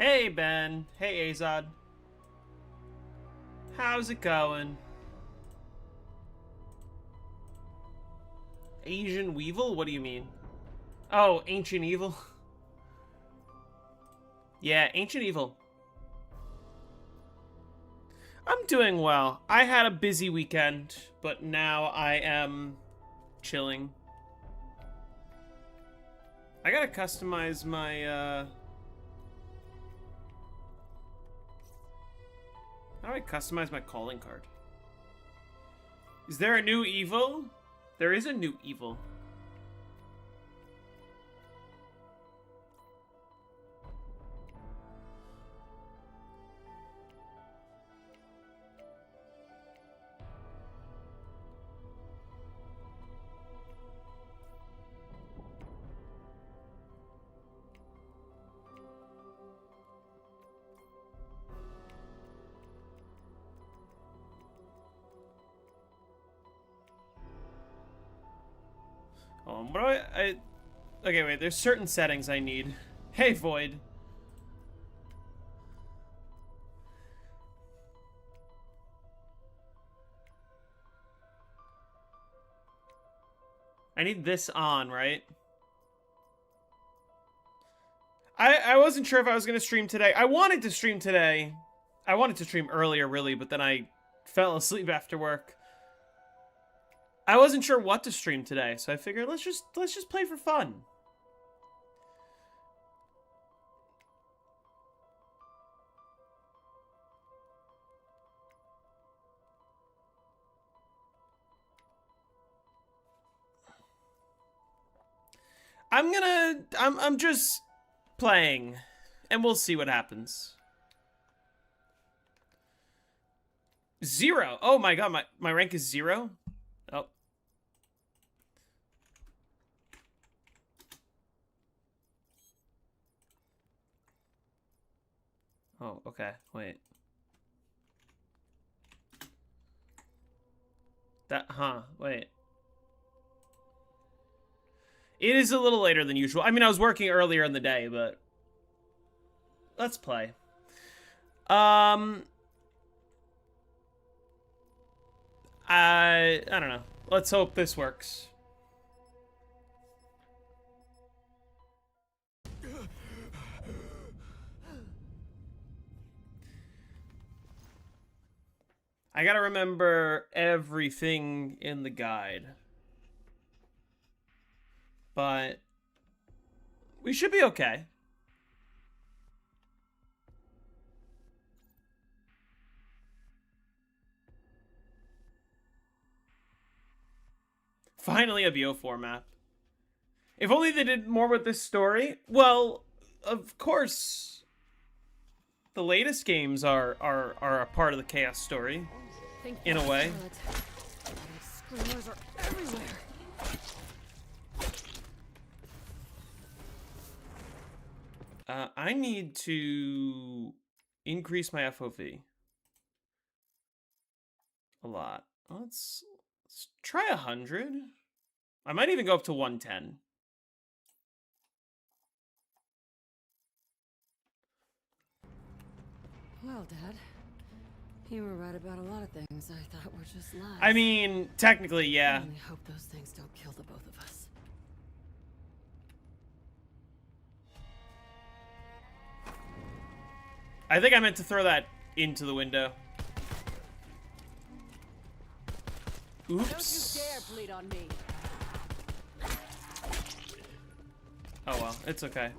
Hey, Ben. Hey, Azad. How's it going? Asian Weevil? What do you mean? Oh, Ancient Evil? Yeah, Ancient Evil. I'm doing well. I had a busy weekend, but now I am chilling. I gotta customize my, How do I customize my calling card? Is there a new Evo? There is a new Evo. What do I... Okay, wait, there's certain settings I need. Hey, Void. I need this on, right? I wasn't sure if I was going to stream today. I wanted to stream today. I wanted to stream earlier, really, but then I fell asleep after work. I wasn't sure what to stream today, so I figured let's just play for fun. I'm just playing, and we'll see what happens. 0. Oh my god, my rank is 0? Oh. Oh, okay. Wait. Wait. It is a little later than usual. I mean, I was working earlier in the day, but let's play. I don't know. Let's hope this works. I gotta remember everything in the guide. But we should be okay. Finally a BO4 map. If only they did more with this story. Well, of course, the latest games are a part of the Chaos story, in a way. Screamers are everywhere. I need to increase my FOV a lot. Let's try 100. I might even go up to 110. Well, Dad, you were right about a lot of things I thought were just lies. I mean, technically, yeah. I only hope those things don't kill the both of us. I think I meant to throw that into the window. Oops. Don't you dare bleed on me. Oh well, it's okay.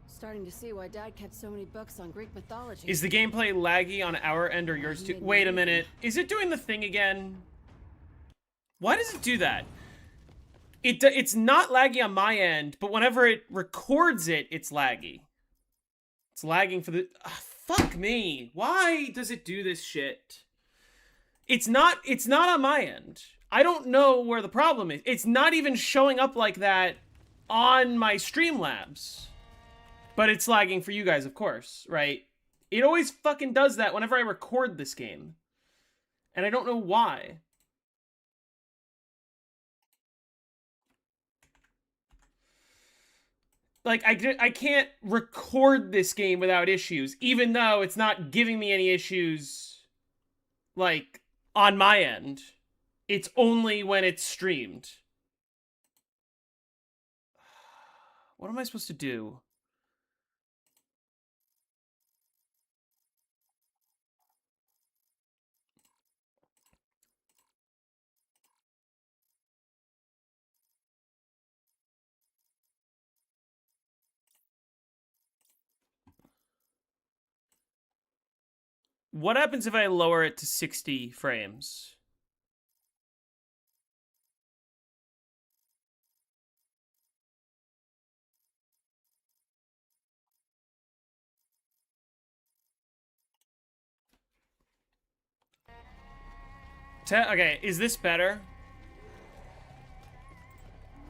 Starting to see why Dad kept so many books on Greek mythology. Is the gameplay laggy on our end or yours too? Wait a minute. Is it doing the thing again? Why does it do that? It's not laggy on my end, but whenever it records it, it's laggy. It's lagging for the... fuck me. Why does it do this shit? It's not on my end. I don't know where the problem is. It's not even showing up like that on my Streamlabs. But it's lagging for you guys, of course, right? It always fucking does that whenever I record this game. And I don't know why. like, I can't record this game without issues, even though it's not giving me any issues, like, on my end. It's only when it's streamed. What am I supposed to do? What happens if I lower it to 60 frames? Okay, is this better?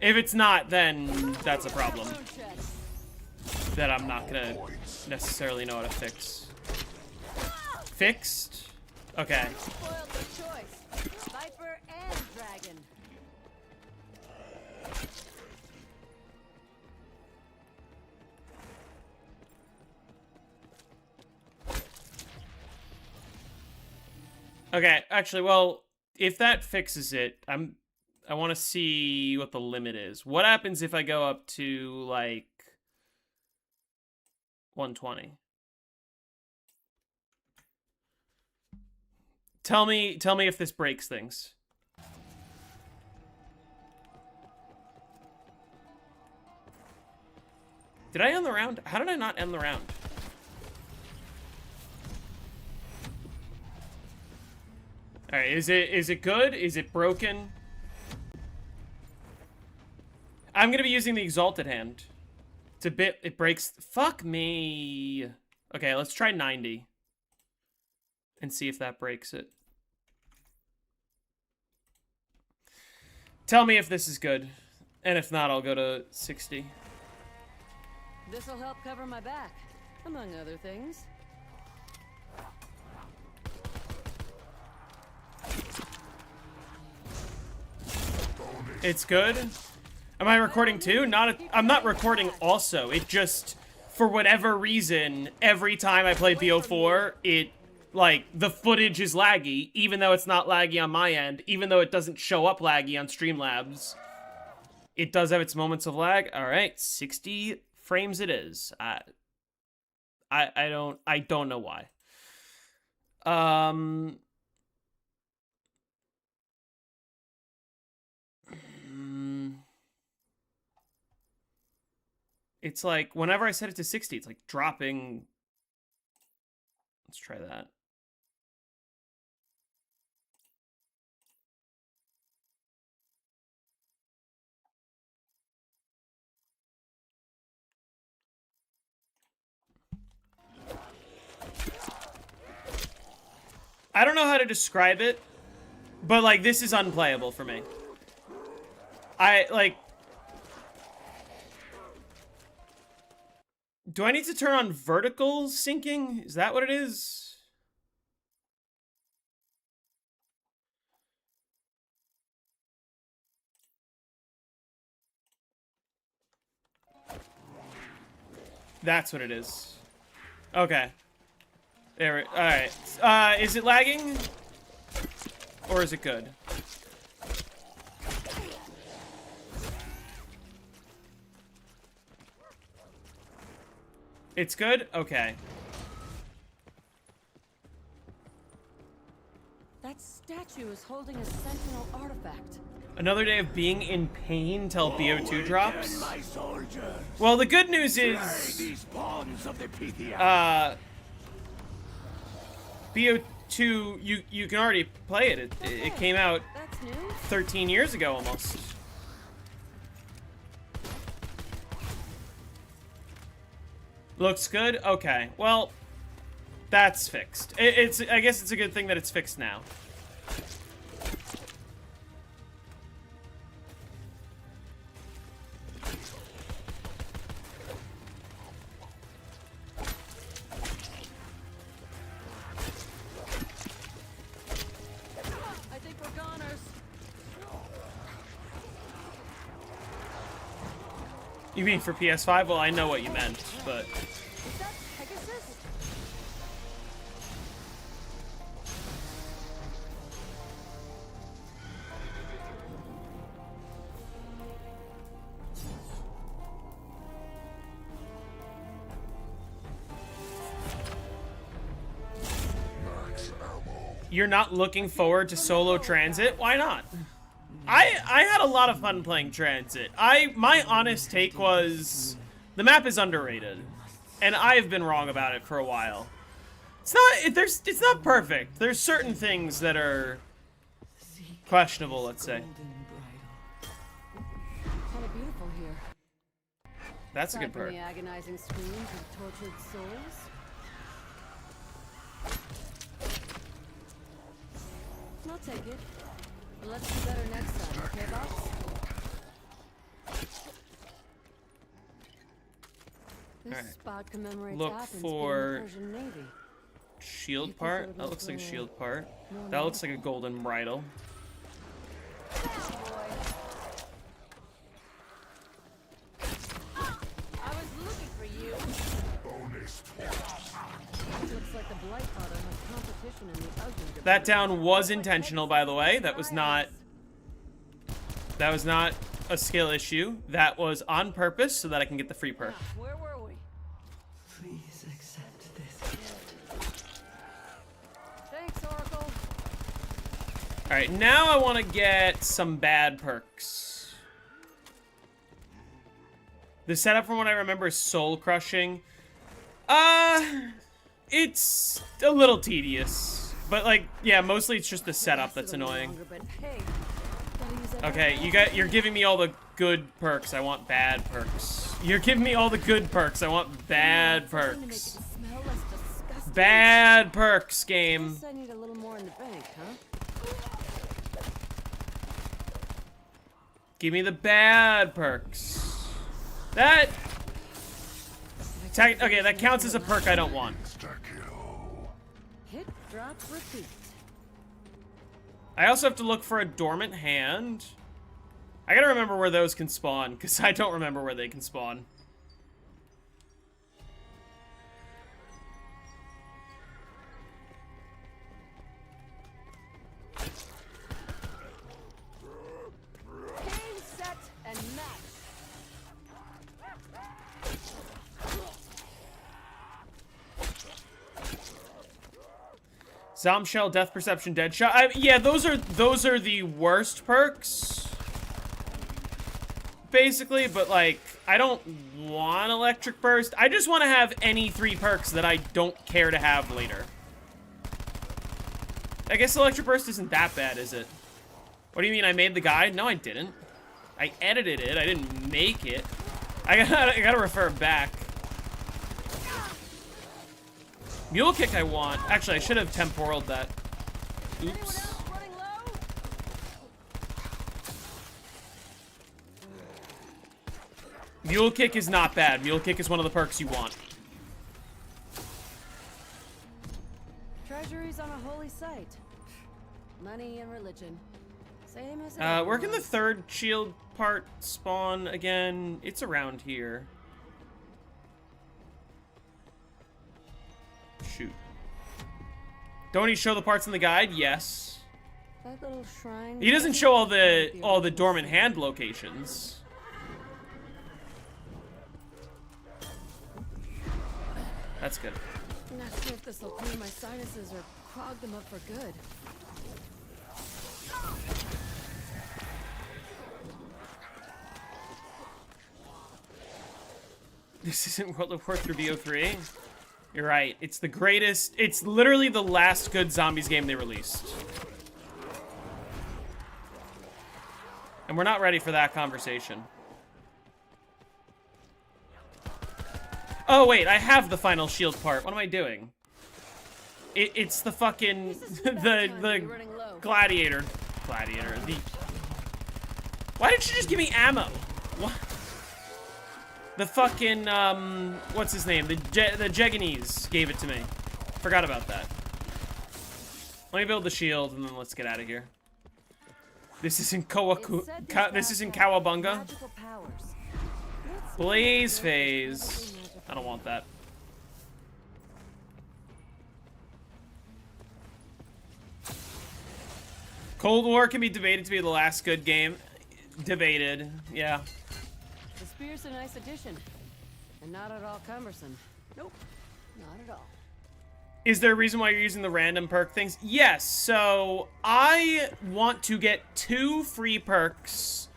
If it's not, then that's a problem that I'm not gonna necessarily know how to fix. Fixed? Okay. Spoiled the choice. Viper and dragon. Okay, actually, well, if that fixes it, I want to see what the limit is. What happens if I go up to, like, 120? Tell me if this breaks things. Did I end the round? How did I not end the round? All right, is it good? Is it broken? I'm gonna be using the exalted hand. It's a bit. It breaks. Fuck me. Okay, let's try 90 and see if that breaks it. Tell me if this is good, and if not, I'll go to 60. This'll help cover my back, among other things. It's good. Am I recording too? I'm not recording also. It just, for whatever reason, every time I play BO4, it, like, the footage is laggy, even though it's not laggy on my end, even though it doesn't show up laggy on Streamlabs. It does have its moments of lag. All right, 60 frames it is. I don't know why. It's like, whenever I set it to 60, it's like dropping. Let's try that. I don't know how to describe it, but, like, this is unplayable for me. Do I need to turn on vertical syncing? Is that what it is? That's what it is. Okay. There. All right. Is it lagging, or is it good? It's good? Okay. That statue is holding a sentinel artifact. Another day of being in pain till BO2 drops? Well, the good news is, BO2, you can already play it. It came out 13 years ago almost. Looks good? Okay. Well, that's fixed. I guess it's a good thing that it's fixed now. I think we're goners. You mean for PS5? Well, I know what you meant, but... Is that Pegasus? You're not looking forward to solo transit? Why not? I had a lot of fun playing transit. My honest take was the map is underrated, and I've been wrong about it for a while. It's not perfect. There's certain things that are questionable, let's say. Kind of beautiful here. That's a good Aside from perk. the agonizing screams of tortured souls. I'll take it. But let's do better next time, okay, boss? This Alright. spot commemorates Look Athens for- being the Persian Navy. Shield part? That looks like a shield part. That looks like a golden bridle. I was looking for you. Looks like the Blight Father has competition in the ugly department. That down was intentional, by the way. That was not a skill issue. That was on purpose so that I can get the free perk. Where were we? Please accept this. Thanks, Oracle. Alright, now I want to get some bad perks. The setup, from what I remember, is soul crushing. It's a little tedious. But, like, yeah, mostly it's just the setup that's annoying. Okay, you're giving me all the good perks. I want bad perks. You're giving me all the good perks. I want bad perks. Bad perks, game. I need a little more in the bank, huh? Give me the bad perks. That... Okay, that counts as a perk I don't want. Hit, drop, repeat. I also have to look for a dormant hand. I gotta remember where those can spawn, because I don't remember where they can spawn. Game, set, and match. Zombshell, Death Perception, Deadshot. Yeah, those are the worst perks. Basically, but like, I don't want Electric Burst. I just want to have any 3 perks that I don't care to have later. I guess Electric Burst isn't that bad, is it? What do you mean, I made the guide? No, I didn't. I edited it, I didn't make it. I gotta refer back. Mule Kick I want. Actually, I should have temporaled that. Oops. Mule Kick is not bad. Mule Kick is one of the perks you want. Treasuries on a holy site. Money and religion. Same as Where can the third shield part spawn again? It's around here. Shoot. Don't he show the parts in the guide? Yes. That little shrine. He doesn't show all the dormant hand locations. That's good. Not sure if this will clear my sinuses or clog them up for good. This isn't World of Warcraft 3. You're right. It's the greatest. It's literally the last good zombies game they released. And we're not ready for that conversation. Oh, wait. I have the final shield part. What am I doing? It's the fucking... the gladiator. Gladiator. Why didn't you just give me ammo? What? The fucking, what's his name? The Jeganese gave it to me. Forgot about that. Let me build the shield, and then let's get out of here. This is in Kawabunga. Magical powers. Let's Blaze phase. I don't want that. Cold War can be debated to be the last good game. Debated, yeah. The spear's a nice addition, and not at all cumbersome. Nope, not at all. Is there a reason why you're using the random perk things? Yes, so I want to get 2 free perks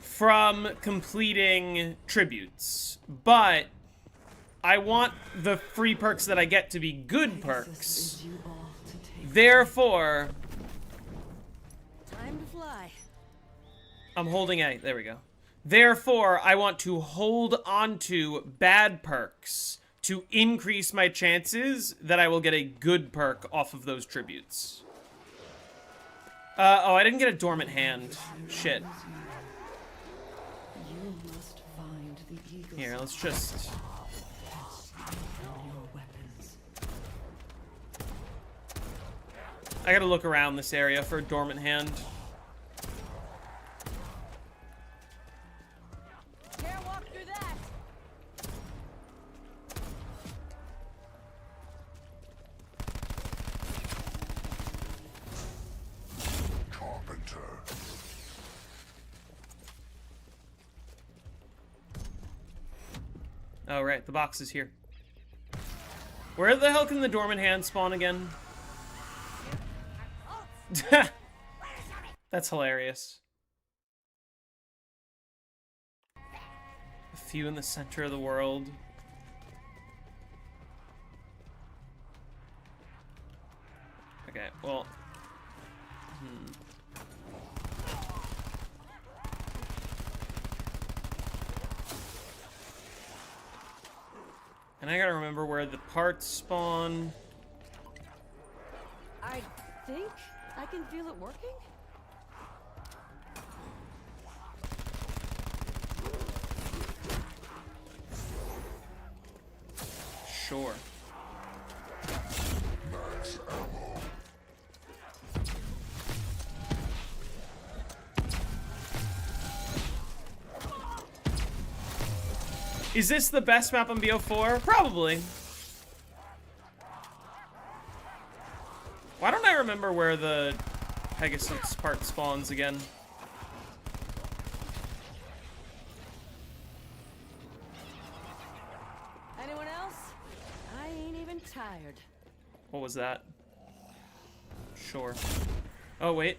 from completing tributes, but I want the free perks that I get to be good perks. Therefore, Time to fly. I'm holding A. There we go. Therefore, I want to hold onto bad perks to increase my chances that I will get a good perk off of those tributes. Oh, I didn't get a dormant hand. Shit. You must find the eagle's Here, let's just... your weapons. I gotta look around this area for a dormant hand. Can't walk through that. Carpenter. Oh, right, the box is here. Where the hell can the dormant hand spawn again? That's hilarious. A few in the center of the world. Okay, well... And I gotta remember where the parts spawn. I think I can feel it working. Sure. Max ammo. Is this the best map on BO4? Probably. Why don't I remember where the Pegasus part spawns again? Anyone else? I ain't even tired. What was that? Sure. Oh, wait.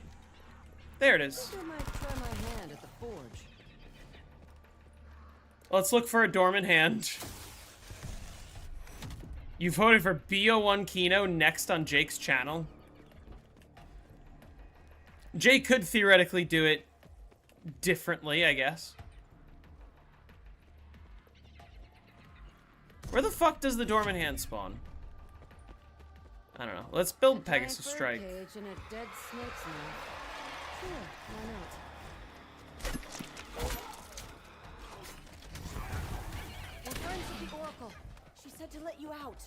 There it is. I might try my hand at the forge. Let's look for a dormant hand. You voted for BO1 Kino next on Jake's channel. Jake could theoretically do it differently, I guess. Where the fuck does the dormant hand spawn? I don't know. Let's build Pegasus Strike. Cage and a dead snake's mouth. Sure, why not? We're friends with the Oracle. She said to let you out.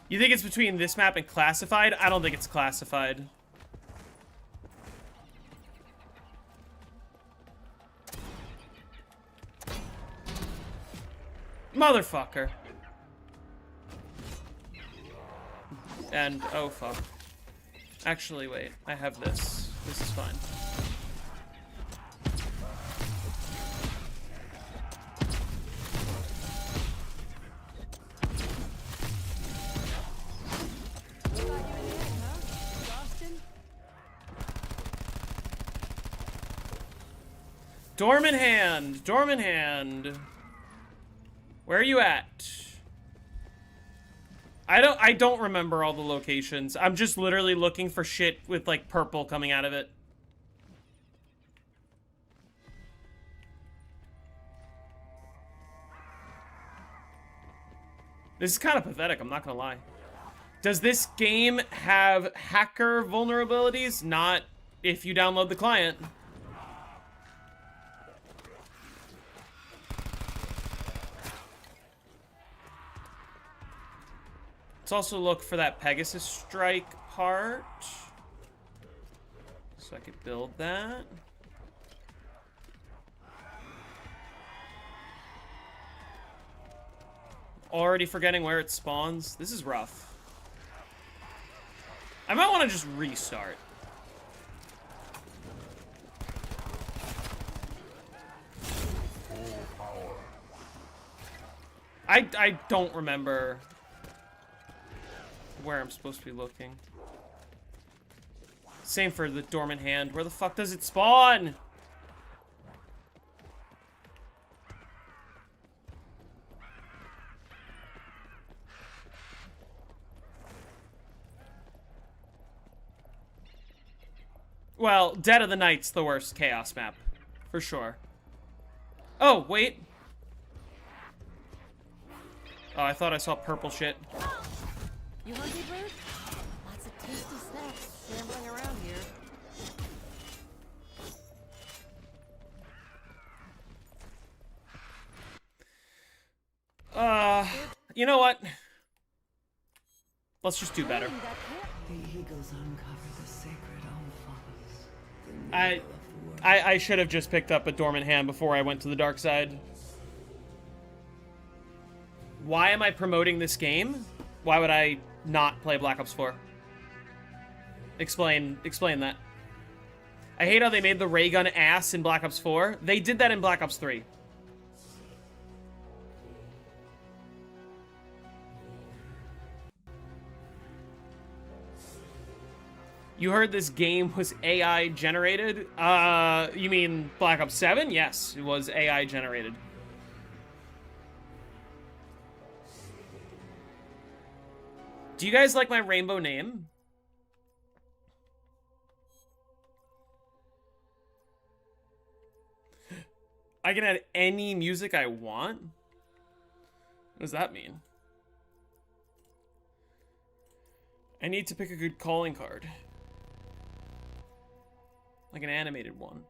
You think it's between this map and Classified? I don't think it's Classified. Motherfucker. And, oh fuck. Actually, wait. I have this. This is fine. What got you in the end, huh? Exhaustion? Dormant hand! Dormant hand! Where are you at? I don't remember all the locations. I'm just literally looking for shit with, like, purple coming out of it. This is kind of pathetic, I'm not gonna lie. Does this game have hacker vulnerabilities? Not if you download the client. Let's also look for that Pegasus Strike part. So I could build that. already forgetting where it spawns. This is rough. I might want to just restart. I don't remember where I'm supposed to be looking. Same for the dormant hand. Where the fuck does it spawn? Well, Dead of the Night's the worst Chaos map. For sure. Oh, wait. Oh, I thought I saw purple shit. You hungry, bird? Lots of tasty snacks shambling around here. You know what? Let's just do better. The eagles uncover the sacred alphas. I should have just picked up a dormant hand before I went to the dark side. Why am I promoting this game? Why would I not play Black Ops 4? Explain that. I hate how they made the ray gun ass in Black Ops 4. They did that in Black Ops 3. You heard this game was AI generated? You mean Black Ops 7? Yes, it was AI generated. Do you guys like my rainbow name? I can add any music I want? What does that mean? I need to pick a good calling card. Like an animated one.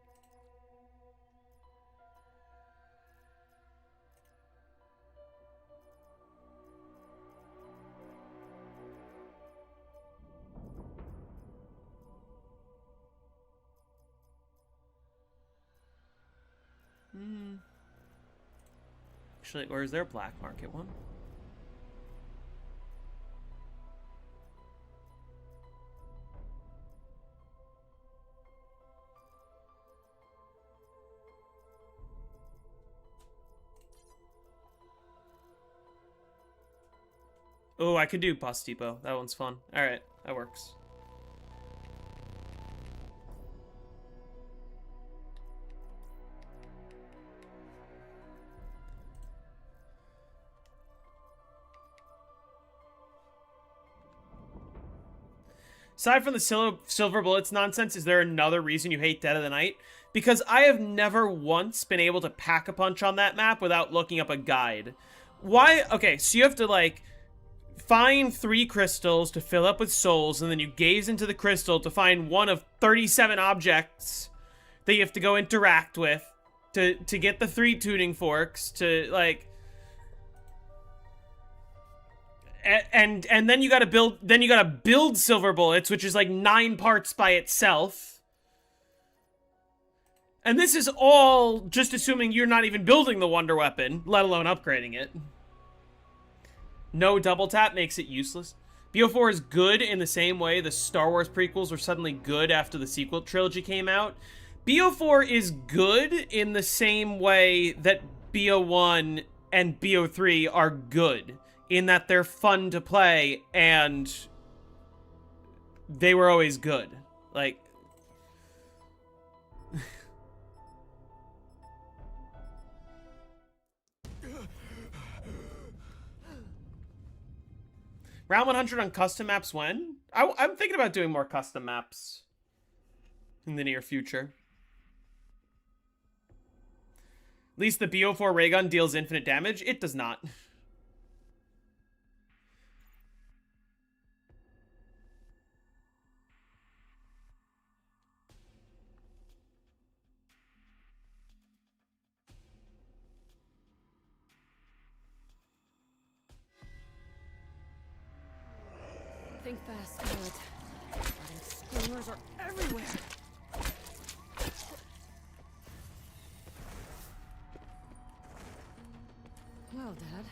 Actually, or is there a black market one? Oh, I could do Bus Depot. That one's fun. Alright, that works. Aside from the silver bullets nonsense, is there another reason you hate Dead of the Night? Because I have never once been able to pack a punch on that map without looking up a guide. Why? Okay, so you have to, like, find 3 crystals to fill up with souls, and then you gaze into the crystal to find one of 37 objects that you have to go interact with to get the 3 tuning forks to, like... And then you gotta build silver bullets, which is like 9 parts by itself. And this is all just assuming you're not even building the wonder weapon, let alone upgrading it. No double tap makes it useless. BO4 is good in the same way the Star Wars prequels were suddenly good after the sequel trilogy came out. BO4 is good in the same way that BO1 and BO3 are good, in that they're fun to play and they were always good. Like, round 100 on custom maps when? I'm thinking about doing more custom maps in the near future. At least the BO4 ray gun deals infinite damage. It does not. Think fast, Scarlet. Screamers are everywhere. Well, Dad,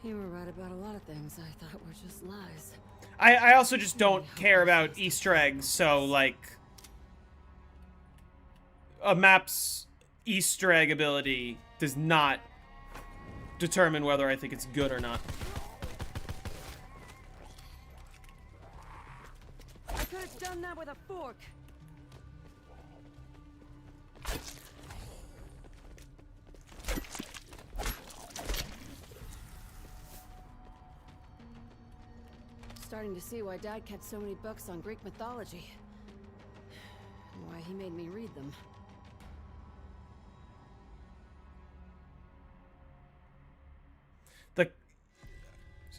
You were right about a lot of things I thought were just lies. I also just don't care about Easter eggs, so, like, a map's Easter egg ability does not determine whether I think it's good or not. I could have done that with a fork. Starting to see why Dad kept so many books on Greek mythology. And why he made me read them.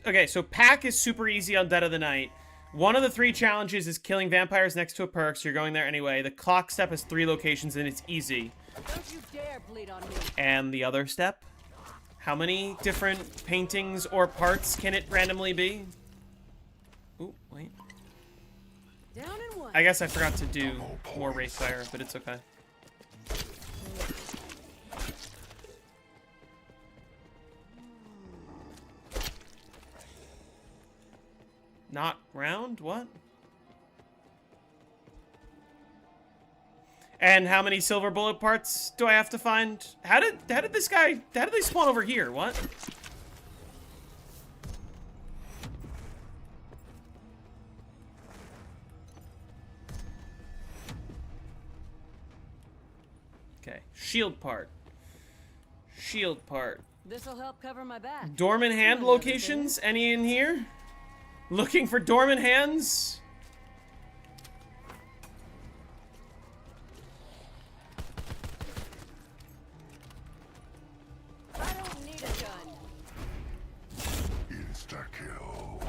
Okay, so Pack is super easy on Dead of the Night. One of the 3 challenges is killing vampires next to a perk, so you're going there anyway. The clock step has 3 locations, and it's easy. Don't you dare bleed on me. And the other step? How many different paintings or parts can it randomly be? Ooh, wait. Down in one. I guess I forgot to do more Wraithfire, but it's okay. Not round? What? And how many silver bullet parts do I have to find? How did they spawn over here? What? Okay, shield part. Shield part. This'll help cover my back. Dormant hand Come on, locations? Any in here? Looking for dormant hands? I don't need a gun. Insta-kill.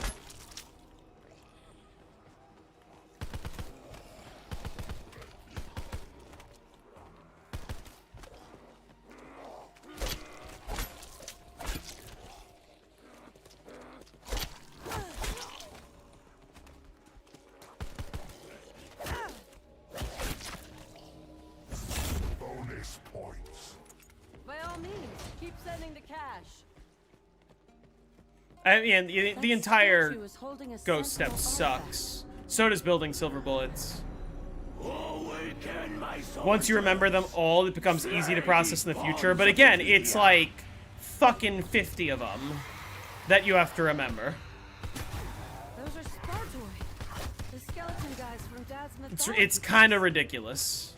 Bonus points. By all means, keep sending the cash. I mean, the That entire statue is holding a ghost step sentinel artifact. sucks. So does building silver bullets. Awaken my soul. Once you remember them all, it becomes easy to process in the future. But again, it's like fucking 50 of them that you have to remember. Those are Spartoi. The skeleton guys from Dad's mythology. It's kind of ridiculous.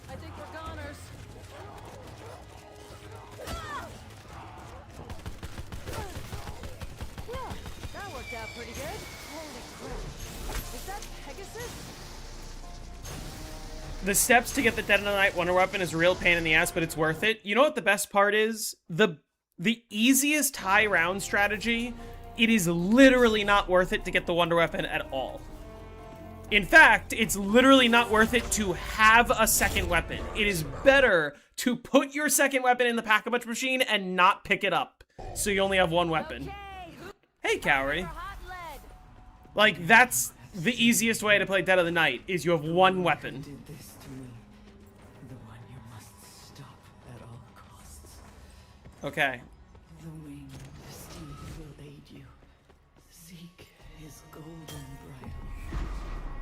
I think we're goners. Yeah, that worked out pretty good. Holy crap. Is that Pegasus? The steps to get the Dead of the Night Wonder Weapon is a real pain in the ass, but it's worth it. You know what the best part is? The easiest high round strategy, it is literally not worth it to get the Wonder Weapon at all. In fact, it's literally not worth it to have a second weapon. It is better to put your second weapon in the pack-a-punch machine and not pick it up, so you only have one weapon. Okay, Hey, Cowrie. hot lead. Like, that's the easiest way to play Dead of the Night, is you have one weapon. Did this to me. The one you must stop at all costs. Okay. The winged steed will aid you. Seek his golden bridle.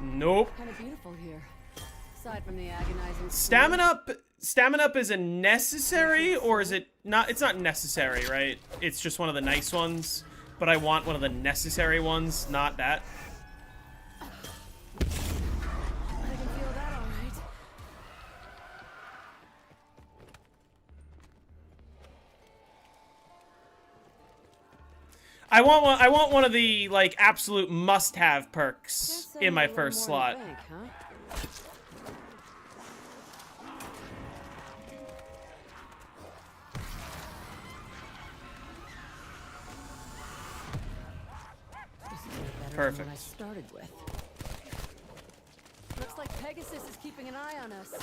Nope. Kind of beautiful here. Aside from the agonizing Stamina up is a necessary, or is it not? It's not necessary, right? It's just one of the nice ones, but I want one of the necessary ones, not that. I can feel that all right. I want one of the like absolute must-have perks Guess I in my need a little first more slot. to think, huh? This is way better than what I Perfect. started with. Looks like Pegasus is keeping an eye on us.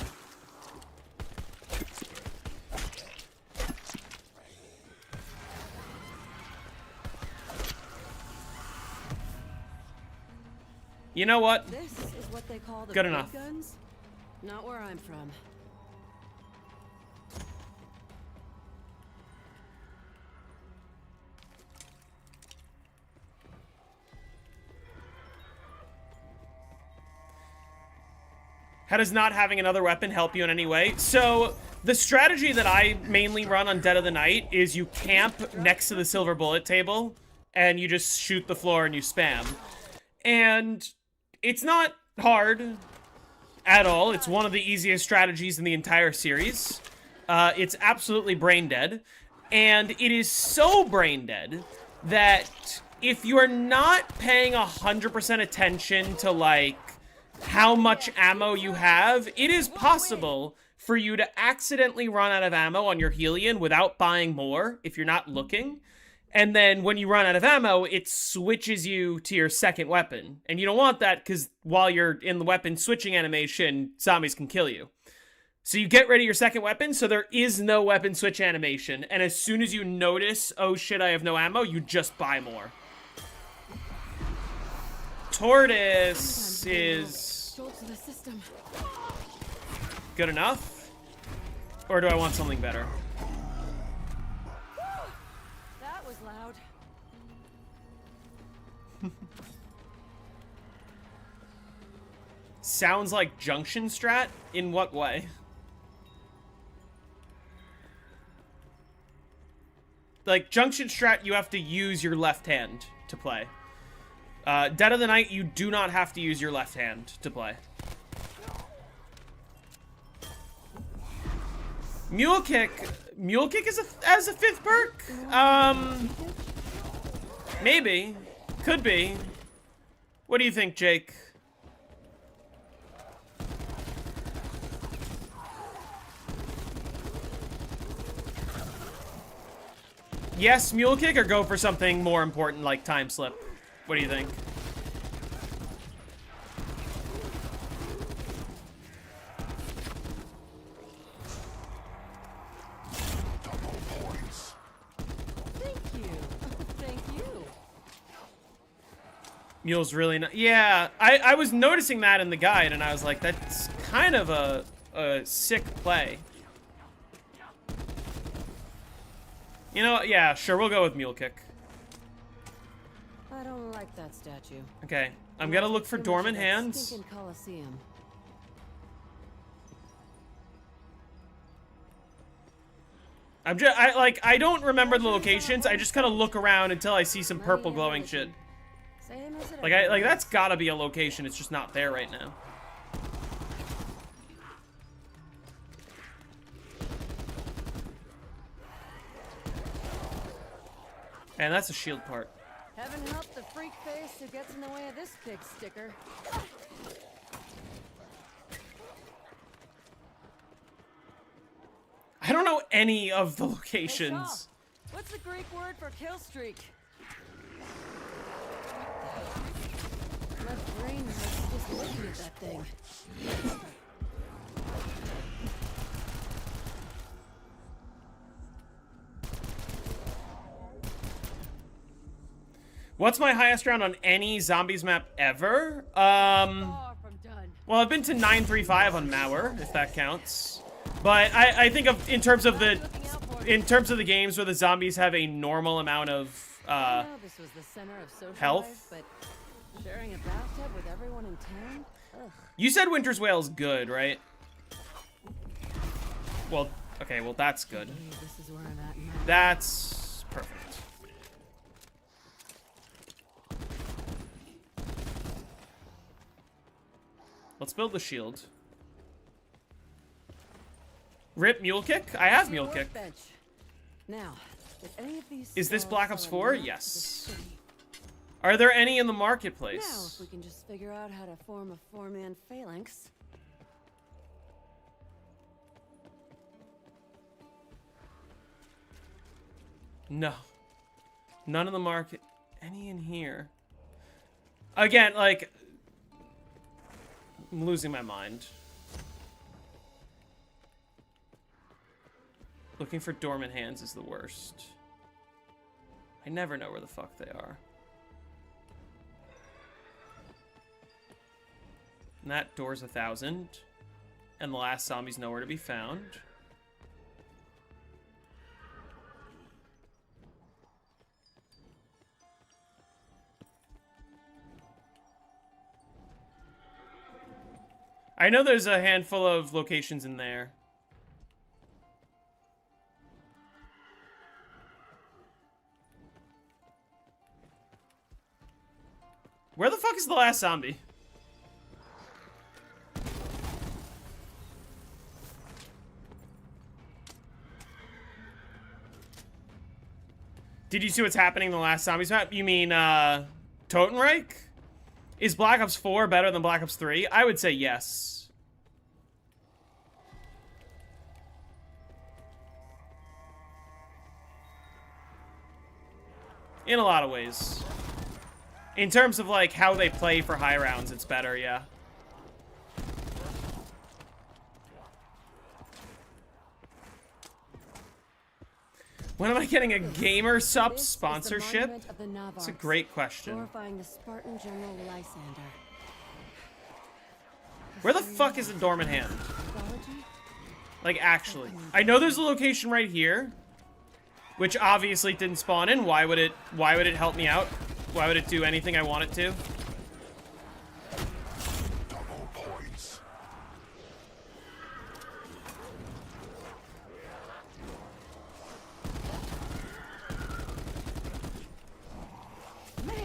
You know what? This is what they call the Good big enough. guns? Not where I'm from. How does not having another weapon help you in any way? So, the strategy that I mainly run on Dead of the Night is you camp next to the silver bullet table, and you just shoot the floor and you spam. And it's not hard at all. It's one of the easiest strategies in the entire series. It's absolutely brain dead. And it is so brain dead that if you are not paying 100% attention to, like, how much ammo you have, it is possible for you to accidentally run out of ammo on your Helion without buying more if you're not looking. And then when you run out of ammo, it switches you to your second weapon. And you don't want that because while you're in the weapon switching animation, zombies can kill you. So you get rid of your second weapon, so there is no weapon switch animation. And as soon as you notice, oh shit, I have no ammo, you just buy more. Tortoise is good enough? Or do I want something better? That was loud. Sounds like junction strat? In what way? Like, junction strat, you have to use your left hand to play. Dead of the Night, you do not have to use your left hand to play. Mule Kick is as a fifth perk? Maybe. Could be. What do you think, Jake? Yes, Mule Kick, or go for something more important like Time Slip? What do you think? Double points. Thank you. Thank you. Mule's really not. Yeah, I was noticing that in the guide, and I was like, that's kind of a sick play. You know, yeah, sure, we'll go with Mule Kick. I don't like that statue. Okay, I'm gonna look for Too much Dormant of that Hands. stinking Coliseum. I don't remember the locations. I just kind of look around until I see some purple glowing shit. Same as it Like that's gotta be a location. It's just not there right now. And that's a shield part. Heaven help the freak face who gets in the way of this pig sticker. I don't know any of the Hey, locations. Saul, what's the Greek word for kill streak? My brain hurts just looking at that thing. What's my highest round on any zombies map ever? Far from done. Well, I've been to 935 on Mauer, if that counts. But I think of in terms of the games where the zombies have a normal amount of I know this was the center of social health. life, but sharing a bathtub with everyone in town? Ugh. You said Winter's Whale's good, right? Well, okay, well that's good. Hey, this is where I'm at in my That's perfect. Let's build the shield. Rip Mule Kick? I have Mule Kick. workbench. Now, if any of these Is this cells Black Ops are 4? enough to Yes. city- Are there any in the Now, marketplace? if we can just figure out how to form a four-man phalanx. No. None in the market. Any in here? Again, like... I'm losing my mind. Looking for Dormant Hands is the worst. I never know where the fuck they are. And that door's 1,000. And the last zombie's nowhere to be found. I know there's a handful of locations in there. Where the fuck is the last zombie? Did you see what's happening in the last zombies map? You mean, Totenreich? Is Black Ops 4 better than Black Ops 3? I would say yes. In a lot of ways. In terms of, like, how they play for high rounds, it's better, yeah. When am I getting a gamer sup sponsorship? It's a great question. Glorifying the Spartan General Lysander. Where the fuck is the dormant hand? Like, actually. I know there's a location right here, which obviously didn't spawn in. Why would it help me out? Why would it do anything I want it to? Double points. Man.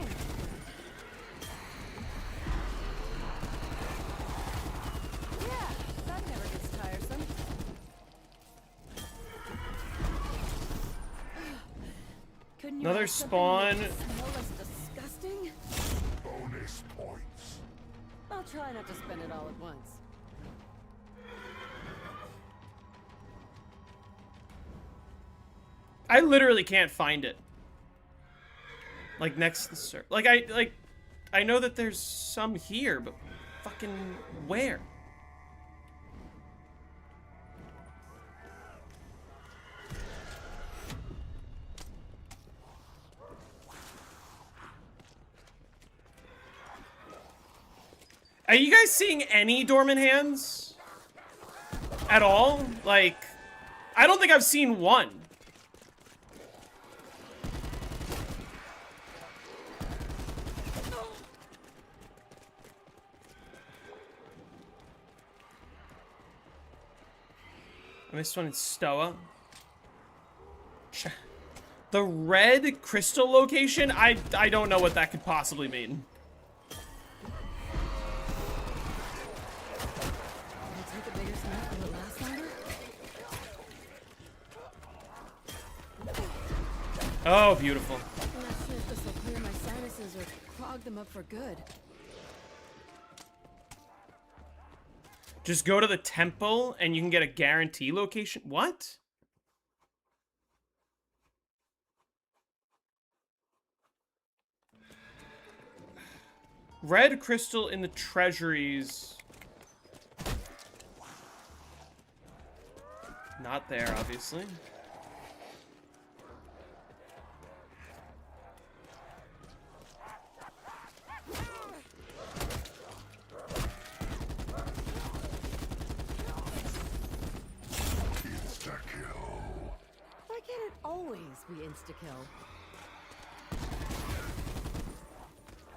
Yeah, that never gets tiresome. Couldn't you Another have something spawn. that makes it smell less disgusting? Bonus points. I'll try not to spend it all at once. I literally can't find it. Like, next to the server. I know that there's some here, but fucking where? Are you guys seeing any dormant hands? At all? Like, I don't think I've seen one. I missed one in Stoa. The red crystal location? I don't know what that could possibly mean. Take a bigger sniff than the last number? Oh, beautiful. I'm not sure if this will clear my sinuses or clog them up for good. Just go to the temple and you can get a guarantee location. What? Red crystal in the treasuries. Not there, obviously. Insta-kill. Why can't it always be insta-kill?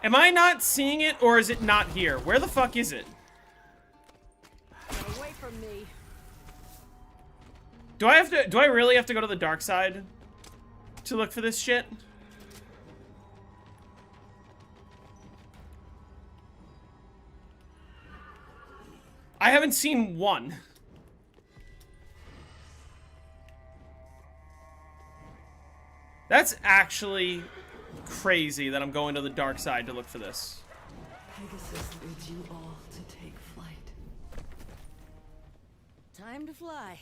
Am I not seeing it, or is it not here? Where the fuck is it? Get away from me. Do I really have to go to the dark side to look for this shit? I haven't seen one. That's actually crazy that I'm going to the dark side to look for this. Pegasus bids you all to take flight. Time to fly.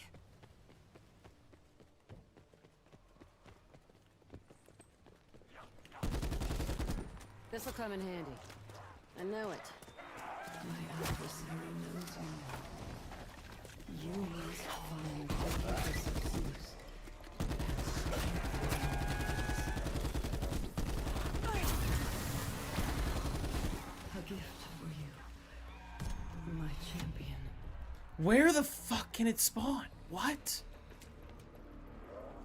This'll come in handy. I know it. My adversary knows you. You must find the Pegasus of Zeus. A gift for you. Where the fuck can it spawn? What?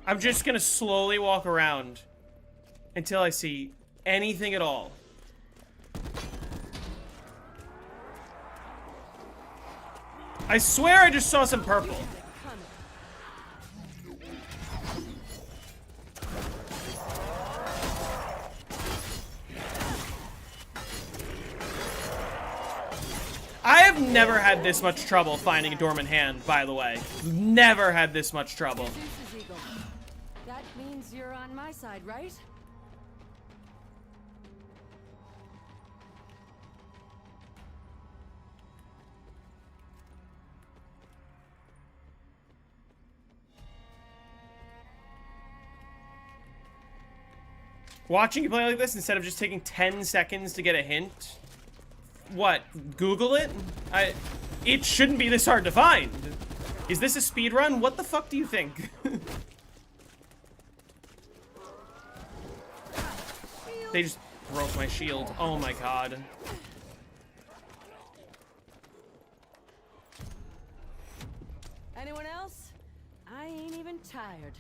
I'm just gonna slowly walk around until I see anything at all. I swear I just saw some purple. I have never had this much trouble finding a dormant hand, by the way. Never had this much trouble. Zeus's eagle. That means you're on my side, right? Watching you play like this instead of just taking 10 seconds to get a hint. What? Google it? It shouldn't be this hard to find. Is this a speed run? What the fuck do you think? They just broke my shield. Oh my god. Anyone else? I ain't even tired.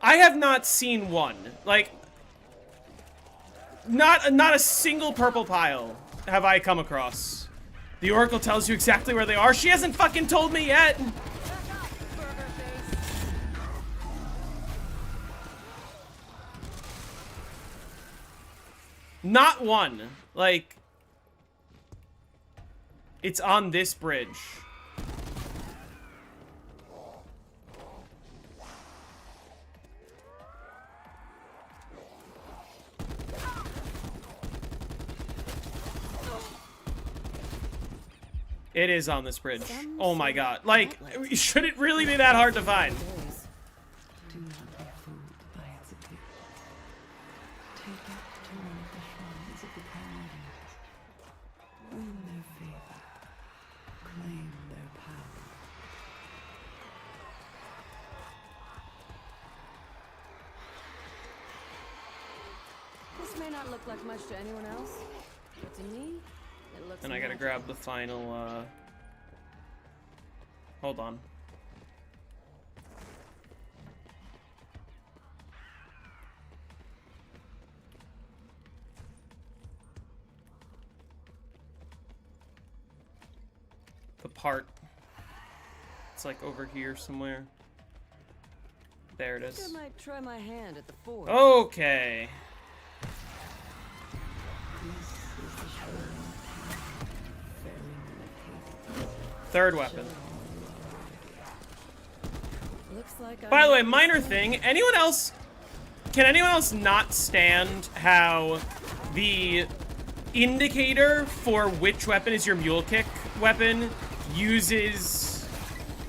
I have not seen one. Like, not a single purple pile have I come across. The Oracle tells you exactly where they are. She hasn't fucking told me yet. Not one. Like, it's on this bridge. It is on this bridge. Oh my god. Like, should it really be that hard to find? Do not be fooled by its appeal. Take it to one of the shrines of the primordials. Win their favor. Claim their power. This may not look like much to anyone else, but to me, it looks. And I gotta magical. grab the final, hold on. The part. It's like over here somewhere. There it I think I is. might try my hand at the fort. Okay. Third weapon. Looks like By the way, I'm minor thing. Anyone else? Can anyone else not stand how the indicator for which weapon is your mule kick weapon uses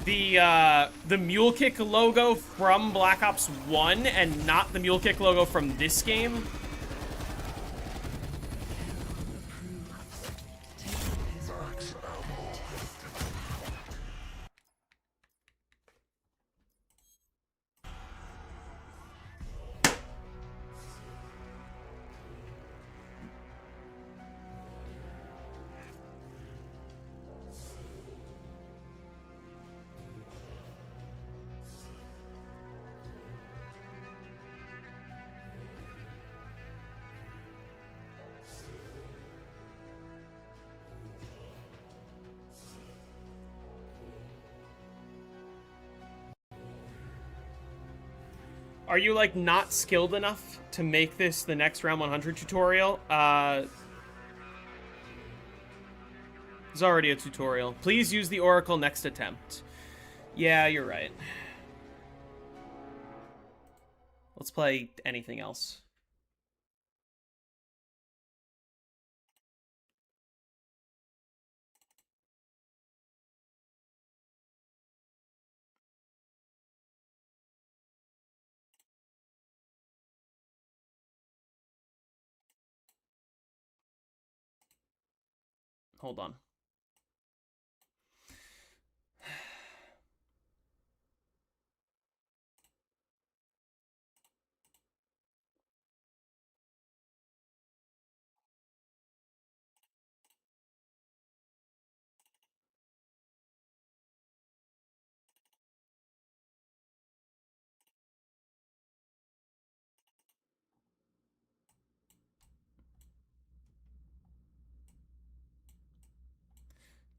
the mule kick logo from Black Ops 1 and not the mule kick logo from this game? Are you, like, not skilled enough to make this the next round 100 tutorial? There's already a tutorial. Please use the Oracle next attempt. Yeah, you're right. Let's play anything else. Hold on.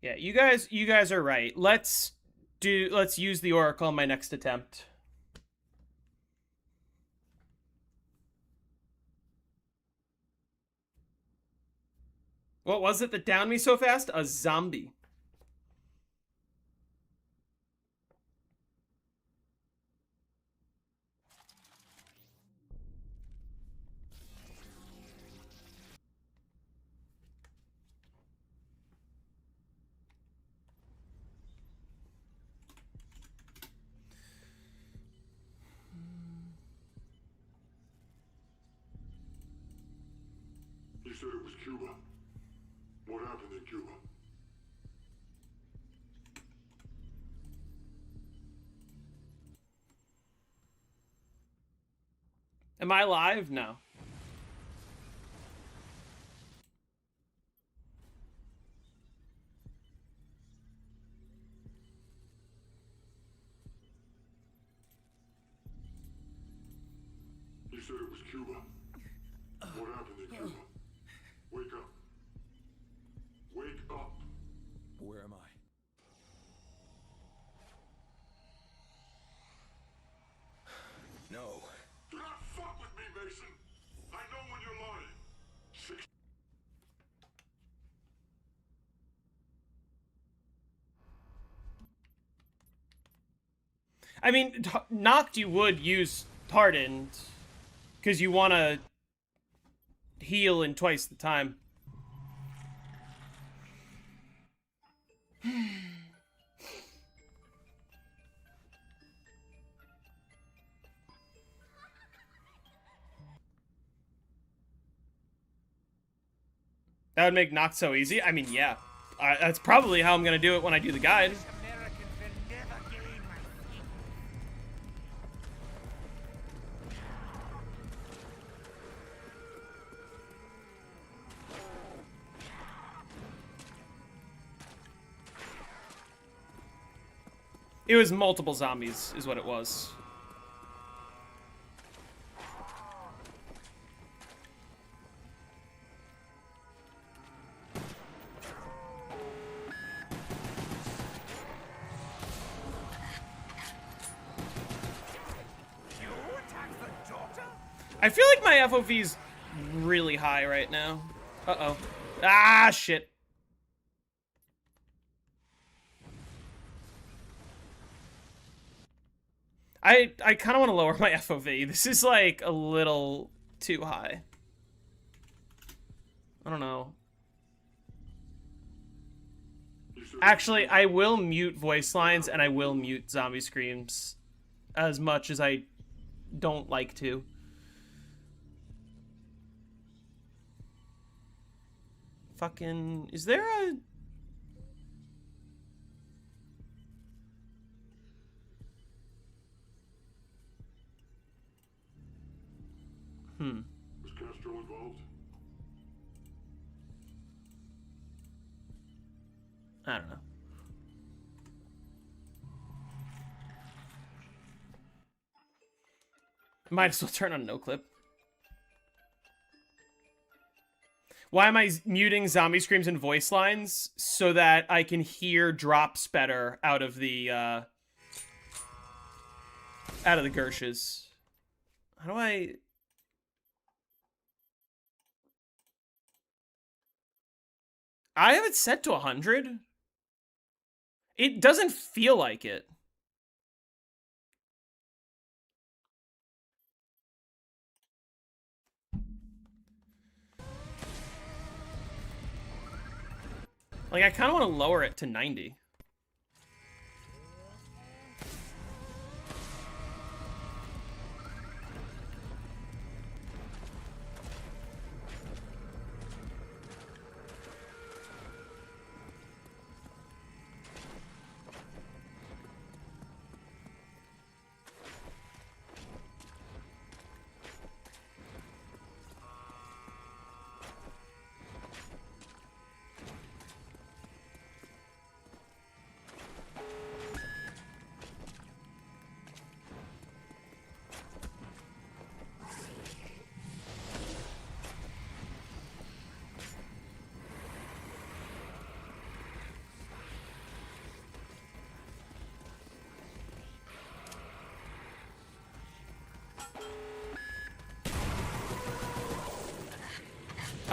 Yeah, you guys are right. Let's use the Oracle on my next attempt. What was it that downed me so fast? A zombie. You said it was Cuba. What happened in Cuba? Am I live? No. You said it was Cuba. What happened in Cuba? Wake up. Wake up. Where am I? No. Do not fuck with me, Mason. I know when you're lying. Six. I mean, knocked you would use hardened, because you want to heal in twice the time. That would make knocked so easy. I mean, yeah. That's probably how I'm going to do it when I do the guide. It was multiple zombies, is what it was. I feel like my FOV's really high right now. Uh-oh. Ah, shit. I kind of want to lower my FOV. This is, like, a little too high. I don't know. Actually, I will mute voice lines, and I will mute zombie screams as much as I don't like to. Fucking... Is there a... Was Castro involved? I don't know. Might as well turn on no clip. Why am I muting zombie screams and voice lines? So that I can hear drops better out of the Gershes. How do I... I have it set to 100. It doesn't feel like it. Like, I kind of want to lower it to 90.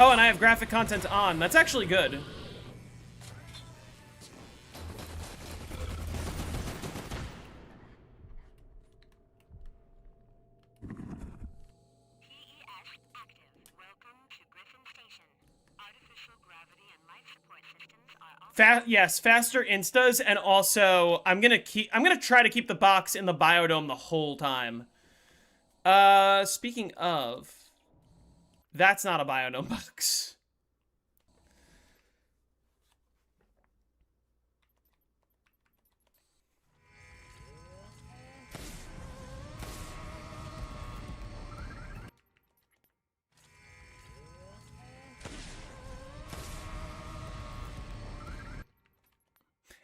Oh, and I have graphic content on. That's actually good. Yes, faster instas, and also I'm gonna try to keep the box in the biodome the whole time. Speaking of, that's not a biodome box.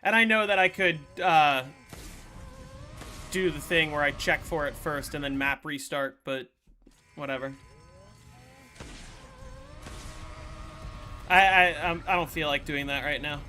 And I know that I could, do the thing where I check for it first and then map restart, but whatever. I don't feel like doing that right now.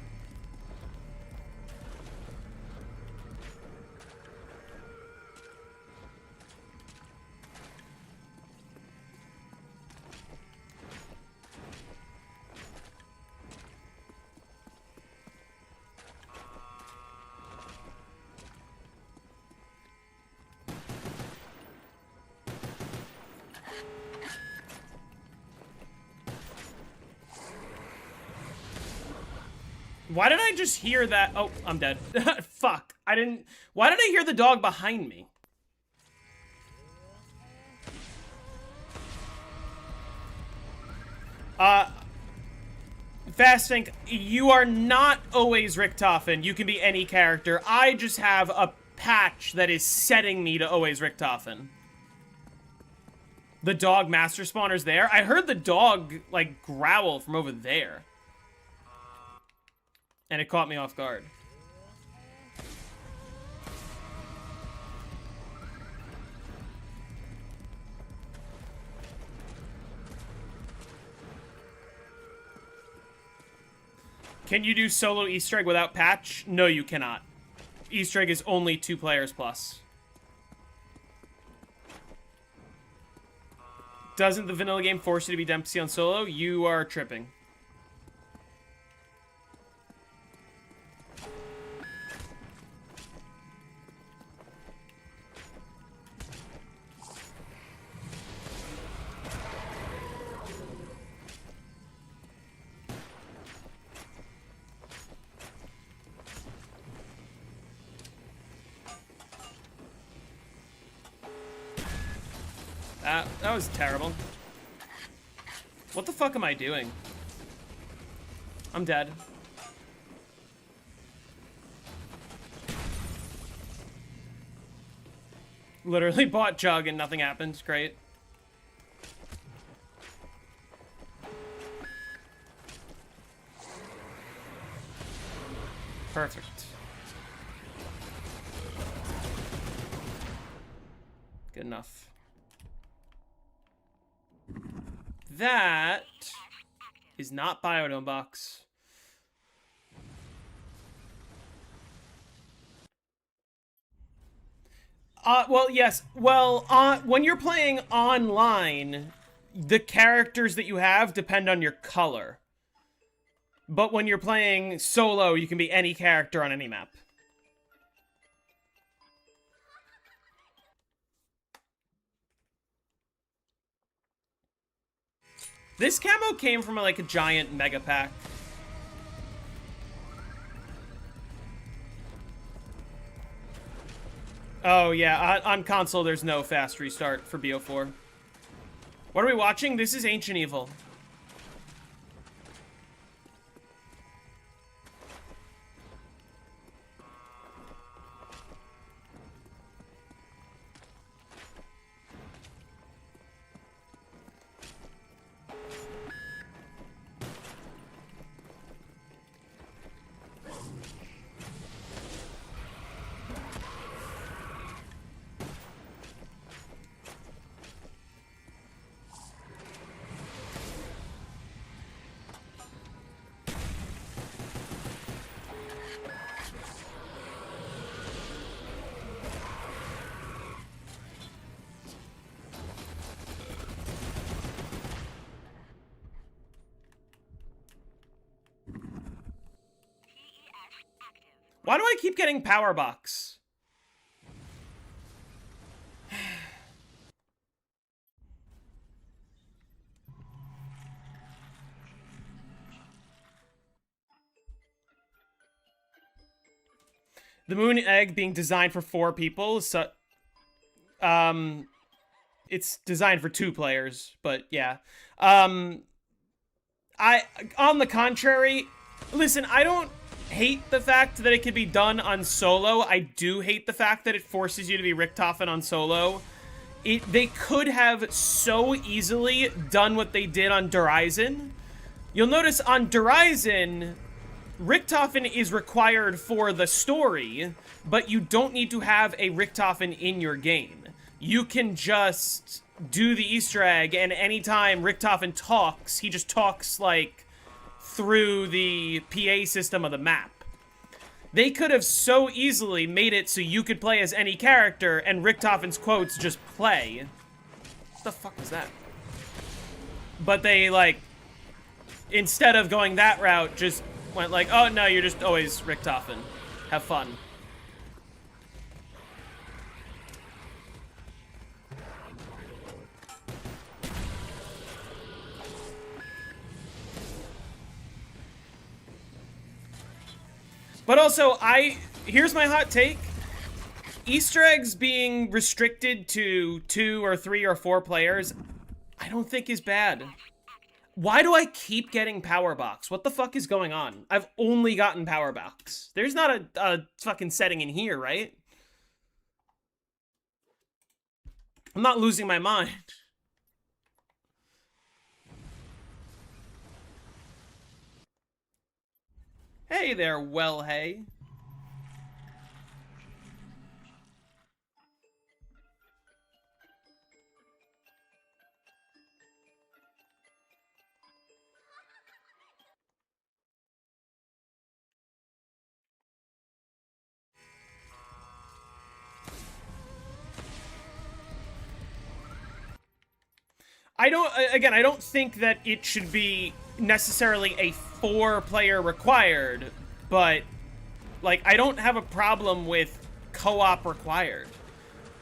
Why did I just hear that? Oh, I'm dead. Fuck. I didn't... Why did I hear the dog behind me? Fasting, you are not always Richtofen. You can be any character. I just have a patch that is setting me to always Richtofen. The dog master spawner's there. I heard the dog, like, growl from over there. And it caught me off guard. Can you do solo Easter egg without patch? No, you cannot. Easter egg is only 2 players plus. Doesn't the vanilla game force you to be Dempsey on solo? You are tripping. That was terrible. What the fuck am I doing? I'm dead. Literally bought Jug and nothing happened. Great. Perfect. Good enough. That is not biodome box. Well, yes. Well, when you're playing online, the characters that you have depend on your color. But when you're playing solo, you can be any character on any map. This camo came from like a giant mega pack. Oh yeah, on console there's no fast restart for BO4. What are we watching? This is Ancient Evil. Why do I keep getting power box? The moon egg being designed for 4 people, so it's designed for 2 players, but yeah. On the contrary, listen, I don't hate the fact that it can be done on solo. I do hate the fact that it forces you to be Richtofen on solo. They could have so easily done what they did on Horizon. You'll notice on Horizon, Richtofen is required for the story, but you don't need to have a Richtofen in your game. You can just do the Easter egg, and anytime Richtofen talks, he just talks, like, through the PA system of the map. They could have so easily made it so you could play as any character, and Richtofen's quotes just play. What the fuck is that? But they, like, instead of going that route, just went like, oh, no, you're just always Richtofen. Have fun. But also, here's my hot take. Easter eggs being restricted to 2 or 3 or 4 players, I don't think is bad. Why do I keep getting power box? What the fuck is going on? I've only gotten power box. There's not a fucking setting in here, right? I'm not losing my mind. Hey there, well, hey. I don't think that it should be necessarily a 4-player required, but, like, I don't have a problem with co-op required.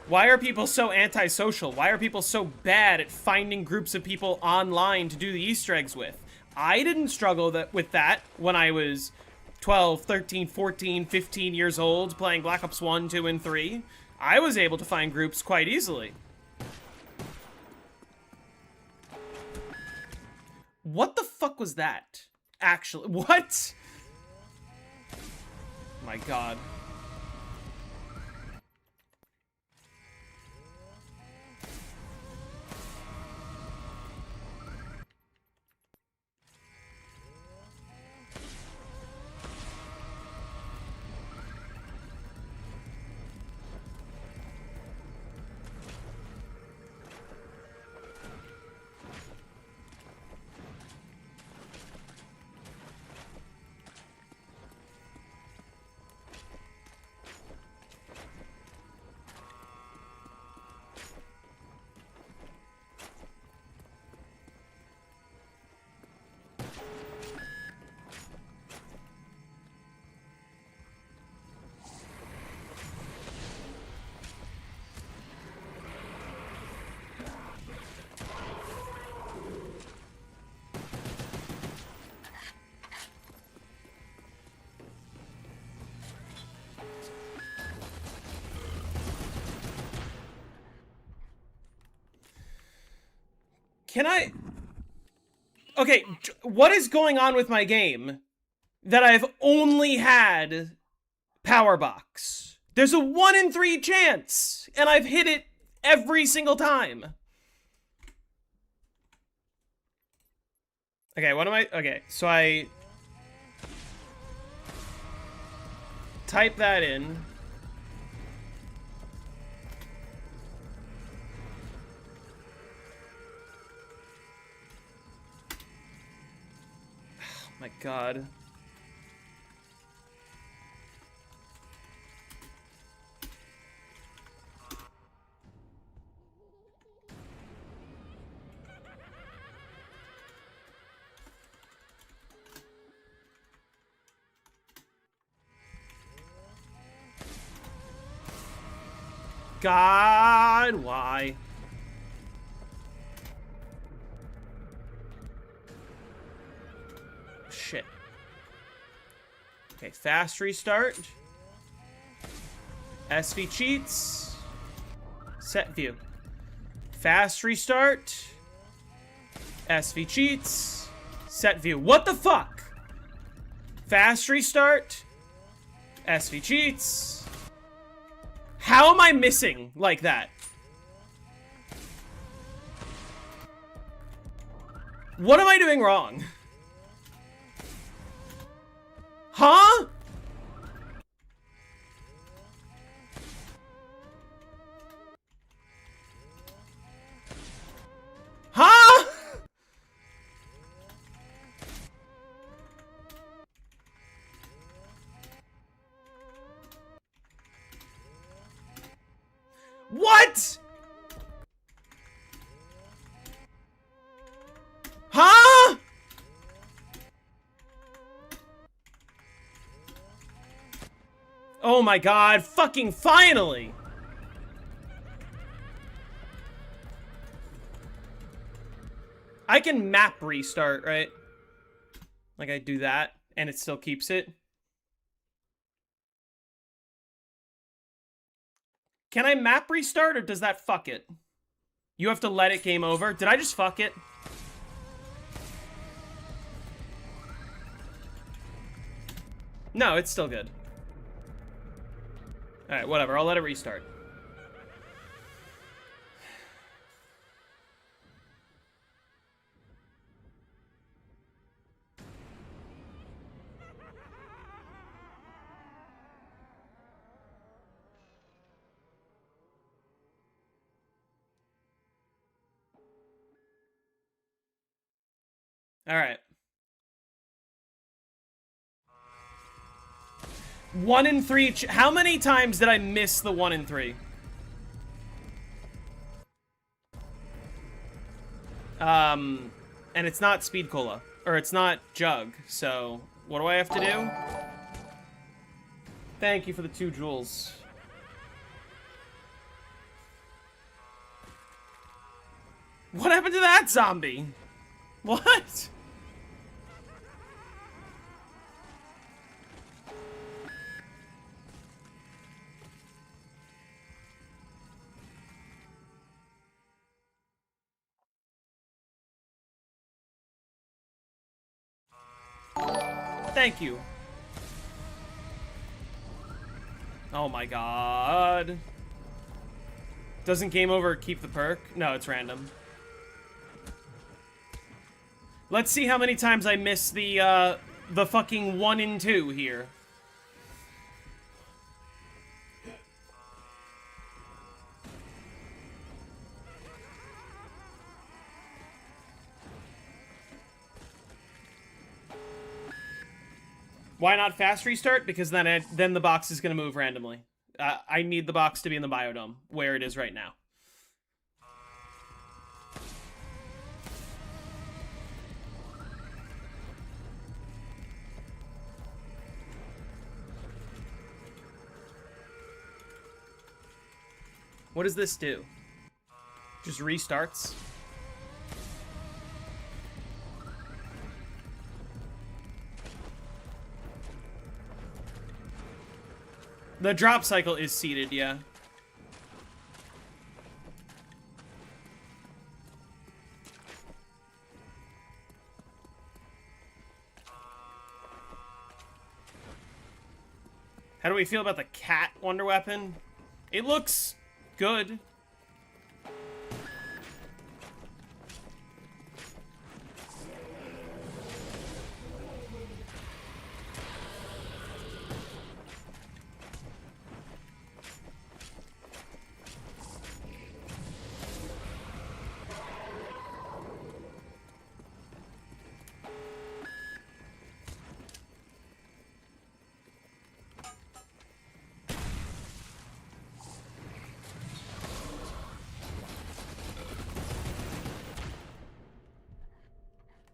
Why are people so antisocial? Why are people so bad at finding groups of people online to do the Easter eggs with? I didn't struggle with that when I was 12, 13, 14, 15 years old playing Black Ops 1, 2, and 3. I was able to find groups quite easily. What the fuck was that? Actually, what? My god. Can I... Okay, what is going on with my game that I've only had power box? There's a 1 in 3 chance, and I've hit it every single time. Okay, what am I... Okay, so I... type that in. My god. God, why? Shit. Okay, fast restart. SV cheats. Set view. Fast restart. SV cheats. Set view. What the fuck? Fast restart. SV cheats. How am I missing like that? What am I doing wrong? Huh? Huh? What? Huh? Oh my god, fucking finally! I can map restart, right? Like I do that, and it still keeps it. Can I map restart, or does that fuck it? You have to let it game over. Did I just fuck it? No, it's still good. Alright, whatever. I'll let it restart. Alright. 1 in 3. How many times did I miss the 1 in 3? And it's not Speed Cola. Or it's not Jug. So, what do I have to do? Thank you for the 2 jewels. What happened to that zombie? What? Thank you. Oh my god. Doesn't game over keep the perk? No, it's random. Let's see how many times I miss the fucking 1 in 2 here. Why not fast restart? Because then the box is going to move randomly. I need the box to be in the biodome, where it is right now. What does this do? Just restarts? The drop cycle is seated, yeah. How do we feel about the cat wonder weapon? It looks good.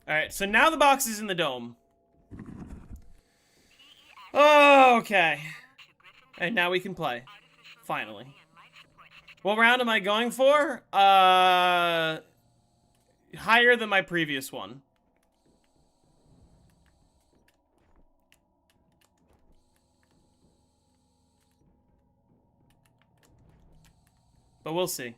Alright, so now the box is in the dome. Oh, okay. And now we can play. Finally. What round am I going for? Higher than my previous one. But we'll see.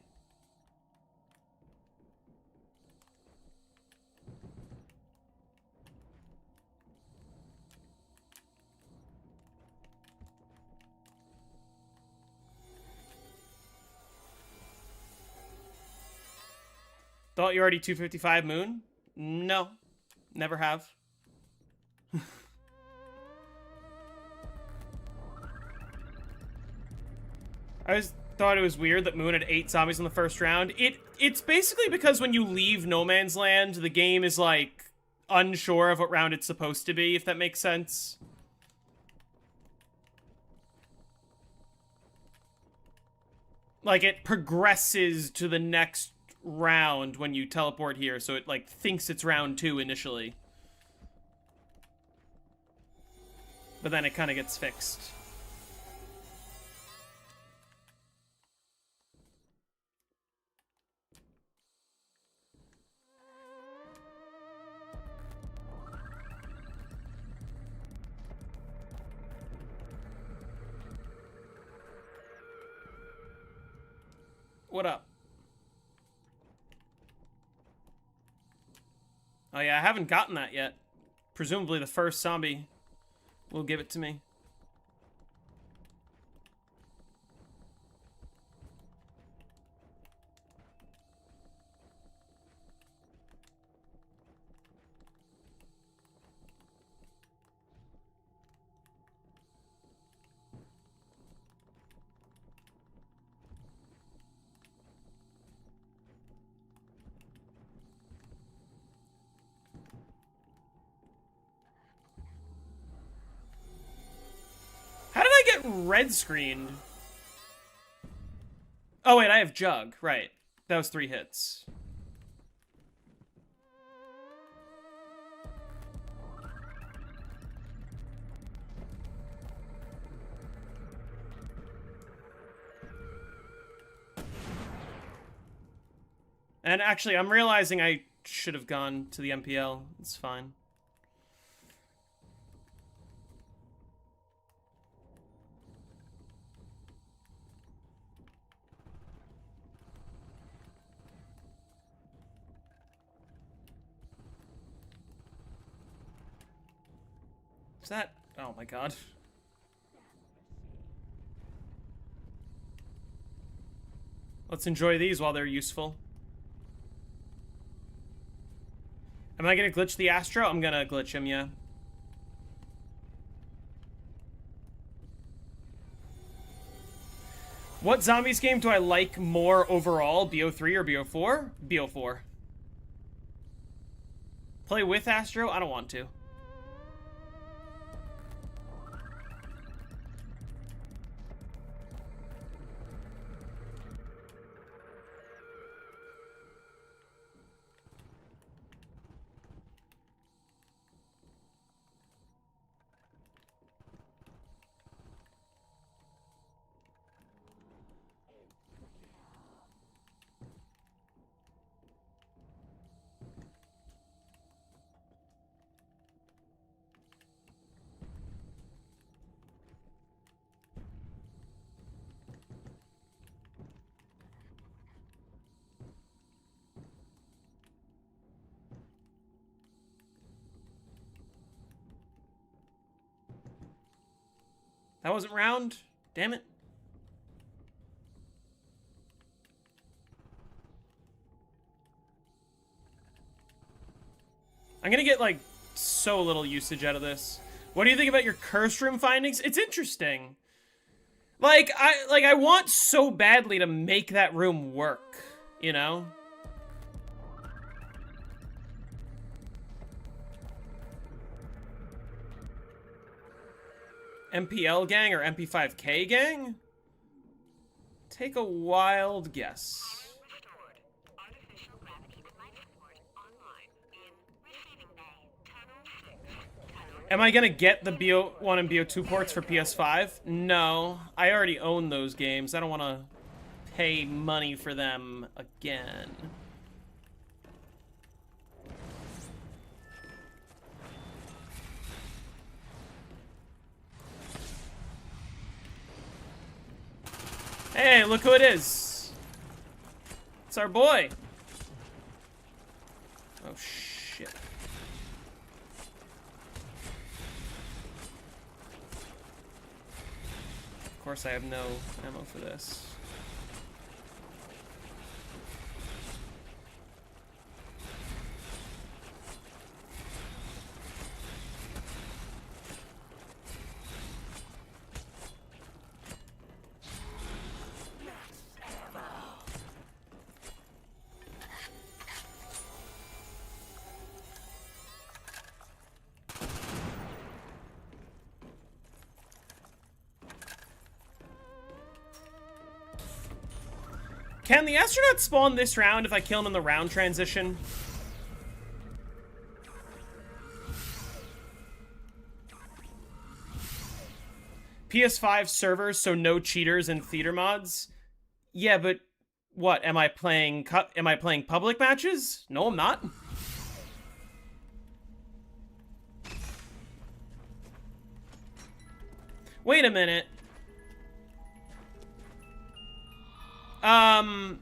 Thought you already 255 moon? No. Never have. Thought it was weird that Moon had 8 zombies in the first round. It's basically because when you leave No Man's Land, the game is, like, unsure of what round it's supposed to be, if that makes sense. Like, it progresses to the next round when you teleport here, so it, like, thinks it's round 2 initially. But then it kind of gets fixed. What up? Oh yeah, I haven't gotten that yet. Presumably the first zombie will give it to me. Red screened. Oh wait, I have Jug. Right. That was 3 hits. And actually, I'm realizing I should have gone to the MPL. It's fine. Is that... Oh my god. Let's enjoy these while they're useful. Am I gonna glitch the Astro? I'm gonna glitch him, yeah. What zombies game do I like more overall? BO3 or BO4? BO4. Play with Astro? I don't want to. That wasn't round? Damn it. I'm gonna get, like, so little usage out of this. What do you think about your curse room findings? It's interesting. I want so badly to make that room work, you know? MPL gang or MP5K gang? Take a wild guess. Am I gonna get the BO1 and BO2 ports for PS5? No. I already own those games. I don't want to pay money for them again. Hey, look who it is. It's our boy. Oh, shit. Of course, I have no ammo for this. Can the astronaut spawn this round if I kill him in the round transition? PS5 servers, so no cheaters and theater mods? Yeah, but what? Am I playing public matches? No, I'm not. Wait a minute. I'm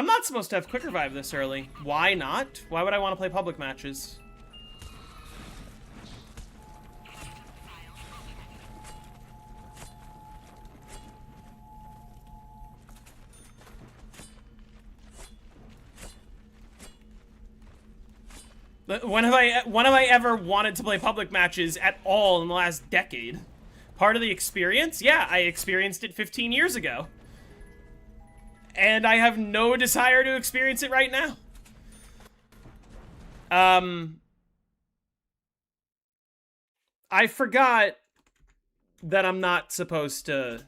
not supposed to have quick revive this early. Why not? Why would I want to play public matches? When have I ever wanted to play public matches at all in the last decade? Part of the experience? Yeah, I experienced it 15 years ago. And I have no desire to experience it right now. I forgot that I'm not supposed to...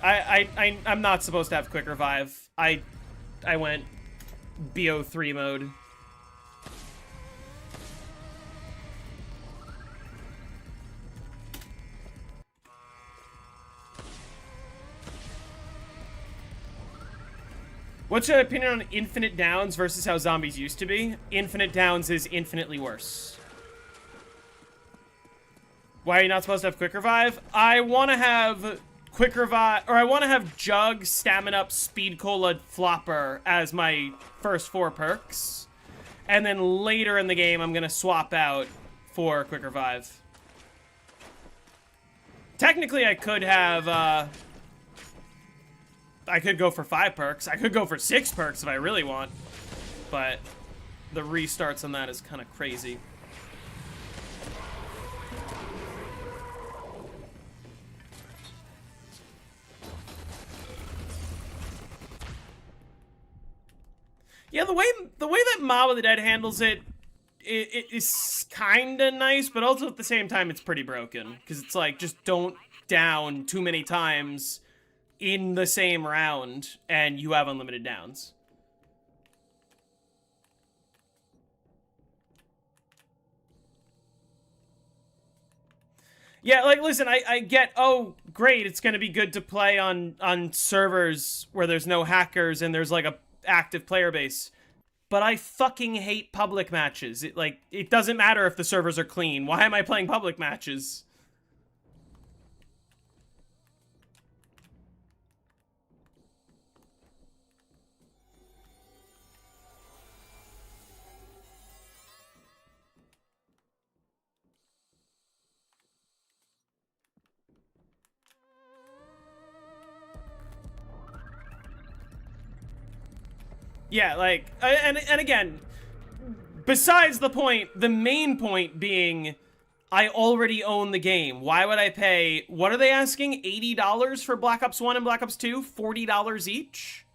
I'm not supposed to have quick revive. I went BO3 mode. What's your opinion on infinite downs versus how zombies used to be? Infinite downs is infinitely worse. Why are you not supposed to have quick revive? I want to have quick revive, or I want to have Jug, Stamina Up, Speed Cola, Flopper as my first 4 perks. And then later in the game, I'm going to swap out for quick revive. Technically, I could have, I could go for 5 perks. I could go for 6 perks if I really want. But the restarts on that is kind of crazy. Yeah, the way that Mob of the Dead handles it is kind of nice, but also at the same time it's pretty broken. Because it's like, just don't down too many times in the same round, and you have unlimited downs. Yeah, like, listen, I get, oh, great, it's gonna be good to play on servers where there's no hackers and there's, like, a active player base. But I fucking hate public matches. It doesn't matter if the servers are clean. Why am I playing public matches? Yeah, like, and again, besides the point, the main point being, I already own the game. Why would I pay, what are they asking, $80 for Black Ops 1 and Black Ops 2? $40 each?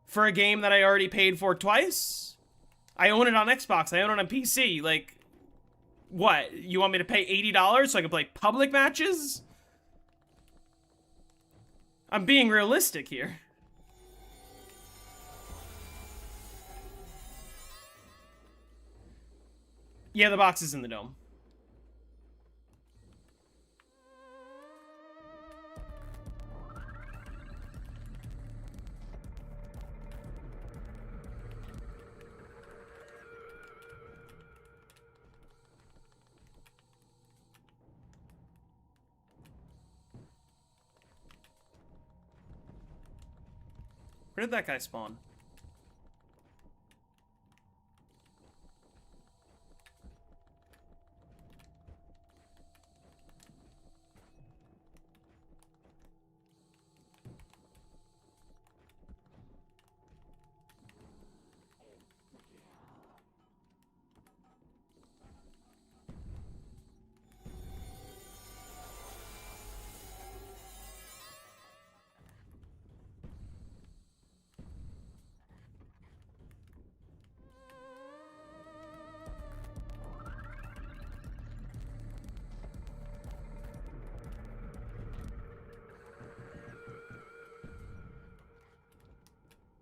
For a game that I already paid for twice? I own it on Xbox, I own it on PC, like, what? You want me to pay $80 so I can play public matches? I'm being realistic here. Yeah, the box is in the dome. Where did that guy spawn?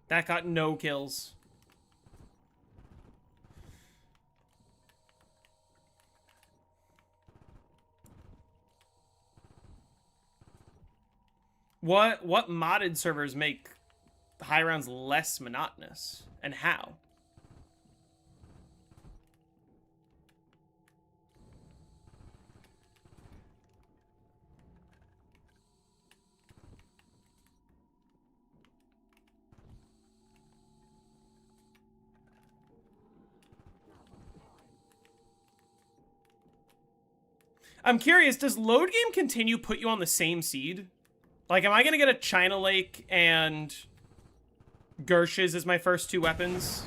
That got no kills. What modded servers make high rounds less monotonous? And how? I'm curious, does load game continue put you on the same seed? Like, am I gonna get a China Lake and Gershes as my first two weapons?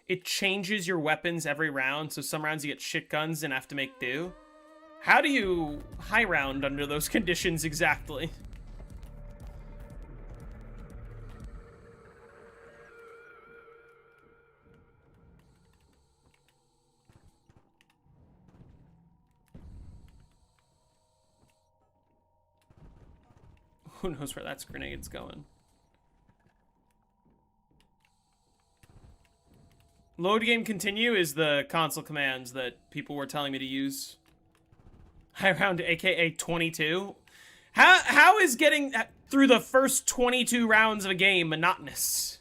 It changes your weapons every round, so some rounds you get shit guns and have to make do. How do you high round under those conditions exactly? Who knows where that grenade's going? Load game continue is the console commands that people were telling me to use. High round aka 22. How is getting through the first 22 rounds of a game monotonous?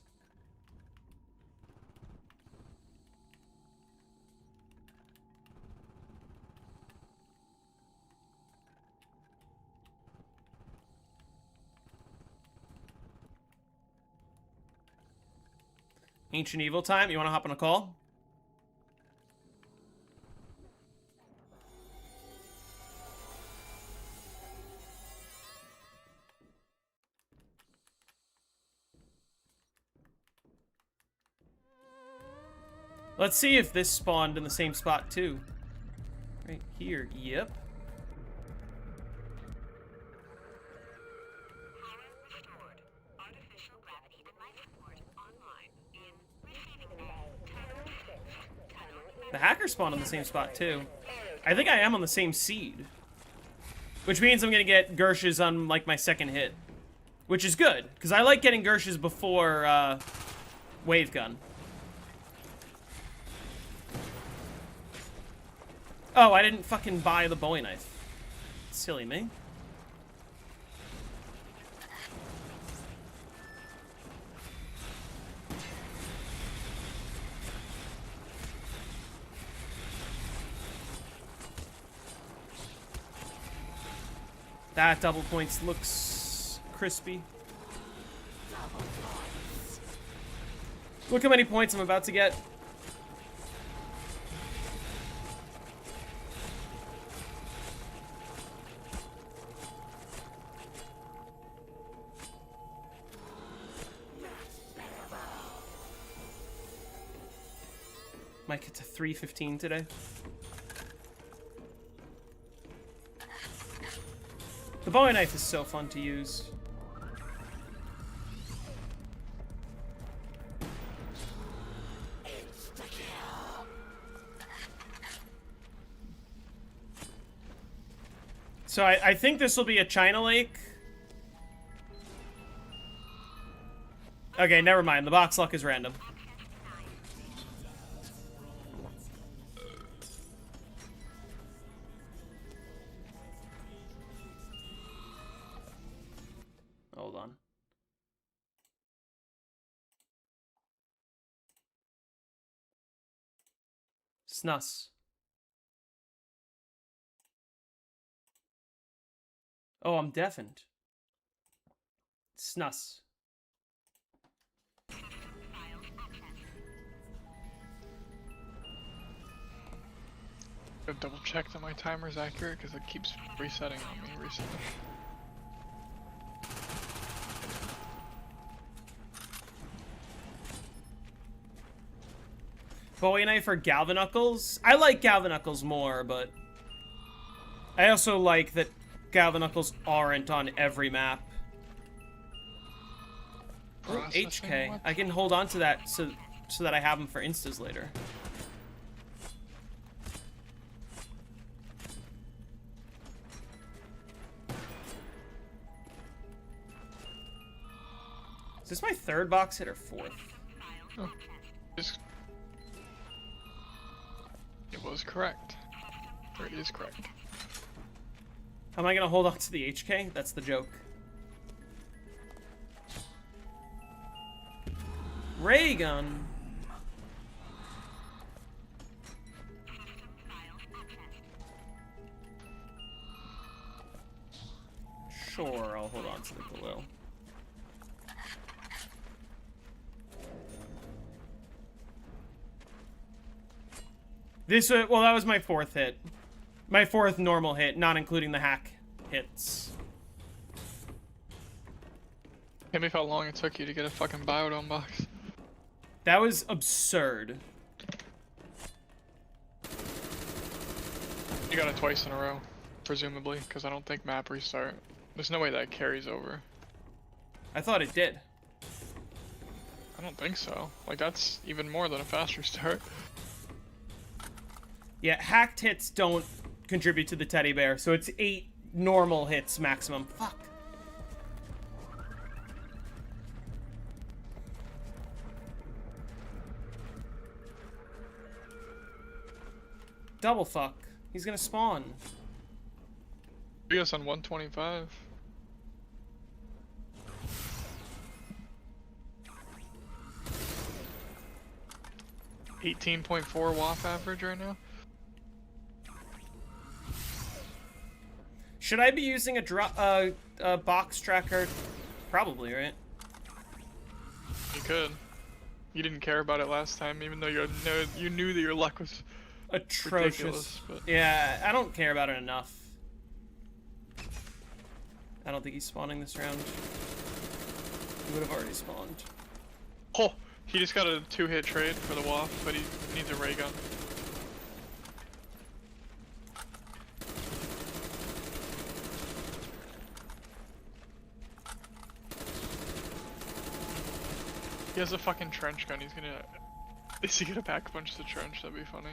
Ancient Evil time. You want to hop on a call? Let's see if this spawned in the same spot too. Right here. Yep. The hacker spawned in the same spot too. I think I am on the same seed. Which means I'm gonna get Gershes on like my second hit. Which is good, because I like getting Gershes before Wave Gun. Oh, I didn't fucking buy the Bowie knife. Silly me. That double points looks crispy. Look how many points I'm about to get. Might get to 315 today. The Bowie knife is so fun to use. So I think this will be a China Lake. Okay, never mind. The box luck is random. Hold on. Snus. Oh, I'm deafened. Snus. I've double checked that my timer's accurate because it keeps resetting on me recently. Bowie knife or Galvanuckles? I like Galvanuckles more, but I also like that Galvanuckles aren't on every map. Oh, Processing HK. what? I can hold on to that so that I have them for instas later. Is this my third box hit or fourth? Oh, it was correct. Or it is correct. How am I gonna hold on to the HK? That's the joke. Ray gun. Sure, I'll hold on to the Galil. This, well, that was my fourth hit. My fourth normal hit, not including the hack hits. Can't believe how long it took you to get a fucking biodome box. That was absurd. You got it twice in a row, presumably, because I don't think map restart. There's no way that carries over. I thought it did. I don't think so. Like, that's even more than a fast restart. Yeah, hacked hits don't contribute to the teddy bear, so it's 8 normal hits maximum. Fuck. Double fuck. He's gonna spawn. Beat us on 125. .4 WAF average right now. Should I be using a box tracker? Probably, right? You could. You didn't care about it last time, even though you knew that your luck was Atrocious. ridiculous. But Yeah, I don't care about it enough. I don't think he's spawning this round. He would have already spawned. oh, he just got a 2-hit trade for the WAF, but he needs a ray gun. He has a fucking trench gun. He's gonna. Is he gonna pack punch the trench? That'd be funny.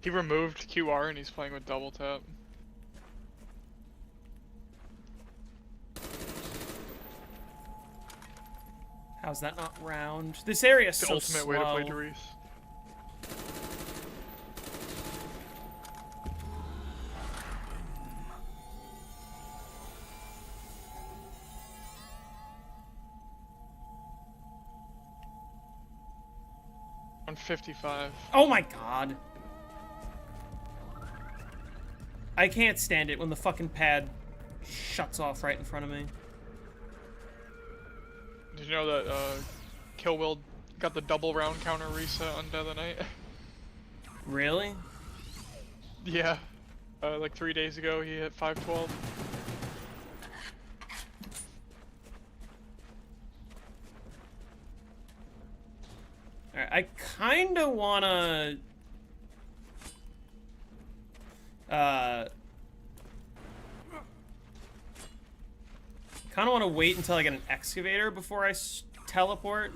He removed QR and he's playing with double tap. How's that not round? This area is The so ultimate slow. way to play Darius. On 55. Oh my god. I can't stand it when the fucking pad shuts off right in front of me. Did you know that Kill Will got the double round counter reset on Dead of the Night? Really? Yeah. Like 3 days ago he hit 512. Alright, I kinda wanna... kinda wanna wait until I get an excavator before I teleport.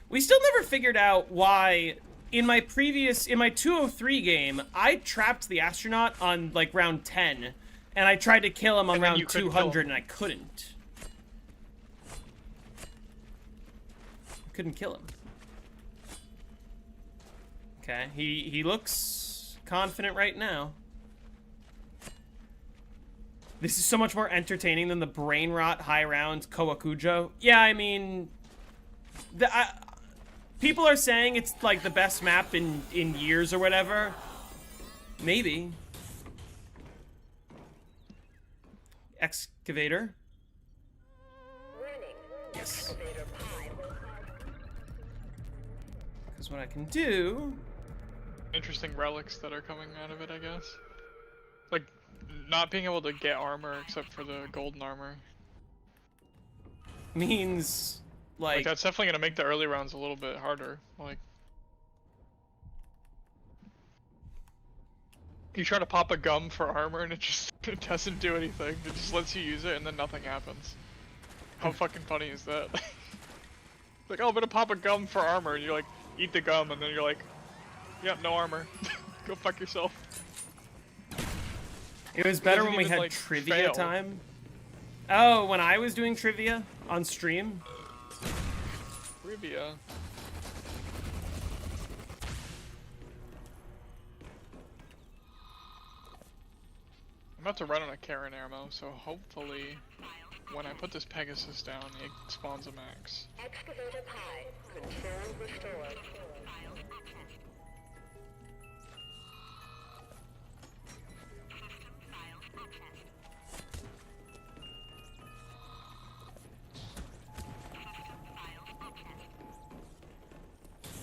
We still never figured out why, in my 203 game, I trapped the astronaut on, like, round 10, and I tried to kill him on And then round you couldn't 200, kill him. and I couldn't. Couldn't kill him. Okay, he looks confident right now. This is so much more entertaining than the brain rot high round Kowakujo. Yeah, I mean, people are saying it's like the best map in years or whatever. Maybe. Excavator. Yes. Because what I can do... Interesting relics that are coming out of it, I guess. Like, not being able to get armor except for the golden armor. means, like that's definitely gonna make the early rounds a little bit harder. Like, you try to pop a gum for armor and it doesn't do anything. It just lets you use it and then nothing happens. How fucking funny is that? Like, oh, I'm gonna pop a gum for armor, and you're like, eat the gum, and then you're like, yep, no armor. Go fuck yourself. It was better when we even, had like, trivia fail. time. Oh, when I was doing trivia on stream? Trivia. I'm about to run on a Karen ammo, so hopefully when I put this Pegasus down, it spawns a max. Excavator Pi. Control restored.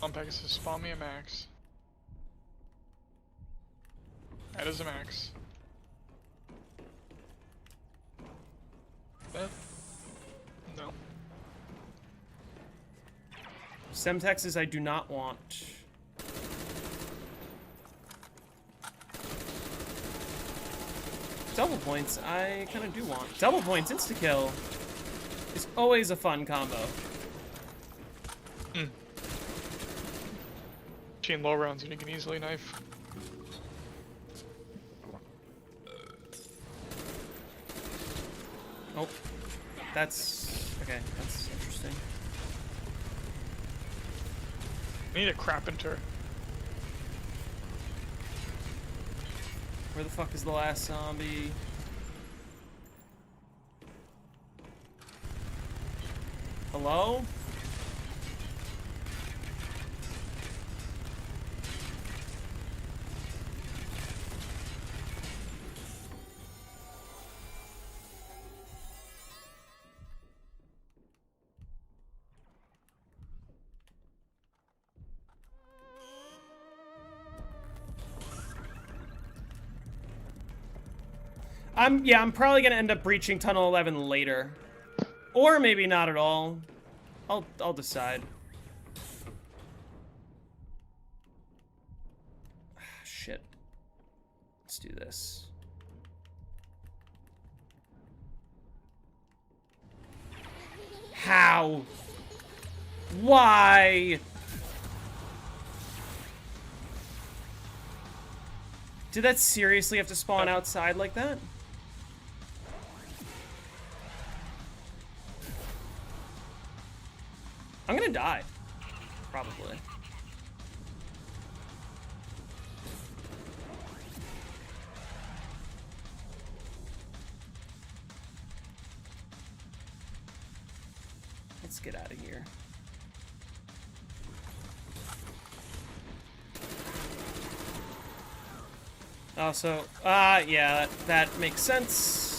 On Pegasus, spawn me a max. That is a max. That? No. Semtexes I do not want. Double points I kind of do want. Double points insta-kill is always a fun combo. Chain low rounds and you can easily knife. Oh, that's okay. That's interesting. I need a Crapenter. Where the fuck is the last zombie? Hello? I'm probably gonna end up breaching Tunnel 11 later. Or maybe not at all. I'll decide. Shit. Let's do this. How? Why? Did that seriously have to spawn outside like that? I'm gonna die. Probably. Let's get out of here. Also, yeah, that makes sense.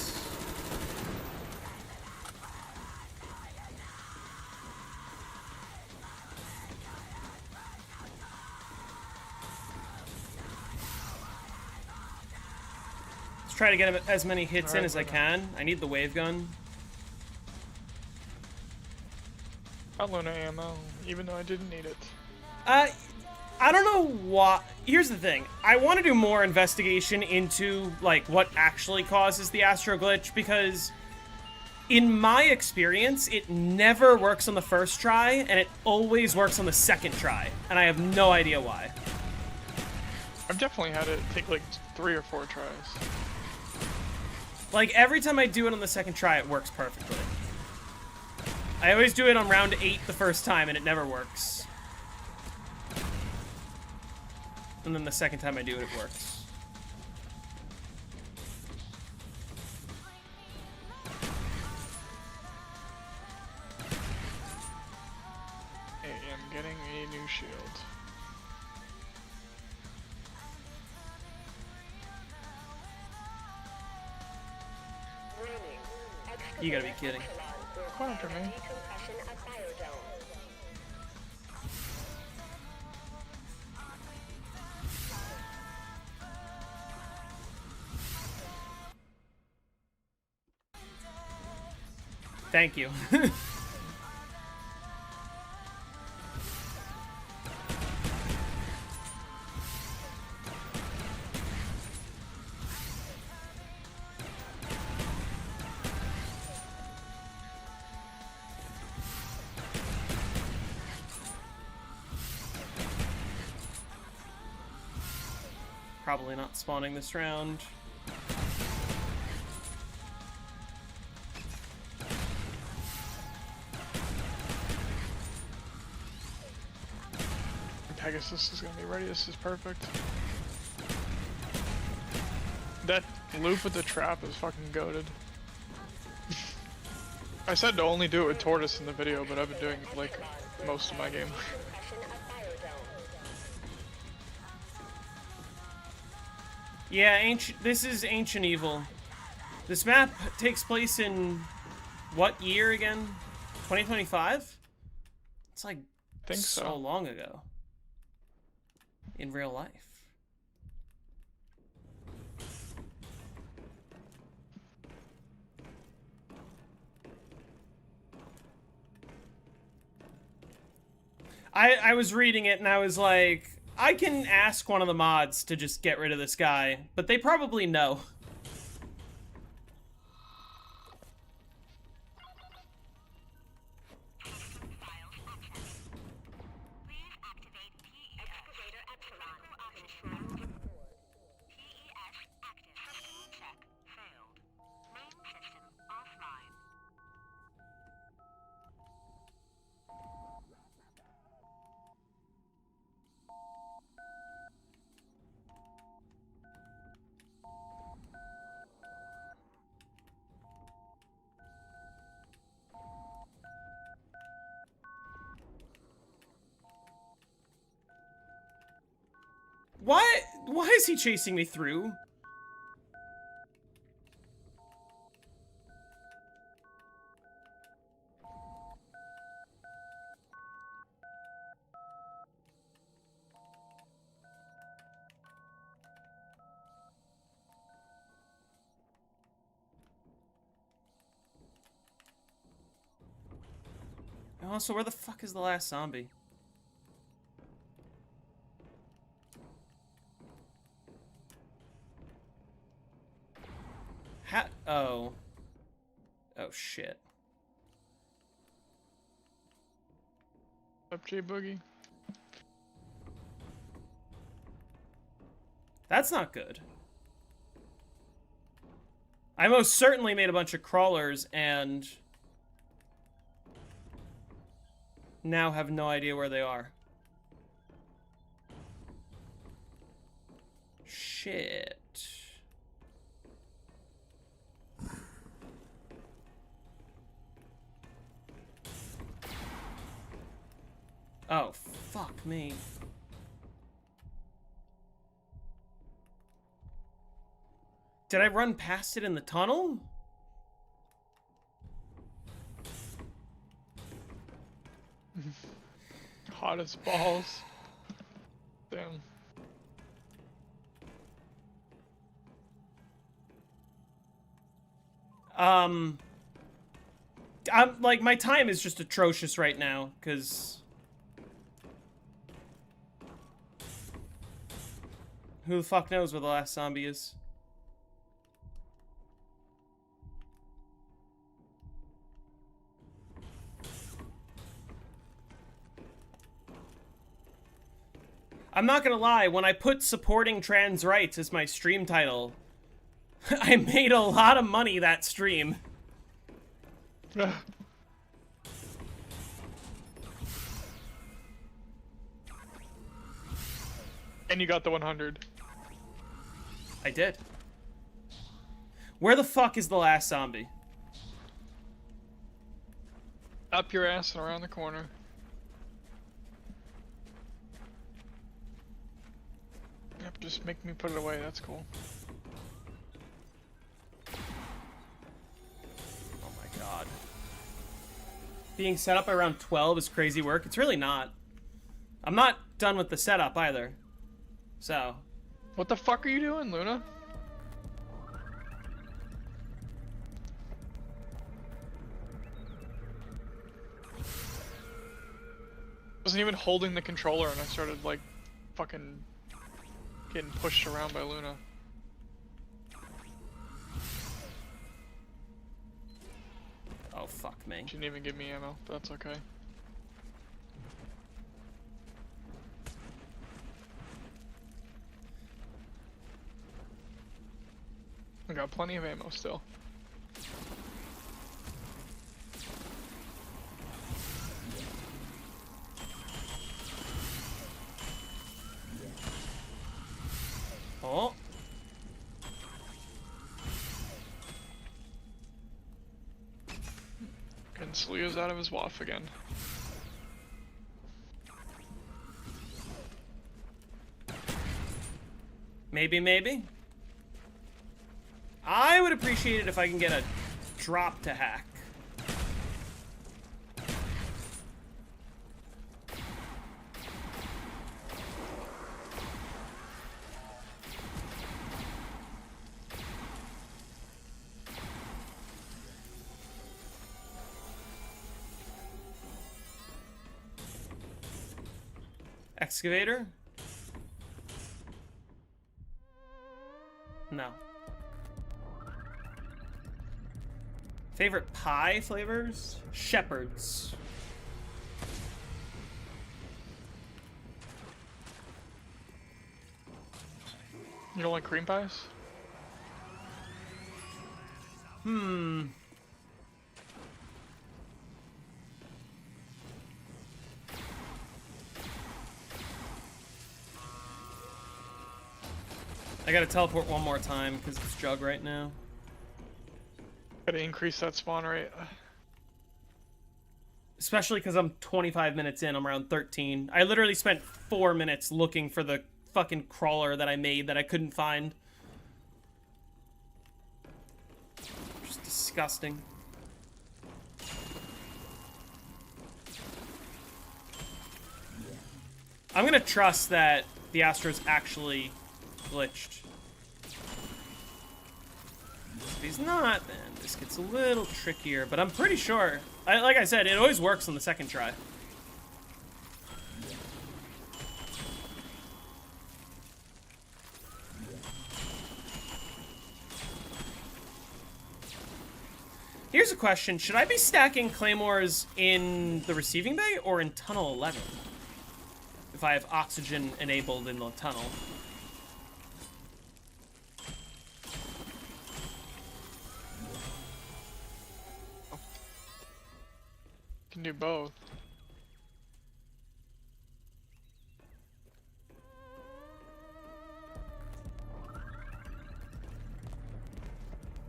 Let's try to get as many hits in as I can. I need the wave gun. Got Luna ammo, even though I didn't need it. I don't know why. Here's the thing. I want to do more investigation into, like, what actually causes the astro glitch, because in my experience, it never works on the first try, and it always works on the second try, and I have no idea why. I've definitely had it take like 3 or 4 tries. Like, every time I do it on the second try, it works perfectly. I always do it on round 8 the first time, and it never works. And then the second time I do it, it works. shield. Warning. You gotta be kidding. Come after me. Decompression at biodome. Thank you. Probably not spawning this round. Pegasus is gonna be ready. This is perfect. That loop with the trap is fucking goated. I said to only do it with Tortoise in the video, but I've been doing it like most of my game. Decompression at biodome. Yeah, this is Ancient Evil. This map takes place in what year again? 2025? It's like Think so. long ago. In real life. I was reading it and I was like, I can ask one of the mods to just get rid of this guy, but they probably know. Why is he chasing me through? Also, where the fuck is the last zombie? Oh. Oh, shit. Up J Boogie. That's not good. I most certainly made a bunch of crawlers and now have no idea where they are. Shit. Oh, fuck me. Did I run past it in the tunnel? Hot as balls. Damn. I'm like, my time is just atrocious right now, because who the fuck knows where the last zombie is? I'm not gonna lie, when I put supporting trans rights as my stream title, I made a lot of money that stream. And you got the 100. I did. Where the fuck is the last zombie? Up your ass and around the corner. Just make me put it away, that's cool. Oh my god. Being set up around 12 is crazy work. It's really not. I'm not done with the setup either. So. What the fuck are you doing, Luna? Wasn't even holding the controller and I started like fucking getting pushed around by Luna. Oh, fuck me. She didn't even give me ammo, but that's okay. I got plenty of ammo still. Oh. And Sleo's out of his waff again. Maybe, maybe. I would appreciate it if I can get a drop to hack. Excavator? No. Favorite pie flavors? Shepherd's. You don't like cream pies? Hmm. I gotta teleport one more time because it's Jug right now. Gotta increase that spawn rate. Especially because I'm 25 minutes in, I'm around 13. I literally spent 4 minutes looking for the fucking crawler that I made that I couldn't find. Just disgusting. I'm gonna trust that the Astro's actually glitched. If he's not, then this gets a little trickier, but I'm pretty sure. Like I said, it always works on the second try. Here's a question. Should I be stacking claymores in the receiving bay or in tunnel 11? If I have oxygen enabled in the tunnel. Can do both.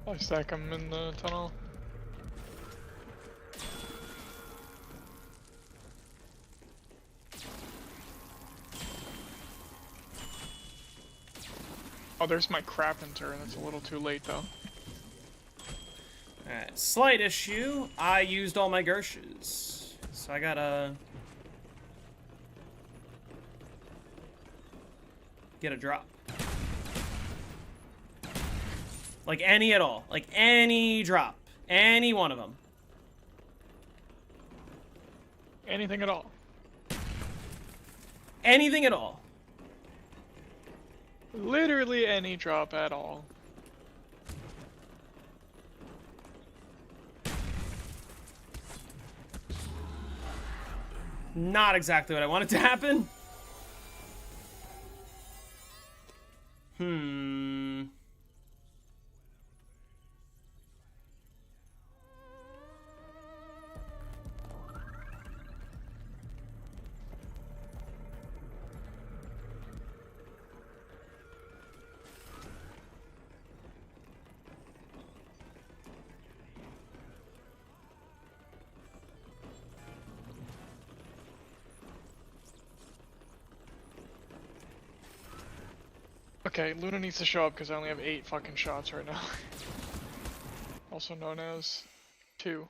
I stack them in the tunnel. Oh, there's my carpenter, and it's a little too late though. Alright, slight issue. I used all my Gershes. So I gotta get a drop. Like any at all. Like any drop. Any one of them. Anything at all. Anything at all. Literally any drop at all. Not exactly what I wanted to happen. Okay, Luna needs to show up because I only have 8 fucking shots right now. Also known as 2.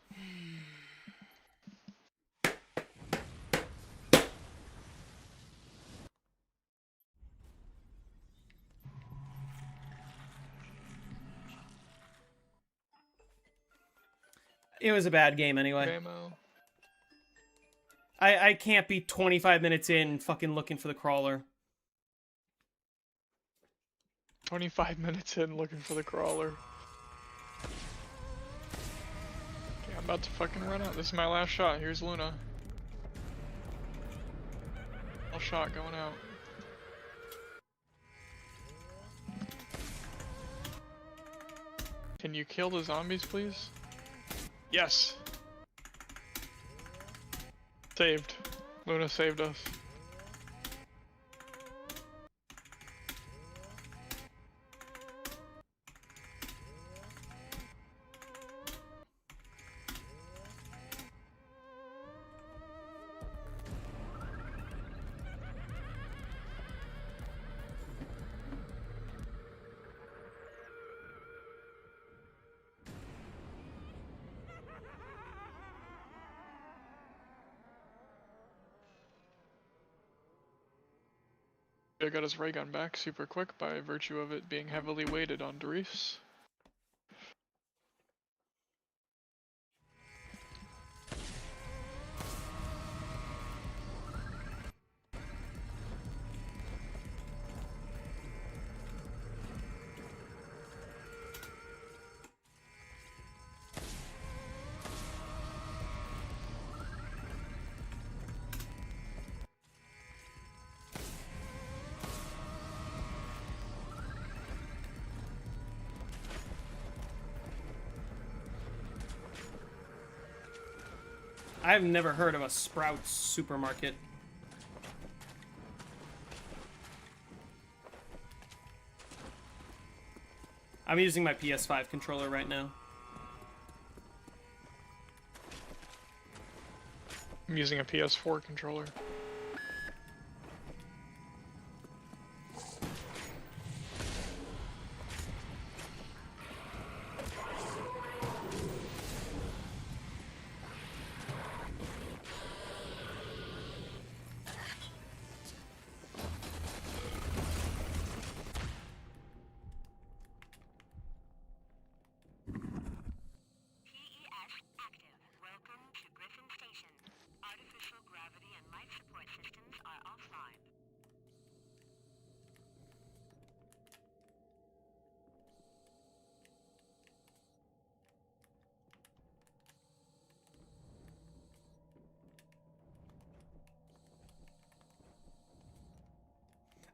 It was a bad game anyway. Ammo. I can't be 25 minutes in fucking looking for the crawler. 25 minutes in looking for the crawler. Okay, I'm about to fucking run out. This is my last shot. Here's Luna. Last shot going out. Can you kill the zombies, please? Yes! Saved. Luna saved us. I got his ray gun back super quick by virtue of it being heavily weighted on Doris. I've never heard of a Sprouts supermarket. I'm using my PS5 controller right now. I'm using a PS4 controller.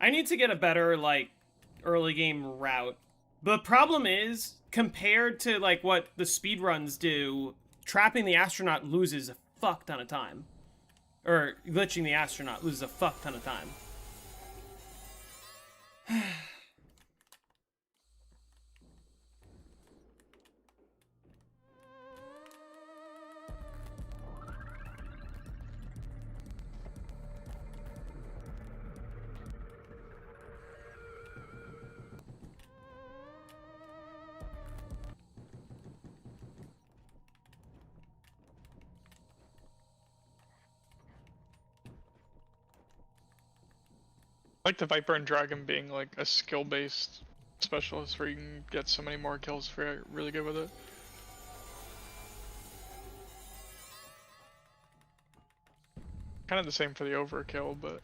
I need to get a better, like, early game route. The problem is, compared to, like, what the speedruns do, trapping the astronaut loses a fuck ton of time. Or glitching the astronaut loses a fuck ton of time. I like the Viper and Dragon being like a skill-based specialist where you can get so many more kills if you're really good with it. Kind of the same for the overkill, but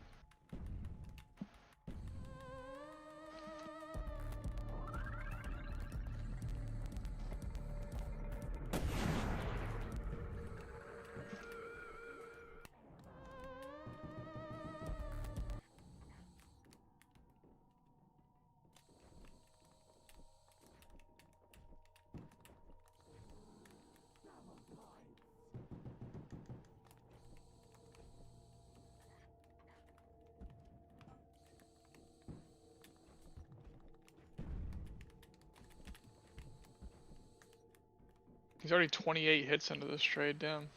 he's already 28 hits into this trade, damn.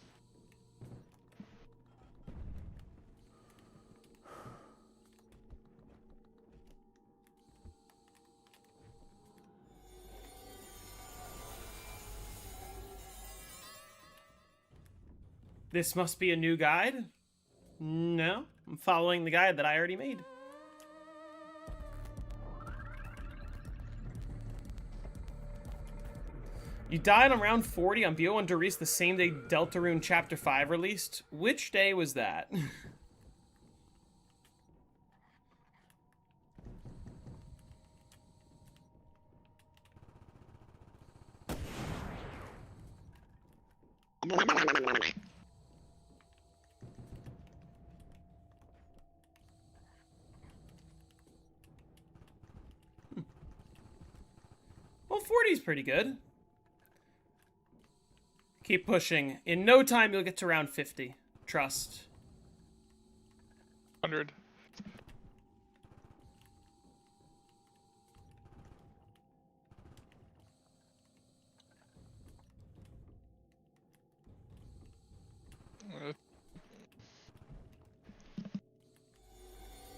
This must be a new guide? No, I'm following the guide that I already made. You died on round 40 on BO1 Doris the same day Deltarune Chapter 5 released. Which day was that? Well, 40 is pretty good. Keep pushing. In no time, you'll get to round 50. Trust. 100.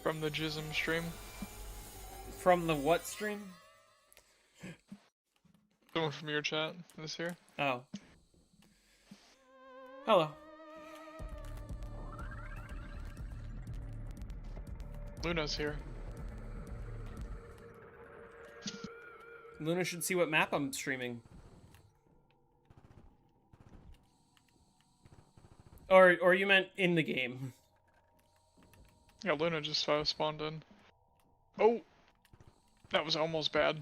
From the Jism stream. From the what stream? Someone from your chat is here. Oh. Hello. Luna's here. Luna should see what map I'm streaming. Or you meant in the game. Yeah, Luna just spawned in. Oh! That was almost bad.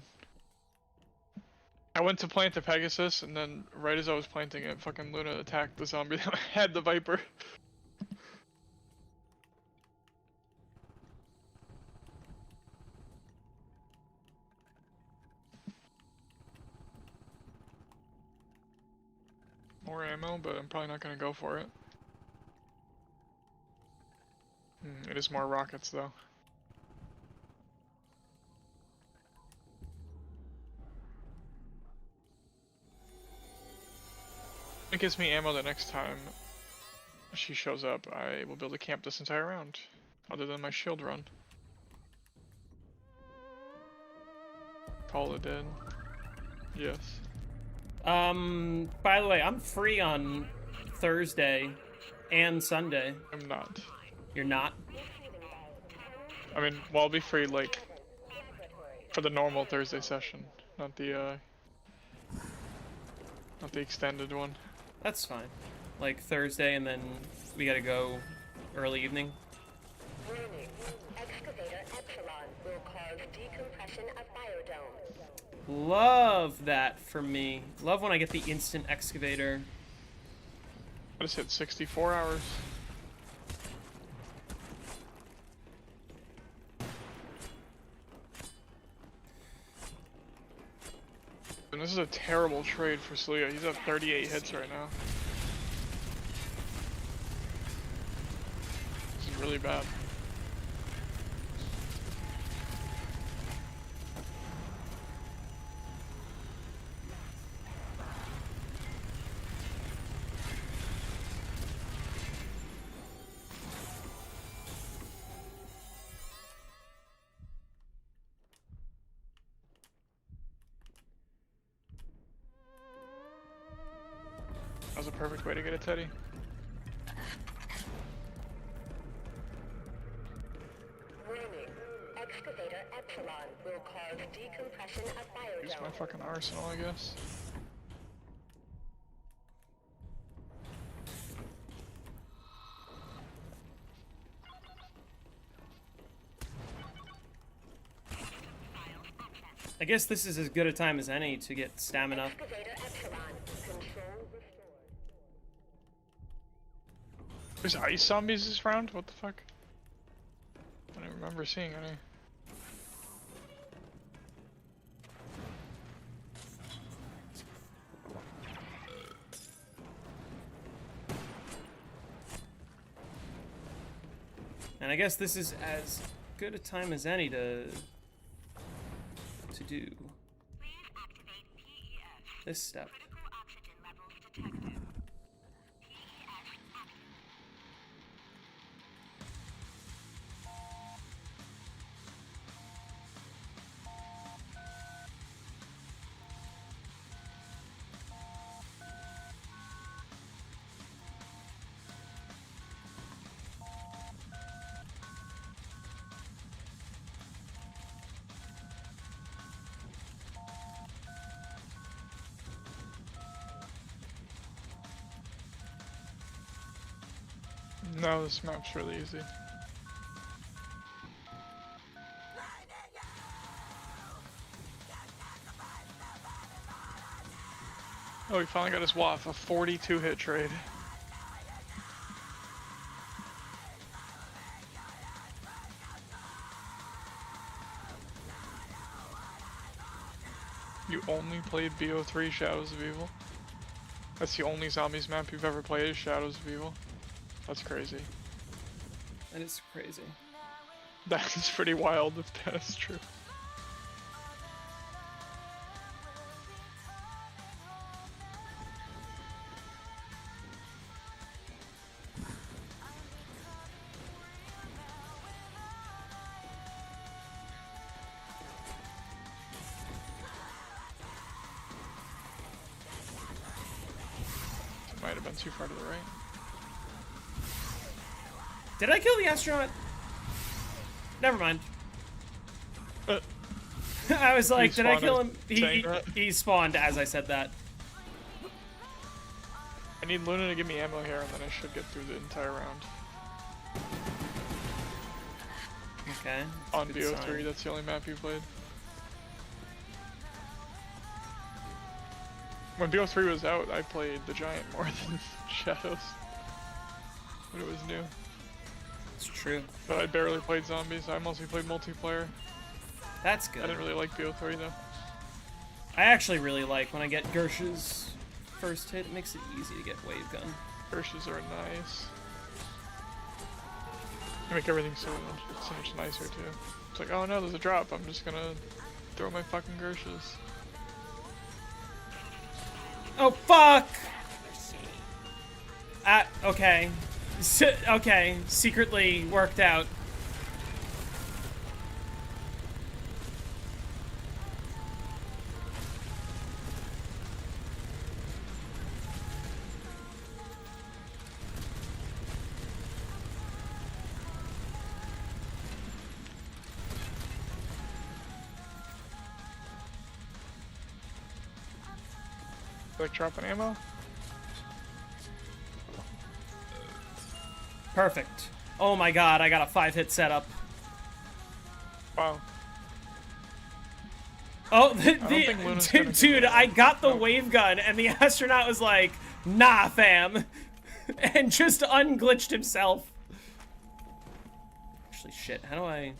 I went to plant the Pegasus, and then right as I was planting it, fucking Luna attacked the zombie that had the Viper. More ammo, but I'm probably not gonna go for it. It is more rockets, though. It gives me ammo the next time she shows up. I will be able to camp this entire round, other than my shield run. Call it dead. Yes. By the way, I'm free on Thursday and Sunday. I'm not. You're not? I mean, well, I'll be free, like, for the normal Thursday session, not the extended one. That's fine. Like Thursday and then we gotta go early evening. Warning. Excavator Epsilon will cause decompression of biodome. Love that for me. Love when I get the instant excavator. I just hit 64 hours. And this is a terrible trade for Celia. He's at 38 hits right now. This is really bad. That was a perfect way to get a Teddy. Warning. Excavator Epsilon will cause decompression of Use my biodome. fucking arsenal, I guess. I guess this is as good a time as any to get stamina. Excavator Epsilon. Control restored. There's ice zombies this round? What the fuck? I don't remember seeing any. And I guess this is as good a time as any to do this step. No, this map's really easy. Oh, he finally got his waff, a 42 hit trade. You only played BO3 Shadows of Evil? That's the only zombies map you've ever played is Shadows of Evil? That's crazy. That is crazy. That is pretty wild if that is true. Might have been too far to the right. Did I kill the astronaut? Never mind. I was like, did I kill him? He spawned as I said that. I need Luna to give me ammo here, and then I should get through the entire round. Okay. On BO3, that's the only map you played. When BO3 was out, I played the Giant more than Shadows. When it was new. It's true. But I barely played zombies, I mostly played multiplayer. That's good. I didn't really like BO3 though. I actually really like when I get Gersh's first hit. It makes it easy to get wave gun. Gersh's are nice. They make everything so much nicer too. It's like, oh no, there's a drop, I'm just gonna throw my fucking Gersh's. Oh fuck! Okay. Okay, secretly worked out. Like dropping ammo? Perfect. Oh my god, I got a 5-hit setup. Wow. Oh, dude, I got the wave gun, and the astronaut was like, nah, fam. And just unglitched himself. Actually, shit, how do I...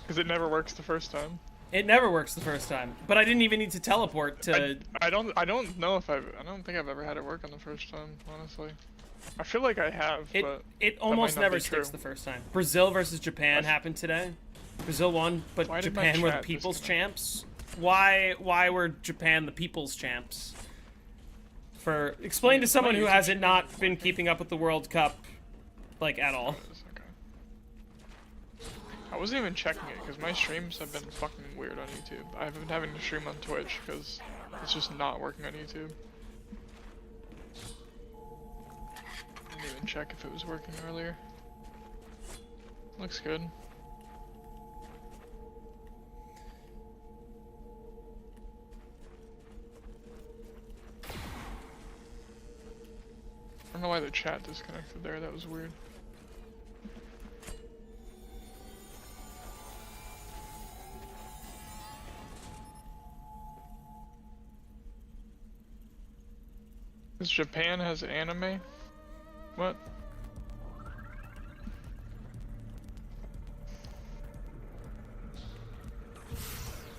Because it never works the first time. It never works the first time, but I didn't even need to teleport to... I don't know if I don't think I've ever had it work on the first time, honestly. I feel like I have, but it almost never sticks the first time. Brazil versus Japan happened today. Brazil won, but Japan were the people's champs. Why were Japan the people's champs? Explain to someone who hasn't not been keeping up with the World Cup, like, at all. I wasn't even checking it because my streams have been fucking weird on YouTube. I've been having to stream on Twitch because it's just not working on YouTube. I didn't even check if it was working earlier. Looks good. I don't know why the chat disconnected there, that was weird. Because Japan has anime? What?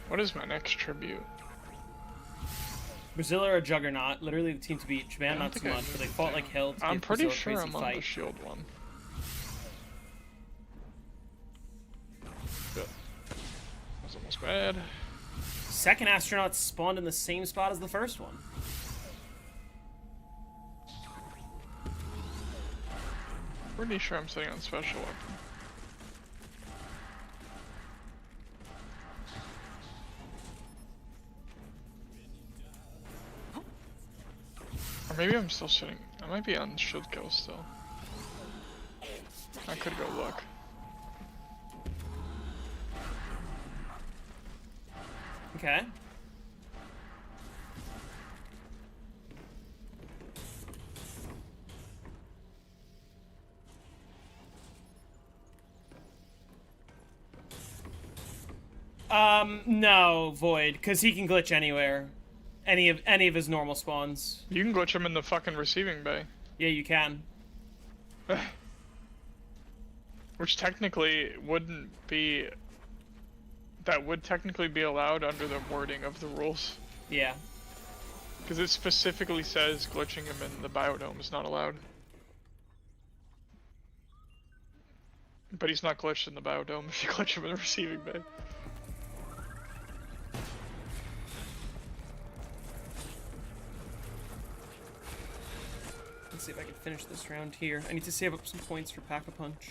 What is my next tribute? Brazil are a juggernaut, literally the team to beat. Japan not so much, but they fought like hell to I'm give pretty Brazil a sure crazy I'm on fight. the shield one. That was almost bad. Second astronaut spawned in the same spot as the first one. Pretty sure I'm sitting on special weapon. Or maybe I'm still sitting. I might be on shield kill still. I could go look. Okay. No, Void, because he can glitch anywhere. Any of his normal spawns. You can glitch him in the fucking receiving bay. Yeah, you can. Which technically wouldn't be... That would technically be allowed under the wording of the rules. Yeah. Because it specifically says glitching him in the biodome is not allowed. But he's not glitched in the biodome if you glitch him in the receiving bay. Let's see if I can finish this round here. I need to save up some points for Pack-a-Punch.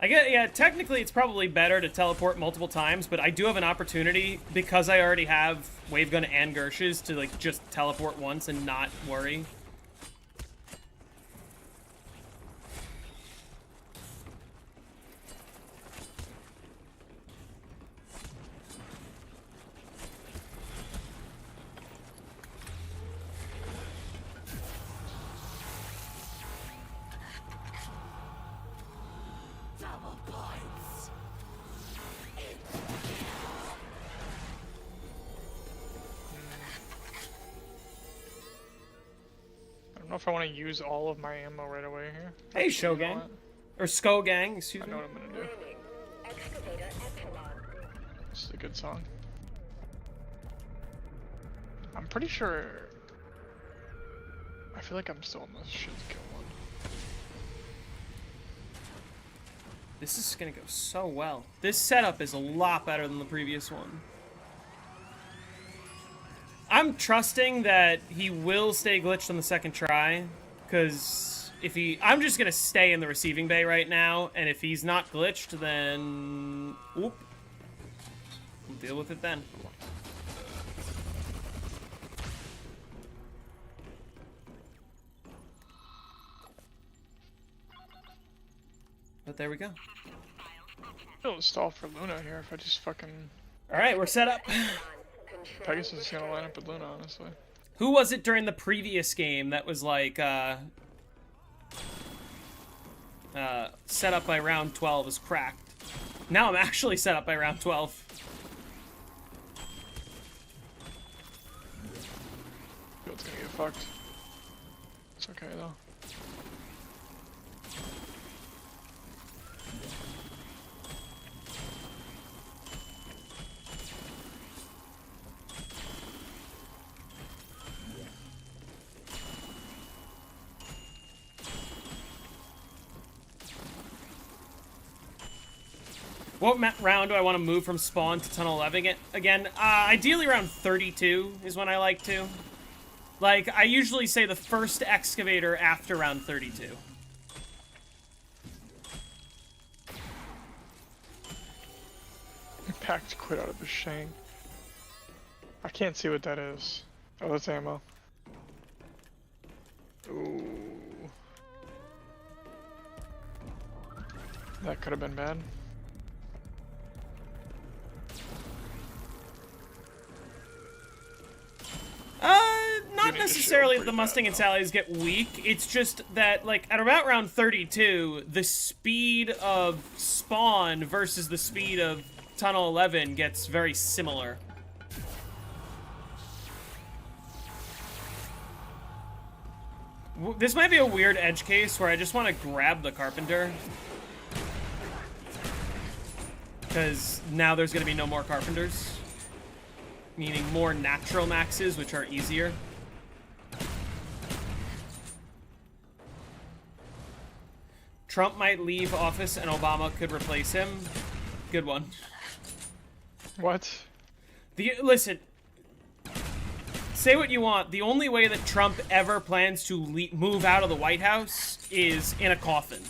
Yeah, technically it's probably better to teleport multiple times, but I do have an opportunity, because I already have Wavegun and Gershes, to, like, just teleport once and not worry. I don't know if I want to use all of my ammo right away here. Hey, You know Shogang. what? Or Skogang, excuse I me. know what I'm gonna do. Warning. Excavator Epsilon. This is a good song. I'm pretty sure... I feel like I'm still on the shit kill one. This is gonna go so well. This setup is a lot better than the previous one. I'm trusting that he will stay glitched on the second try, because if he... I'm just gonna stay in the receiving bay right now, and if he's not glitched, then... Oop. We'll deal with it then. But there we go. I'll stall for Luna here if I just fucking... Alright, we're set up. Pegasus is gonna line up with Luna, honestly. Who was it during the previous game that was like, set up by round 12 is cracked? Now I'm actually set up by round 12. Field's gonna get fucked. It's okay though. What round do I want to move from spawn to tunnel 11 again? Ideally around 32 is when I like to. Like, I usually say the first excavator after round 32. Packed quit out of the Shang. I can't see what that is. Oh, that's ammo. Ooh. That could have been bad. Not necessarily that the Mustang and Sallies get weak. It's just that, like, at about round 32, the speed of spawn versus the speed of Tunnel 11 gets very similar. This might be a weird edge case where I just want to grab the Carpenter. Because now there's going to be no more Carpenters. Meaning more natural maxes, which are easier. Trump might leave office and Obama could replace him. Good one. What? Listen. Say what you want. The only way that Trump ever plans to move out of the White House is in a coffin.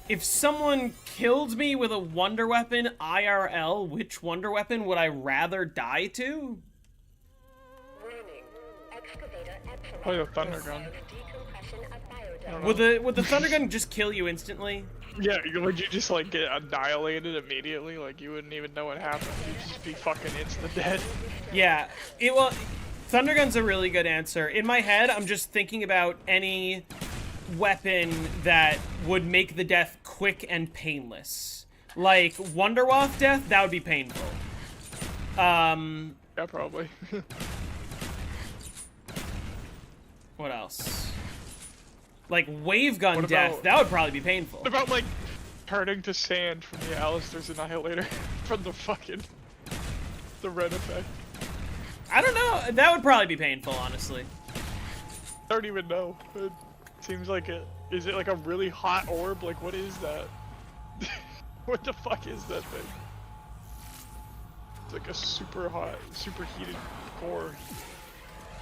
If someone killed me with a wonder weapon IRL, which wonder weapon would I rather die to? Warning. Excavator Epsilon. Probably the thunder gun. Decompression of biodome. Would the thunder gun just kill you instantly? Yeah, would you just like get annihilated immediately? Like you wouldn't even know what happened. You'd just be fucking insta dead. Yeah, Thundergun's a really good answer. In my head, I'm just thinking about any weapon that would make the death quick and painless. Like, Wonderwaff death, that would be painful. Yeah, probably. What else? Like, wave gun What death, about- that would probably be painful. What about, like, turning to sand from the Alistair's Annihilator? From the fucking... the red effect. I don't know, that would probably be painful, honestly. I don't even know. It seems like it... Is it like a really hot orb? Like, what is that? What the fuck is that thing? It's like a super hot, super heated core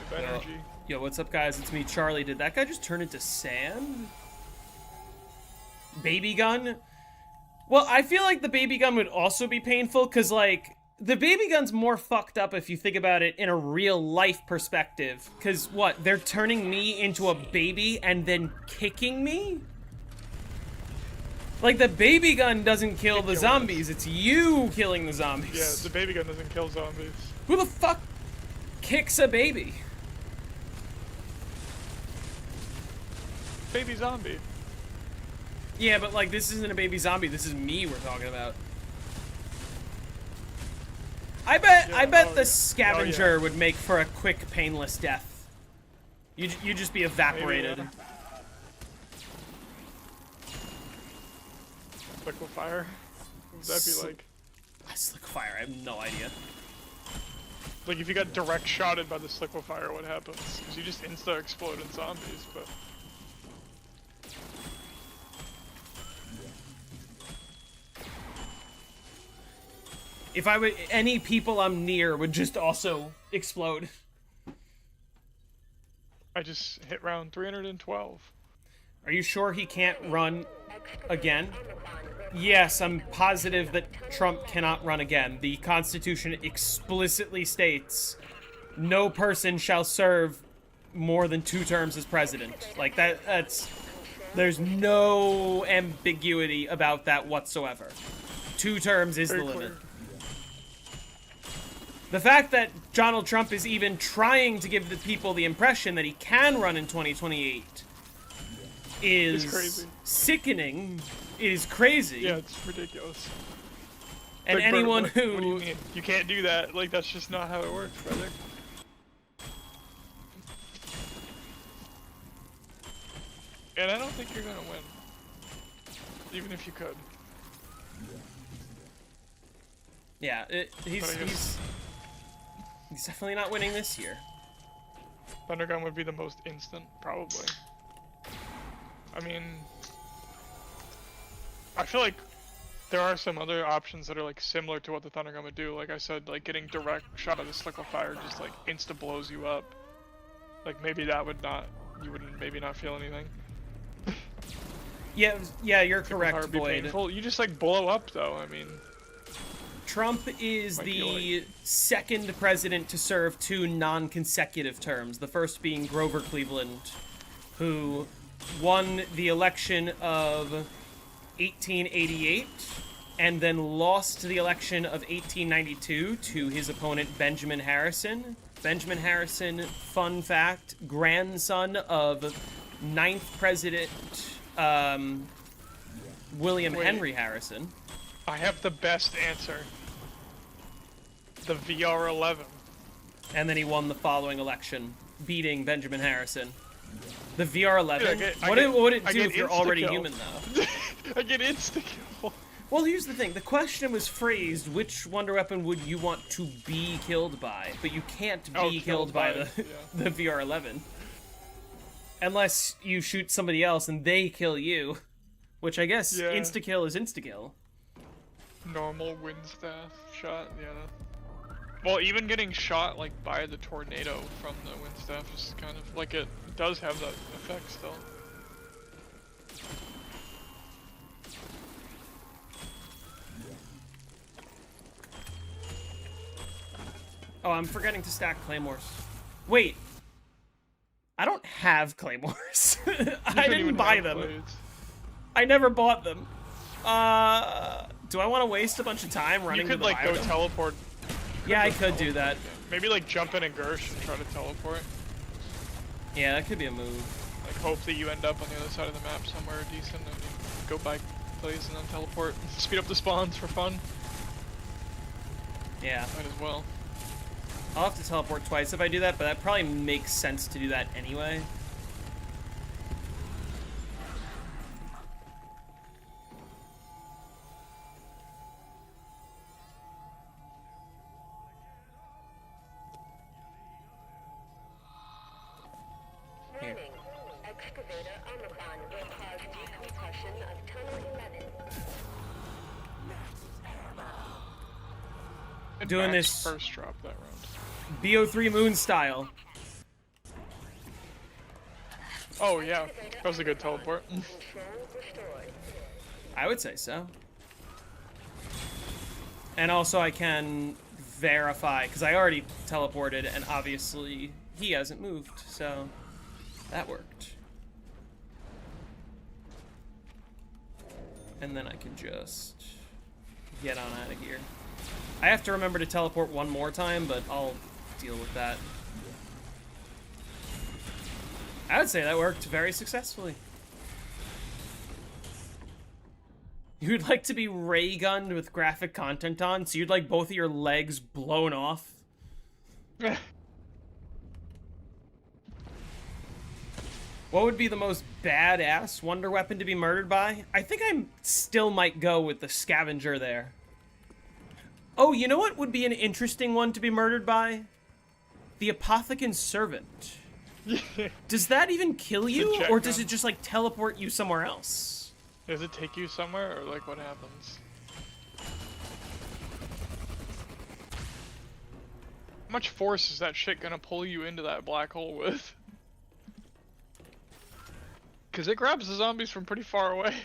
of energy. Yo, what's up, guys? It's me, Charlie. Did that guy just turn into sand? Baby gun? Well, I feel like the baby gun would also be painful, because, like, the baby gun's more fucked up if you think about it in a real-life perspective. Because, what, they're turning me into a baby and then kicking me? Like, the baby gun doesn't kill the zombies, it's you killing the zombies. Yeah, the baby gun doesn't kill zombies. Who the fuck kicks a baby? Baby zombie. Yeah, but, like, this isn't a baby zombie, this is me we're talking about. I bet the scavenger would make for a quick, painless death. You'd just be evaporated. Maybe, Liquefier? What would that be like? Liquefier, I have no idea. Like, if you got direct shotted by this liquefier, what happens? Because you just insta-explode in zombies, but... If I would, any people I'm near would just also explode. I just hit round 312. Are you sure he can't run again? Yes, I'm positive that Trump cannot run again. The Constitution explicitly states no person shall serve more than 2 terms as president. Like, that's... There's no ambiguity about that whatsoever. 2 terms is the limit. The fact that Donald Trump is even trying to give the people the impression that he can run in 2028 is crazy. Sickening. It is crazy. Yeah, it's ridiculous. And Like, anyone what do you who... mean? You can't do that. Like, that's just not how it works, brother. And I don't think you're gonna win. Even if you could. Yeah, he's definitely not winning this year. Thundergun would be the most instant, probably. I mean... I feel like there are some other options that are like similar to what the Thundergun would do. Like I said, like getting direct shot of this liquefier just like insta blows you up. Like maybe that would not, you wouldn't maybe not feel anything. Yeah, you're correct, Boyd. Painful. You just like blow up though, I mean. Trump is the second president to serve 2 non-consecutive terms. The first being Grover Cleveland, who won the election of 1888 and then lost the election of 1892 to his opponent Benjamin Harrison. Benjamin Harrison, fun fact, grandson of 9th President William Henry Harrison. I have the best answer. The VR-11. And then he won the following election, beating Benjamin Harrison. The VR-11? Dude, What would it do get if you're already insta-kill. human, though? I get insta-kill. Well, here's the thing. The question was phrased, which wonder weapon would you want to be killed by? But you can't be killed by the VR-11. Unless you shoot somebody else and they kill you. Which I guess insta-kill is insta-kill. Normal wind staff shot, yeah. Well, even getting shot like by the tornado from the wind staff is kind of like it does have that effect still. Oh, I'm forgetting to stack claymores. Wait. I don't have claymores. I didn't buy them. Blades. I never bought them. Do I want to waste a bunch of time running You could to the like go biodome? teleport. Yeah, I could do that. Maybe like jump in a Gersh and try to teleport. Yeah, that could be a move. Like hope that you end up on the other side of the map somewhere decent and you go by place and then teleport. Speed up the spawns for fun. Yeah. Might as well. I'll have to teleport twice if I do that, but that probably makes sense to do that anyway. Here. Warning. Excavator Omicron will cause decompression of Tunnel 11. And Doing Max this- first drop that round. BO3 Moon style. Oh yeah, that was a good teleport. Control restored. I would say so. And also I can verify, because I already teleported, and obviously he hasn't moved, so that worked. And then I can just get on out of here. I have to remember to teleport one more time, but I'll deal with that. I would say that worked very successfully. You'd like to be ray gunned with graphic content on, so you'd like both of your legs blown off? What would be the most badass wonder weapon to be murdered by? I think I still might go with the scavenger there. Oh, you know what would be an interesting one to be murdered by? The Apothecant Servant. Does that even kill you, jet or does gun. it just like teleport you somewhere else? Does it take you somewhere, or like what happens? How much force is that shit gonna pull you into that black hole with? Cause it grabs the zombies from pretty far away.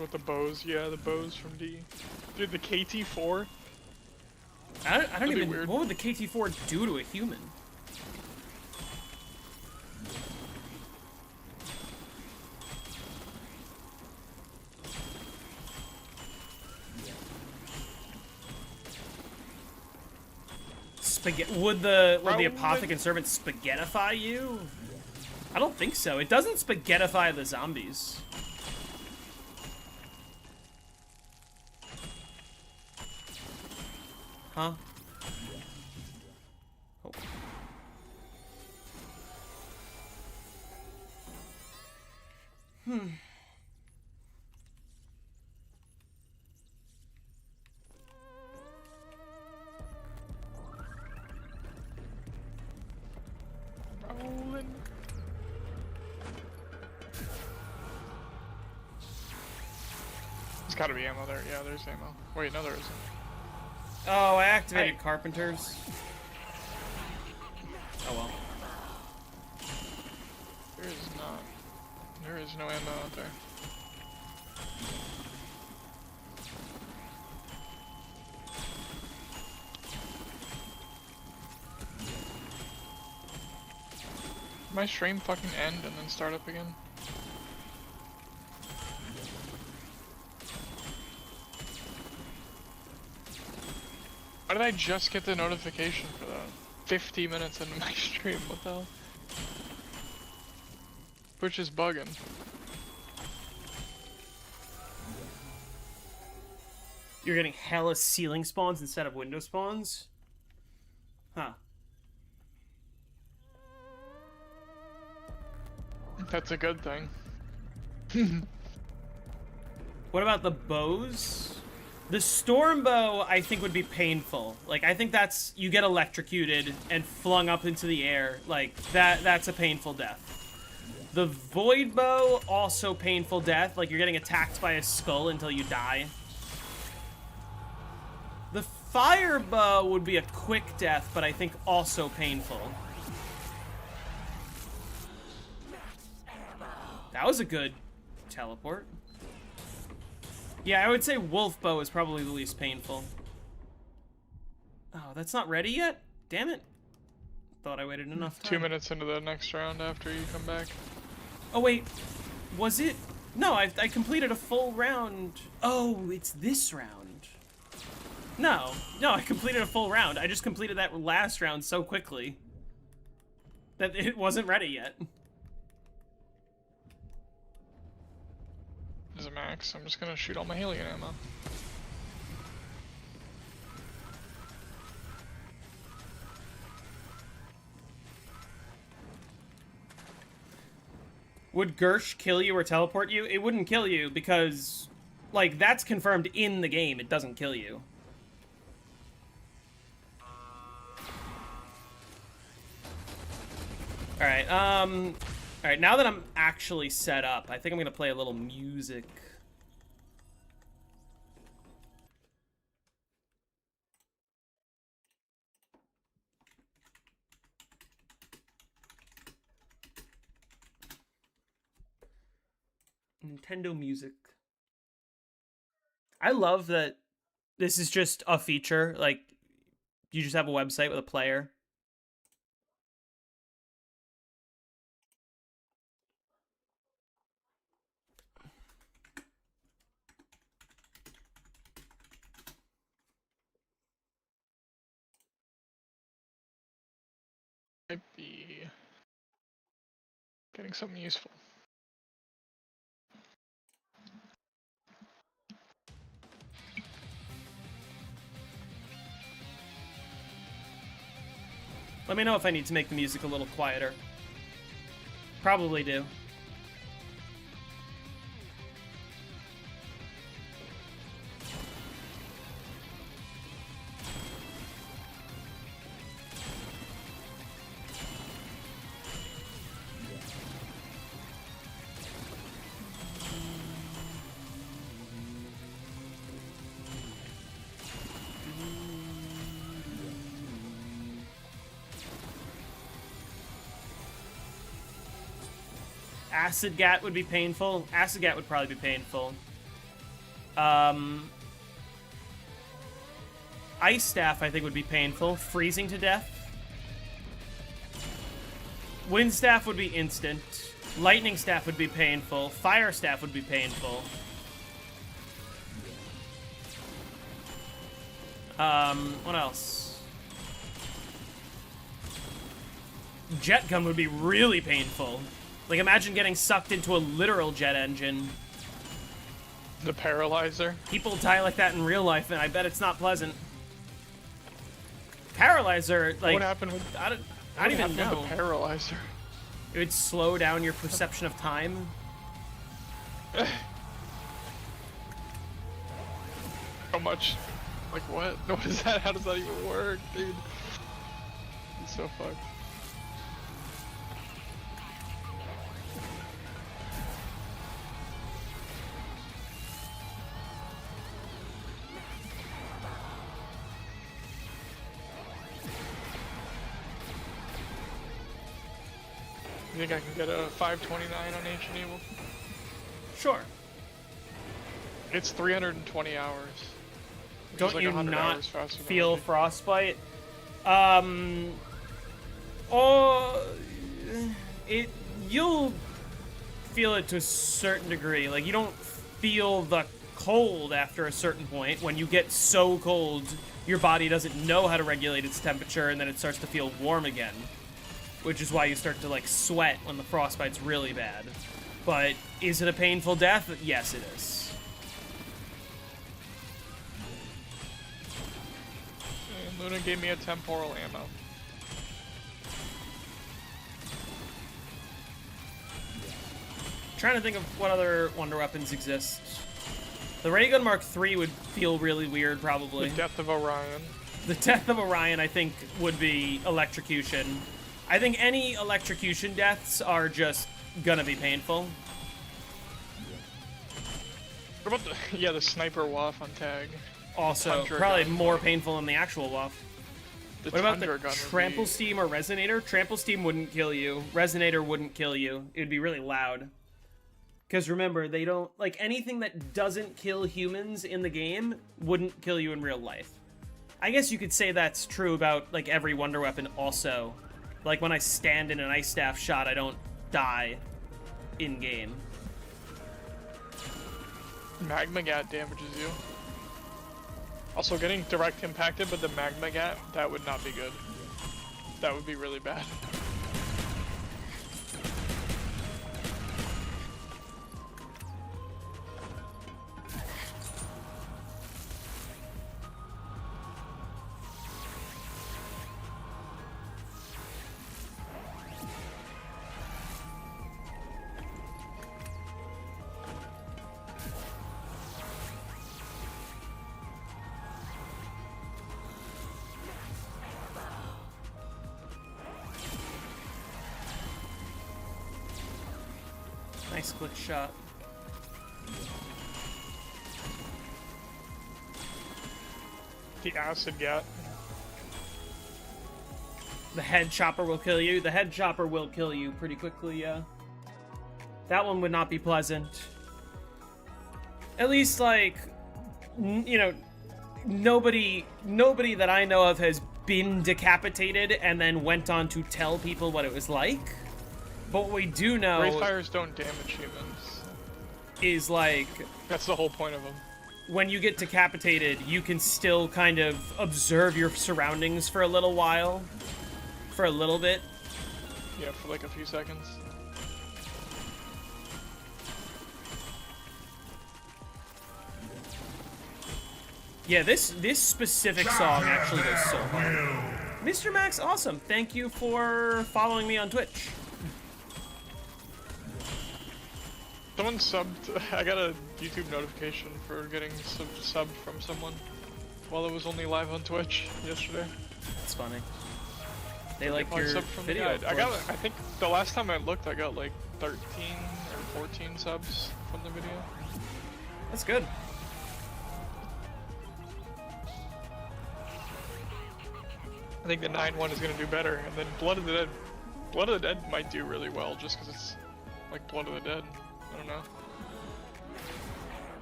With the bows, yeah, the bows from D. Dude, the KT-4? I don't That'd be even. weird. What would the KT-4 do to a human? Would the Probably. Apothecant Servant spaghettify you? I don't think so. It doesn't spaghettify the zombies. Huh? Oh. Rolling. There's gotta be ammo there. Yeah, there's ammo. Wait, no, there isn't. Oh, I activated Hey. Carpenters. Oh well. There is not. There is no ammo out there. My stream fucking end and then start up again? Why did I just get the notification for that? 50 minutes into my stream, what the hell? Twitch is bugging. You're getting hella ceiling spawns instead of window spawns? Huh. That's a good thing. What about the bows? The storm bow, I think, would be painful. Like, I think that's... You get electrocuted and flung up into the air. Like, that's a painful death. The void bow, also painful death. Like, you're getting attacked by a skull until you die. The fire bow would be a quick death, but I think also painful. That was a good teleport. Yeah, I would say wolf bow is probably the least painful. Oh, that's not ready yet? Damn it. Thought I waited enough time. 2 minutes into the next round after you come back. Oh, wait. Was it? No, I completed a full round. Oh, it's this round. No, I completed a full round. I just completed that last round so quickly that it wasn't ready yet. There's a max. I'm just gonna shoot all my alien ammo. Would Gersh kill you or teleport you? It wouldn't kill you because, like, that's confirmed in the game. It doesn't kill you. Alright, alright, now that I'm actually set up, I think I'm gonna play a little music. Nintendo Music. I love that this is just a feature, like, you just have a website with a player. Might be getting something useful. Let me know if I need to make the music a little quieter. Probably do. Acid Gat would be painful. Acid Gat would probably be painful. Ice Staff, I think, would be painful. Freezing to death. Wind Staff would be instant. Lightning Staff would be painful. Fire Staff would be painful. What else? Jet Gun would be really painful. Like, imagine getting sucked into a literal jet engine. The Paralyzer. People die like that in real life, and I bet it's not pleasant. Paralyzer, like... What happened with... I don't What even happened with know. the Paralyzer? It would slow down your perception of time. How much? Like what? What is that? How does that even work, dude? It's so fucked. You think I can get a 529 on Ancient Evil? Sure. It's 320 hours. which is Don't like you 100 not hours faster than feel Ancient. frostbite? You'll feel it to a certain degree. Like, you don't feel the cold after a certain point. When you get so cold, your body doesn't know how to regulate its temperature, and then it starts to feel warm again. Which is why you start to, like, sweat when the frostbite's really bad. But is it a painful death? Yes, it is. And Luna gave me a temporal ammo. Trying to think of what other wonder weapons exist. The Ray Gun Mark III would feel really weird, probably. The Death of Orion. The Death of Orion, I think, would be electrocution. I think any electrocution deaths are just gonna be painful. What about the... Yeah, the Sniper Waff on tag. Also, Tundra probably gun. more painful than the actual Waff. The What about the Tundra gun would Trample be- Steam or Resonator? Trample Steam wouldn't kill you. Resonator wouldn't kill you. It would be really loud. Because remember, they don't... Like, anything that doesn't kill humans in the game wouldn't kill you in real life. I guess you could say that's true about, like, every wonder weapon also. Like, when I stand in an Ice Staff shot, I don't die in-game. Magma Gat damages you. Also, getting direct impacted with the Magma Gat, that would not be good. That would be really bad. Nice quick shot. The Acid Gat. The head chopper will kill you. The head chopper will kill you pretty quickly, yeah. That one would not be pleasant. At least, like, you know, nobody that I know of has been decapitated and then went on to tell people what it was like. But what we do know... Wraith Fires don't damage humans. Is, like... That's the whole point of them. When you get decapitated, you can still kind of observe your surroundings for a little while. For a little bit. Yeah, for like a few seconds. Yeah, this specific song actually goes so hard. Mr. Max, awesome. Thank you for following me on Twitch. Someone subbed. I got a YouTube notification for getting subbed from someone while it was only live on Twitch yesterday. It's funny. They like Oh, your sub from the video. guide. I think the last time I looked, I got like 13 or 14 subs from the video. That's good. I think the 9-1 is gonna do better, and then Blood of the Dead might do really well just because it's like Blood of the Dead. I don't know.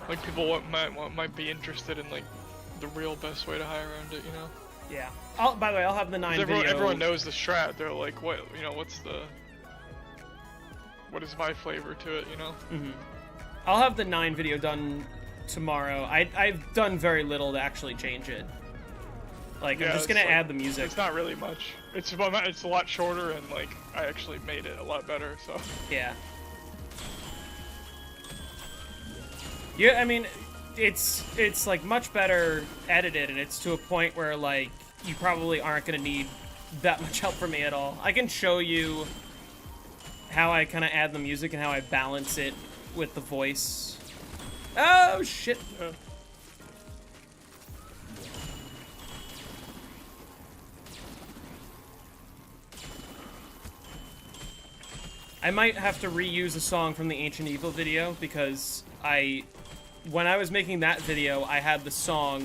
Like people might be interested in like the real best way to high around it, you know? Yeah. By the way, I'll have the 9 video. Everyone knows the strat. They're like, what? You know, what is my flavor to it? You know? Mm-hmm. I'll have the 9 video done tomorrow. I've done very little to actually change it. Like, yeah, I'm just gonna add the music. It's not really much. It's a lot shorter, and like I actually made it a lot better. So. Yeah. Yeah, I mean, it's like much better edited, and it's to a point where like you probably aren't gonna need that much help from me at all. I can show you how I kind of add the music and how I balance it with the voice. Oh shit! Yeah. I might have to reuse a song from the Ancient Evil video because when I was making that video, I had the song,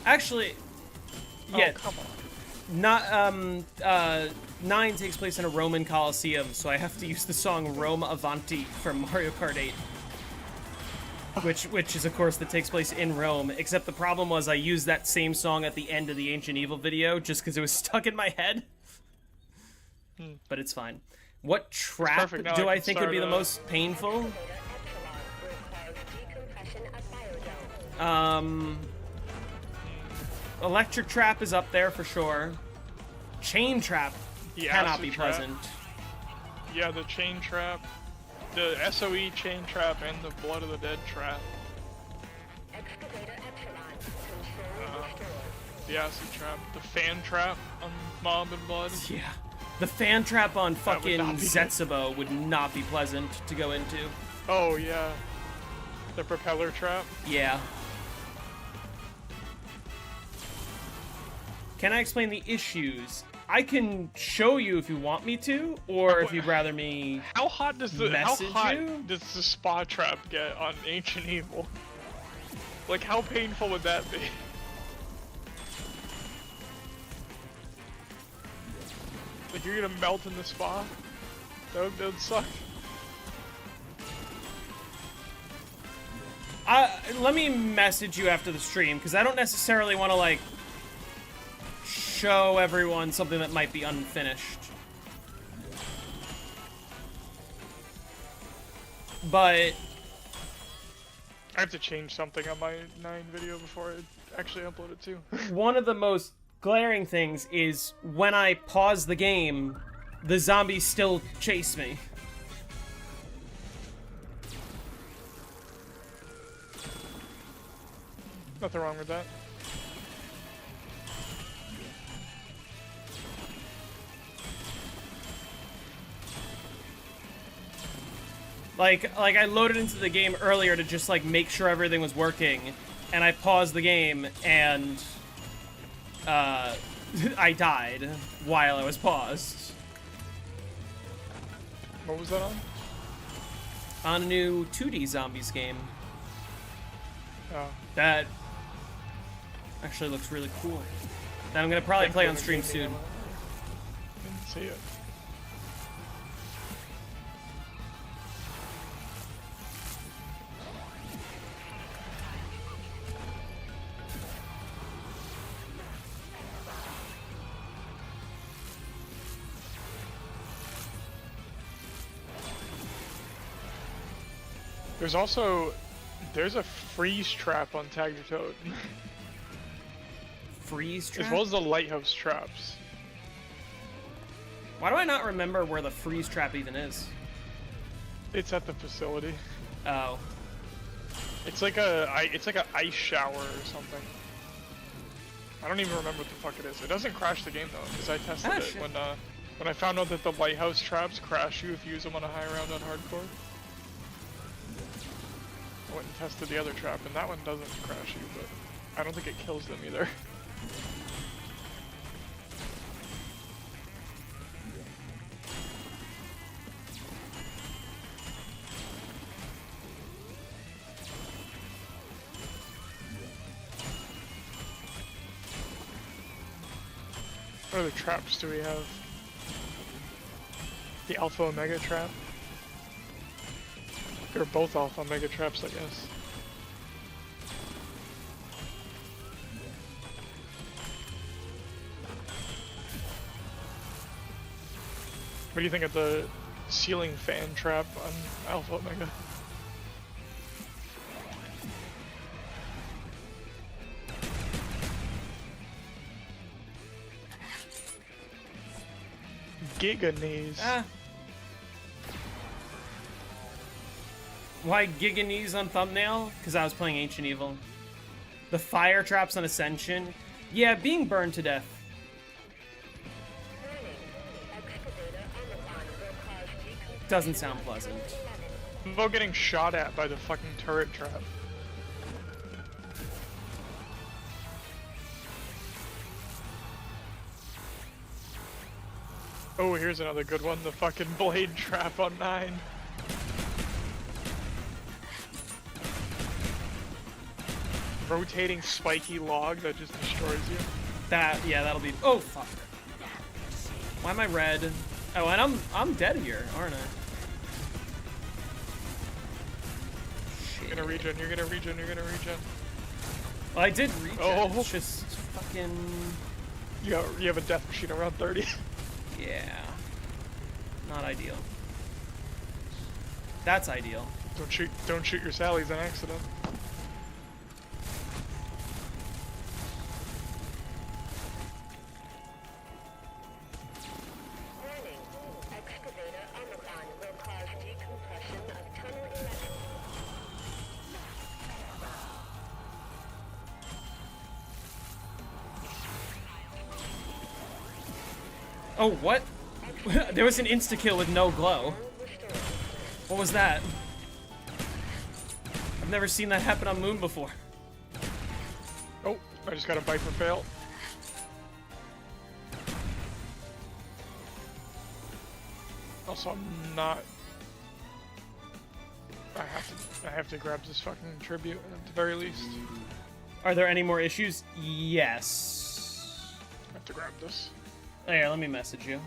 actually, yeah, oh, come on. Not, 9 takes place in a Roman Colosseum, so I have to use the song Rome Avanti from Mario Kart 8. Which is, of course, that takes place in Rome, except the problem was I used that same song at the end of the Ancient Evil video just because it was stuck in my head. But it's fine. What trap do I think would be the most painful? Electric trap is up there for sure. Chain trap cannot be pleasant. Yeah, the chain trap. The SOE chain trap and the Blood of the Dead trap. The acid trap. The fan trap on Mob and Blood. Yeah. The fan trap on fucking Zetsubo would not be pleasant to go into. Oh, yeah. The propeller trap. Yeah. Can I explain the issues? I can show you if you want me to, or if you'd rather me How hot does the spa trap get on Ancient Evil? Like, how painful would that be? Like, you're gonna melt in the spa? That would suck. Let me message you after the stream, because I don't necessarily want to, like, show everyone something that might be unfinished. but I have to change something on my 9 video before I actually upload it too. one of the most glaring things is when I pause the game, the zombies still chase me. Nothing wrong with that. Like I loaded into the game earlier to just like make sure everything was working, and I paused the game and I died while I was paused. What was that on? On a new 2D zombies game. Oh. That actually looks really cool. That I'm gonna probably play on stream soon. Didn't see it. There's a freeze trap on Tag Your Toad. Freeze trap? As well as the lighthouse traps. Why do I not remember where the freeze trap even is? It's at the facility. Oh. It's like a ice shower or something. I don't even remember what the fuck it is. It doesn't crash the game though, because I tested it shit. when I found out that the lighthouse traps crash you if you use them on a high round on hardcore. I went and tested the other trap, and that one doesn't crash you, but I don't think it kills them either. What other traps do we have? The Alpha Omega trap. They're both Alpha Omega traps, I guess. What do you think of the ceiling fan trap on Alpha Omega? Giga knees. Why Giga Knees on thumbnail? Because I was playing Ancient Evil. The fire traps on Ascension. Yeah, being burned to death. Doesn't sound pleasant. What about getting shot at by the fucking turret trap? Oh, here's another good one. The fucking blade trap on 9. Rotating spiky log that just destroys you. Yeah, that'll be. Oh fuck. Why am I red? Oh, and I'm dead here, aren't I? You're gonna regen. You're gonna regen. You're gonna regen. Well, I did regen. Oh. It's just fucking. You have a death machine around 30. Yeah. Not ideal. That's ideal. Don't shoot your Sallies on accident. Warning. Excavator Omicron will cause decompression of tunnel 11. Oh, what? There was an insta-kill with no glow. What was that? I've never seen that happen on Moon before. Oh, I just got a Viper fail. Also, I'm not. I have to grab this fucking tribute at the very least. Are there any more issues? Yes. I have to grab this. Oh, here, let me message you.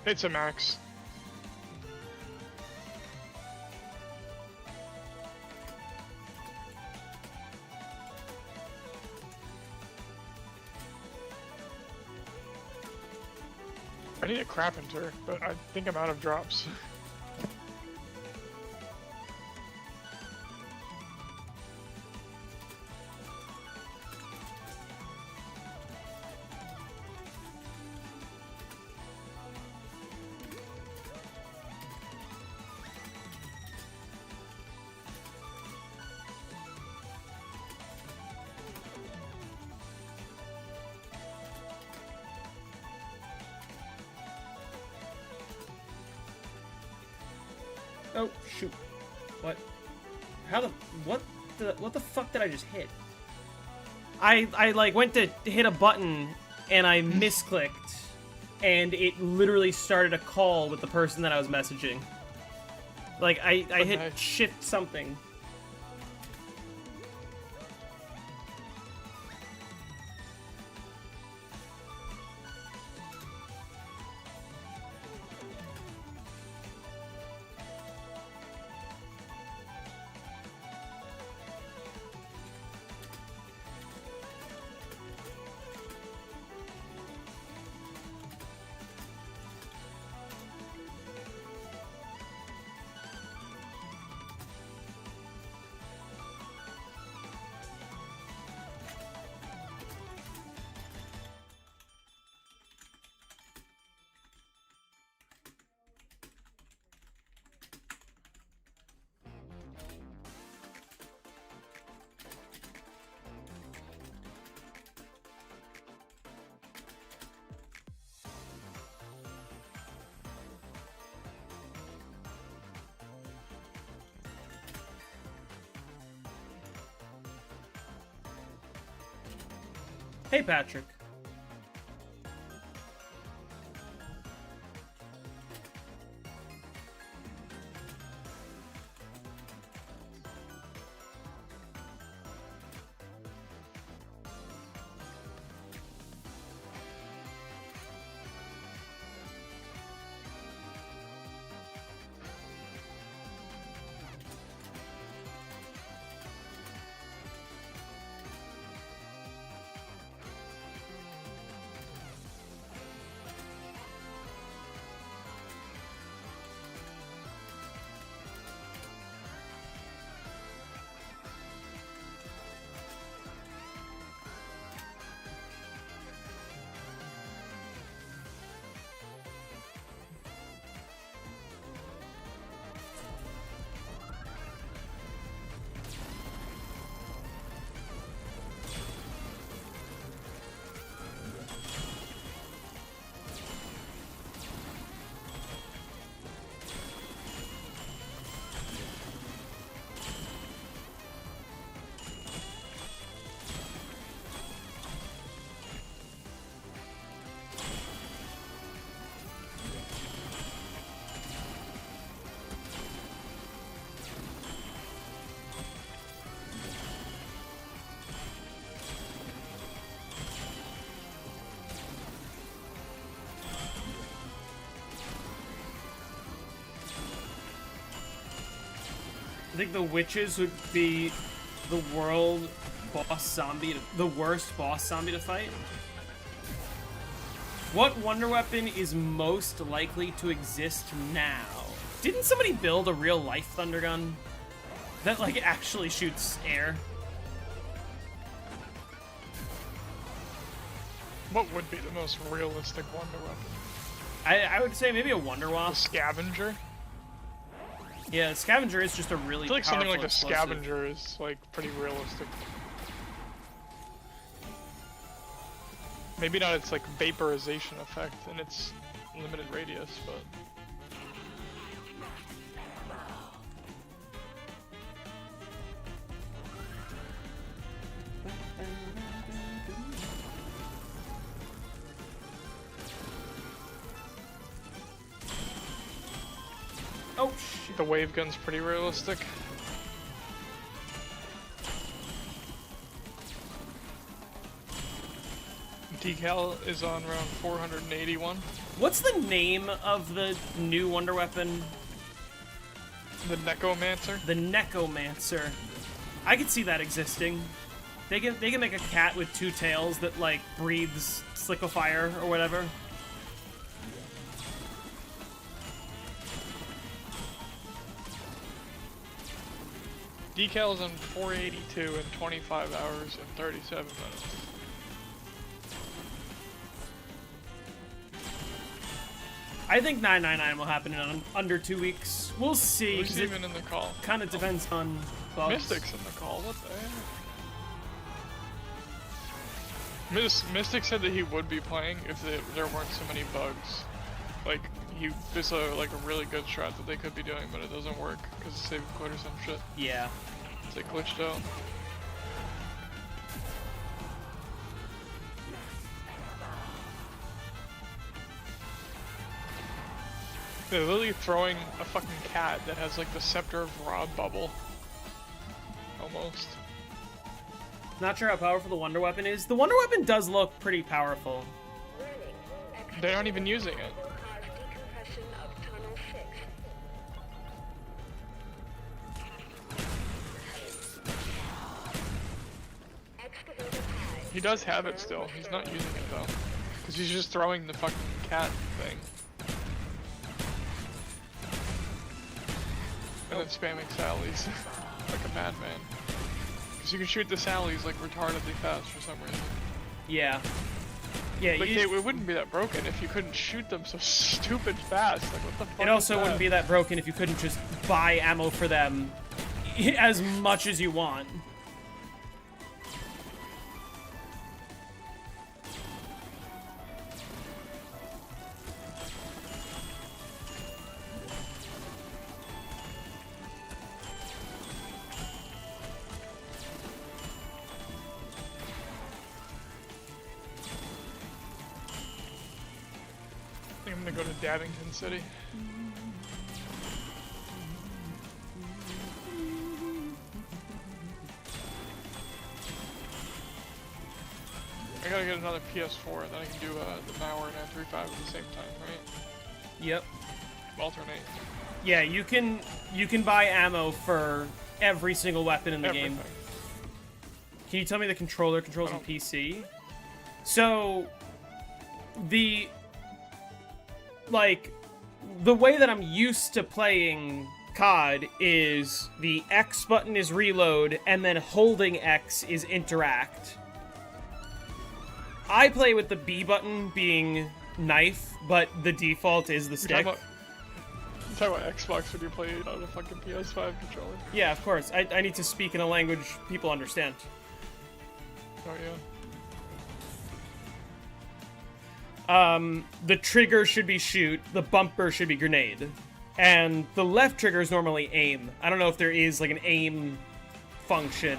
It's a max. I need a crap enter, but I think I'm out of drops. Oh, shoot. What? What the fuck did I just hit? I like went to hit a button and I misclicked and it literally started a call with the person that I was messaging. Like I hit nice. shift something. Hey, Patrick. I think the witches would be the world boss zombie, the worst boss zombie to fight. What wonder weapon is most likely to exist now? Didn't somebody build a real life thunder gun that like actually shoots air? What would be the most realistic wonder weapon? I would say maybe a wonder The wasp. scavenger? Yeah, the scavenger is just a really I feel like something powerful like a explosive. scavenger is like pretty realistic. Maybe not its like vaporization effect and its limited radius, but Oh shit. the wave gun's pretty realistic. Decal is on round 481. What's the name of the new wonder weapon? The Necromancer. The Necromancer. I could see that existing. They can make a cat with two tails that like breathes slick of fire or whatever. Decal's on 482 in 25 hours and 37 minutes. I think 999 will happen in under 2 weeks. We'll see. Who's 'Cause it even in the call? kind of depends on bugs. Mystic's in the call, what the heck? Mystic said that he would be playing if there weren't so many bugs. Like, there's like a really good strat that they could be doing, but it doesn't work because it's saving quit or some shit. Yeah. It's like glitched out. They're literally throwing a fucking cat that has like the Scepter of Rod bubble. Almost. Not sure how powerful the Wonder Weapon is. The Wonder Weapon does look pretty powerful. They're not even using it. Will cause decompression of Tunnel 6. Excavator high. He does have it still. He's not using it though. Because he's just throwing the fucking cat thing. And then spamming Sallies. Like a madman. Because you can shoot the Sallies like retardedly fast for some reason. Yeah. Yeah, Like, it wouldn't be that broken if you couldn't shoot them so stupid fast. Like, what the fuck it is also that? wouldn't be that broken if you couldn't just buy ammo for them as much as you want. I think I'm gonna go to Daddington City. I gotta get another PS4, then I can do the Mauer and F35 at the same time, right? Yep. Alternate. Yeah, you can buy ammo for every single weapon in the game. Everything. Can you tell me the controller controls I in don't- PC? So, the way that I'm used to playing COD is the X button is reload, and then holding X is interact. I play with the B button being knife, but the default is the stick. You're talking about Xbox when you play it on a fucking PS5 controller. Yeah, of course. I need to speak in a language people understand. Oh yeah. The trigger should be shoot, the bumper should be grenade. And the left trigger is normally aim. I don't know if there is like an aim function.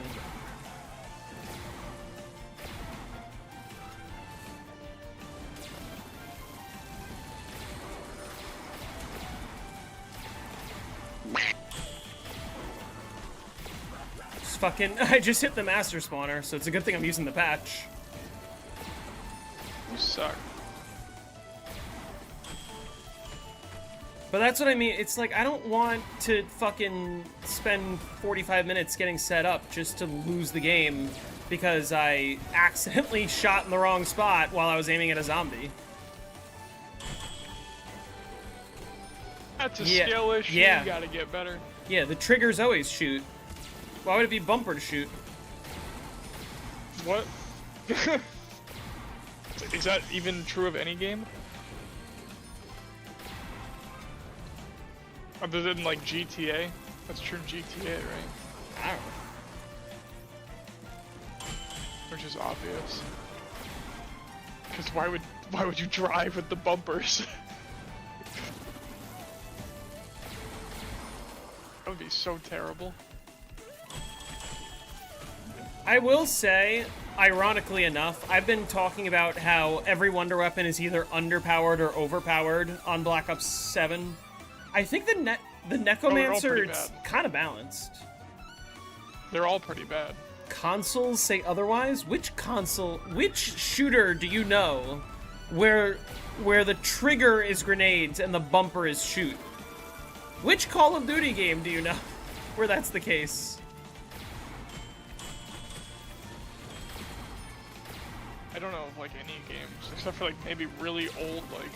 Just fucking, I just hit the master spawner, so it's a good thing I'm using the patch. You suck. But that's what I mean. It's like, I don't want to fucking spend 45 minutes getting set up just to lose the game because I accidentally shot in the wrong spot while I was aiming at a zombie. That's a Yeah, skill issue. yeah. You gotta get better. Yeah, the triggers always shoot. Why would it be bumper to shoot? What? Is that even true of any game? Other than like GTA? That's true in GTA, right? I don't know. Which is obvious. Because why would you drive with the bumpers? That would be so terrible. I will say, ironically enough, I've been talking about how every Wonder Weapon is either underpowered or overpowered on Black Ops 7. I think the Necromancer pretty is bad. kind of balanced. They're all pretty bad. Consoles say otherwise? Which shooter do you know where the trigger is grenades and the bumper is shoot? Which Call of Duty game do you know where that's the case? I don't know of like any games, except for like maybe really old, like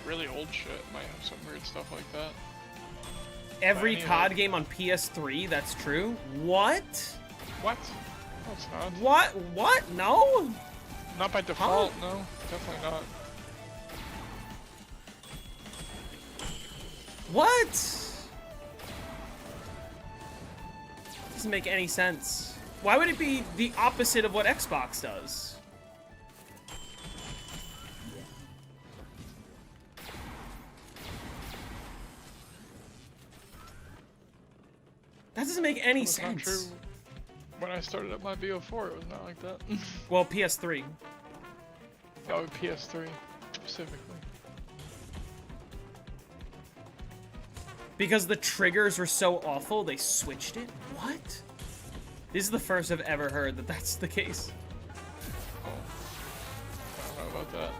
really old shit might have some weird stuff like that. Every anyway. COD game on PS3, that's true? What? What? No, it's not. What? No? Not by default, no. Definitely not. What? Doesn't make any sense. Why would it be the opposite of what Xbox does? That doesn't make any That's not true. sense. When I started up my BO4, it was not like that. Well, PS3. Oh, PS3 specifically. Because the triggers were so awful, they switched it? What? This is the first I've ever heard that that's the case. Oh. I don't know about that.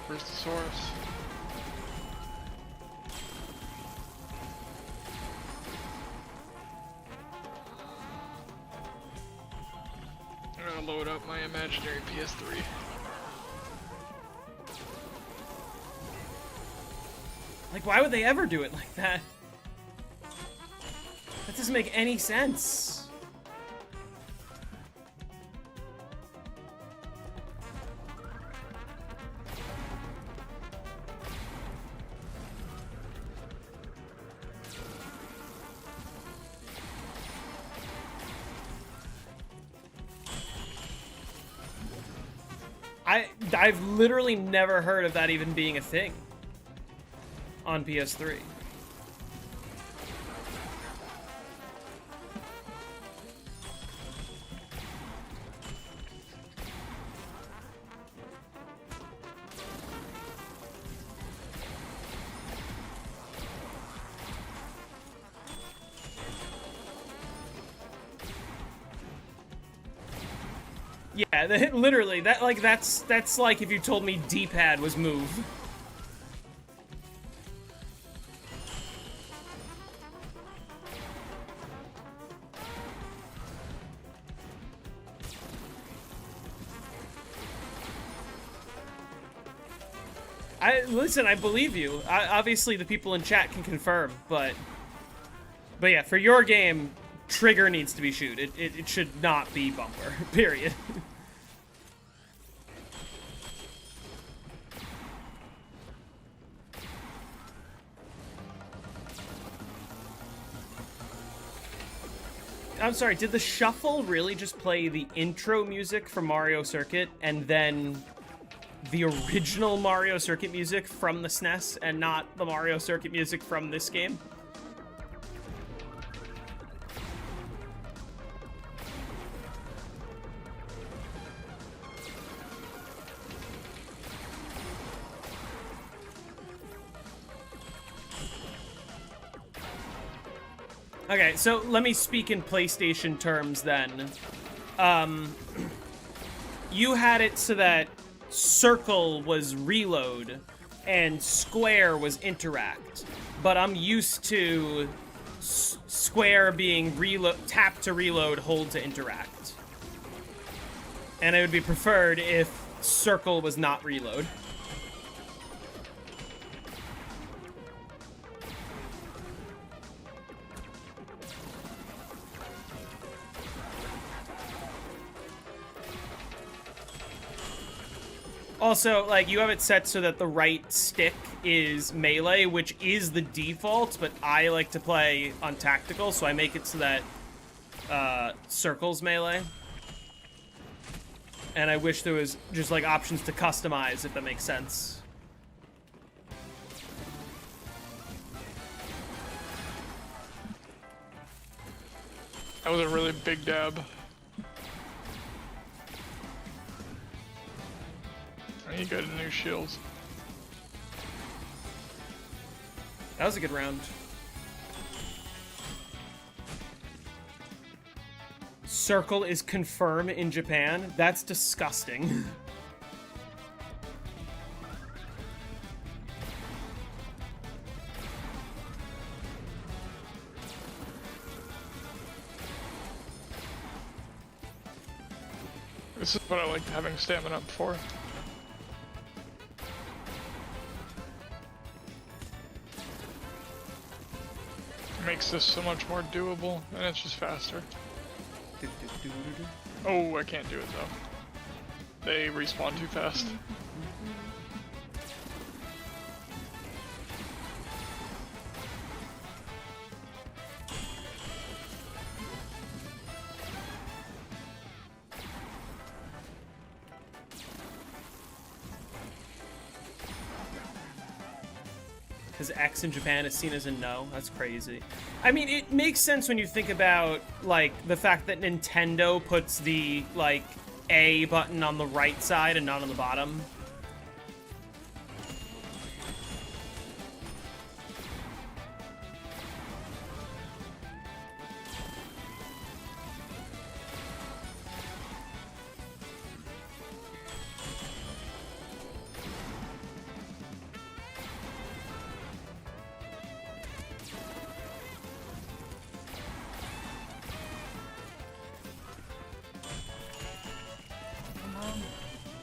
Where's the source? I'm gonna load up my imaginary PS3. Like, why would they ever do it like that? That doesn't make any sense. I've literally never heard of that even being a thing on PS3. Yeah, literally, that's like if you told me D-pad was move. Listen, I believe you. Obviously, the people in chat can confirm, but yeah, for your game, trigger needs to be shoot. It should not be bumper. Period. I'm sorry, did the shuffle really just play the intro music from Mario Circuit and then the original Mario Circuit music from the SNES and not the Mario Circuit music from this game? Okay, so let me speak in PlayStation terms then. You had it so that circle was reload and square was interact, but I'm used to square being reload, tap to reload, hold to interact. And it would be preferred if circle was not reload. Also, like, you have it set so that the right stick is melee, which is the default, but I like to play on tactical, so I make it so that circle's melee. And I wish there was just, like, options to customize, if that makes sense. That was a really big dab. I need to go to new shields. That was a good round. Circle is confirmed in Japan? That's disgusting. This is what I like having stamina up for. Makes this so much more doable, and it's just faster. Oh, I can't do it though. They respawn too fast. Because X in Japan is seen as a no. That's crazy. I mean, it makes sense when you think about, like, the fact that Nintendo puts the, like, A button on the right side and not on the bottom.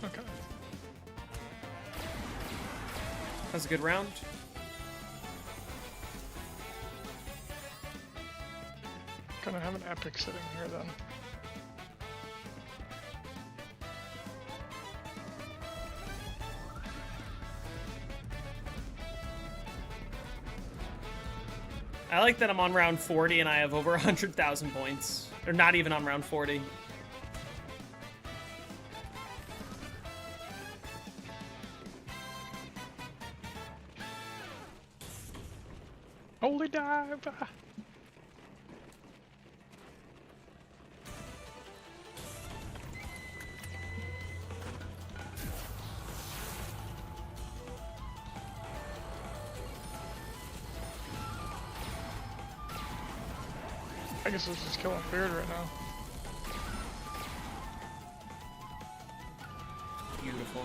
Okay. That's a good round. Gonna have an epic sitting here then. I like that I'm on round 40 and I have over 100,000 points. Or not even on round 40. Holy dive! I guess this is killing Beard right now. Beautiful.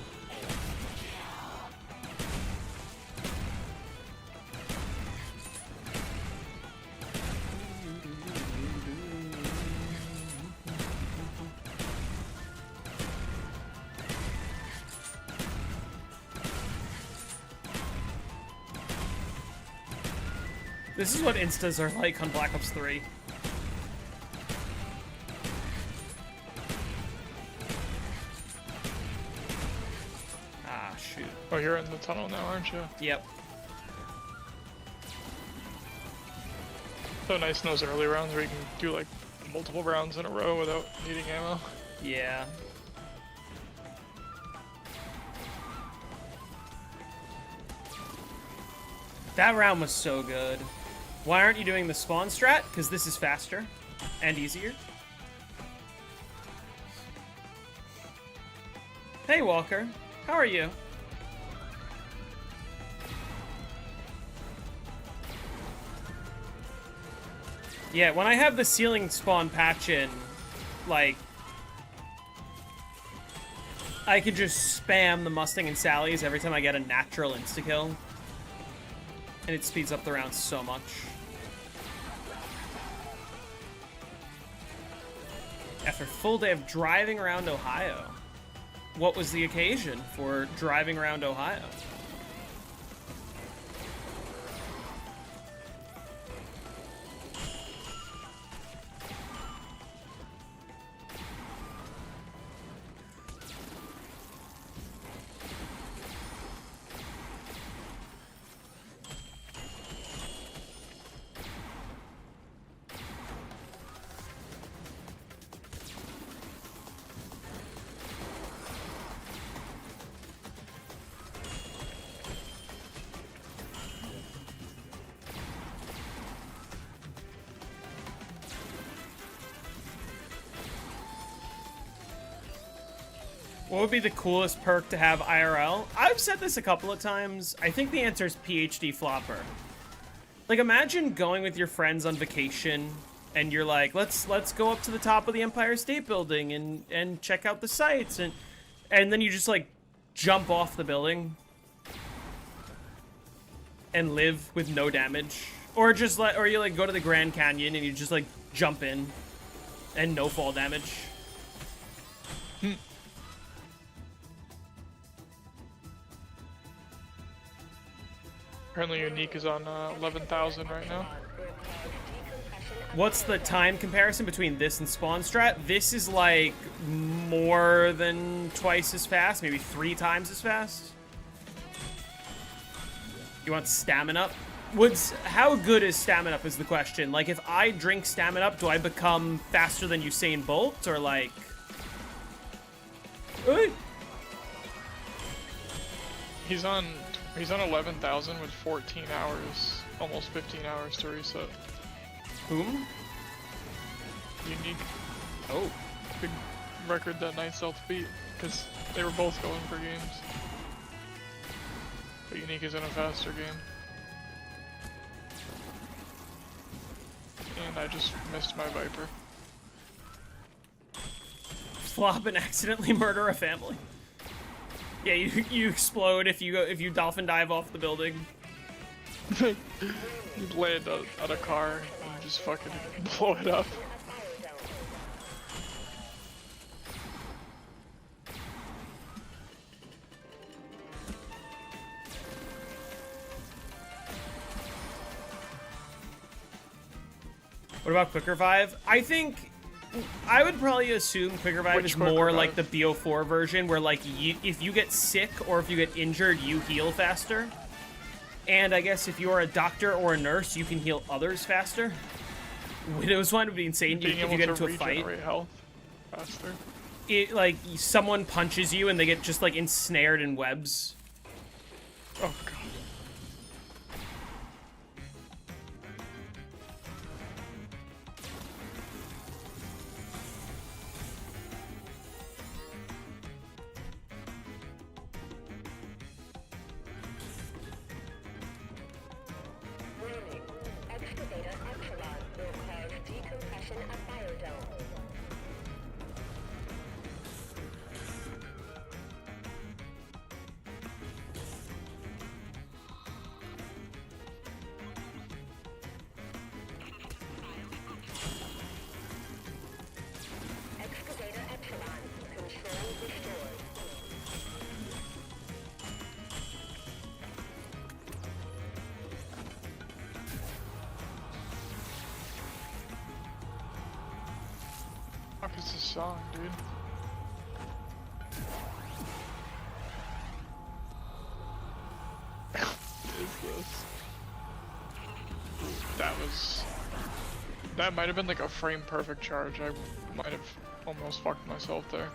This is what instas are like on Black Ops 3. Ah, shoot. Oh, you're in the tunnel now, aren't you? Yep. So nice in those early rounds where you can do like multiple rounds in a row without needing ammo. Yeah. That round was so good. Why aren't you doing the spawn strat? Because this is faster and easier. Hey, Walker. How are you? Yeah, when I have the ceiling spawn patch in, like, I can just spam the Mustang and Sally's every time I get a natural insta-kill. And it speeds up the round so much. After a full day of driving around Ohio. What was the occasion for driving around Ohio? What would be the coolest perk to have IRL? I've said this a couple of times. I think the answer is PhD Flopper. Like, imagine going with your friends on vacation, and you're like, let's go up to the top of the Empire State Building and check out the sights, and then you just like jump off the building and live with no damage, or you like go to the Grand Canyon and you just like jump in and no fall damage. Apparently Unique is on 11,000 right now. What's the time comparison between this and Spawn Strat? This is like more than twice as fast, maybe 3 times as fast. You want Stamina Up? How good is Stamina Up is the question. Like, if I drink Stamina Up, do I become faster than Usain Bolt? Or like... He's on He's on 11,000 with 14 hours, almost 15 hours to reset. Whom? Unique. Oh. Big record that Night Stealth beat, because they were both going for games. But Unique is in a faster game. And I just missed my Viper. Flop and accidentally murder a family. Yeah, you explode if you dolphin dive off the building. You land on a car and you just fucking blow it up. What about Quick Revive? I think I would probably assume Quick Revive Which is Quick more Revive? like the BO4 version, where like if you get sick or if you get injured, you heal faster. And I guess if you're a doctor or a nurse, you can heal others faster. Widow's one would be insane Being if able you get to into a fight. regenerate health faster. It like someone punches you and they get just like ensnared in webs. Oh god. Warning. Excavator Epsilon will cause decompression of biodome. Excavator Epsilon. Control restored. Fuck is this song, dude? What is this? That might have been like a frame perfect charge. I might have almost fucked myself there.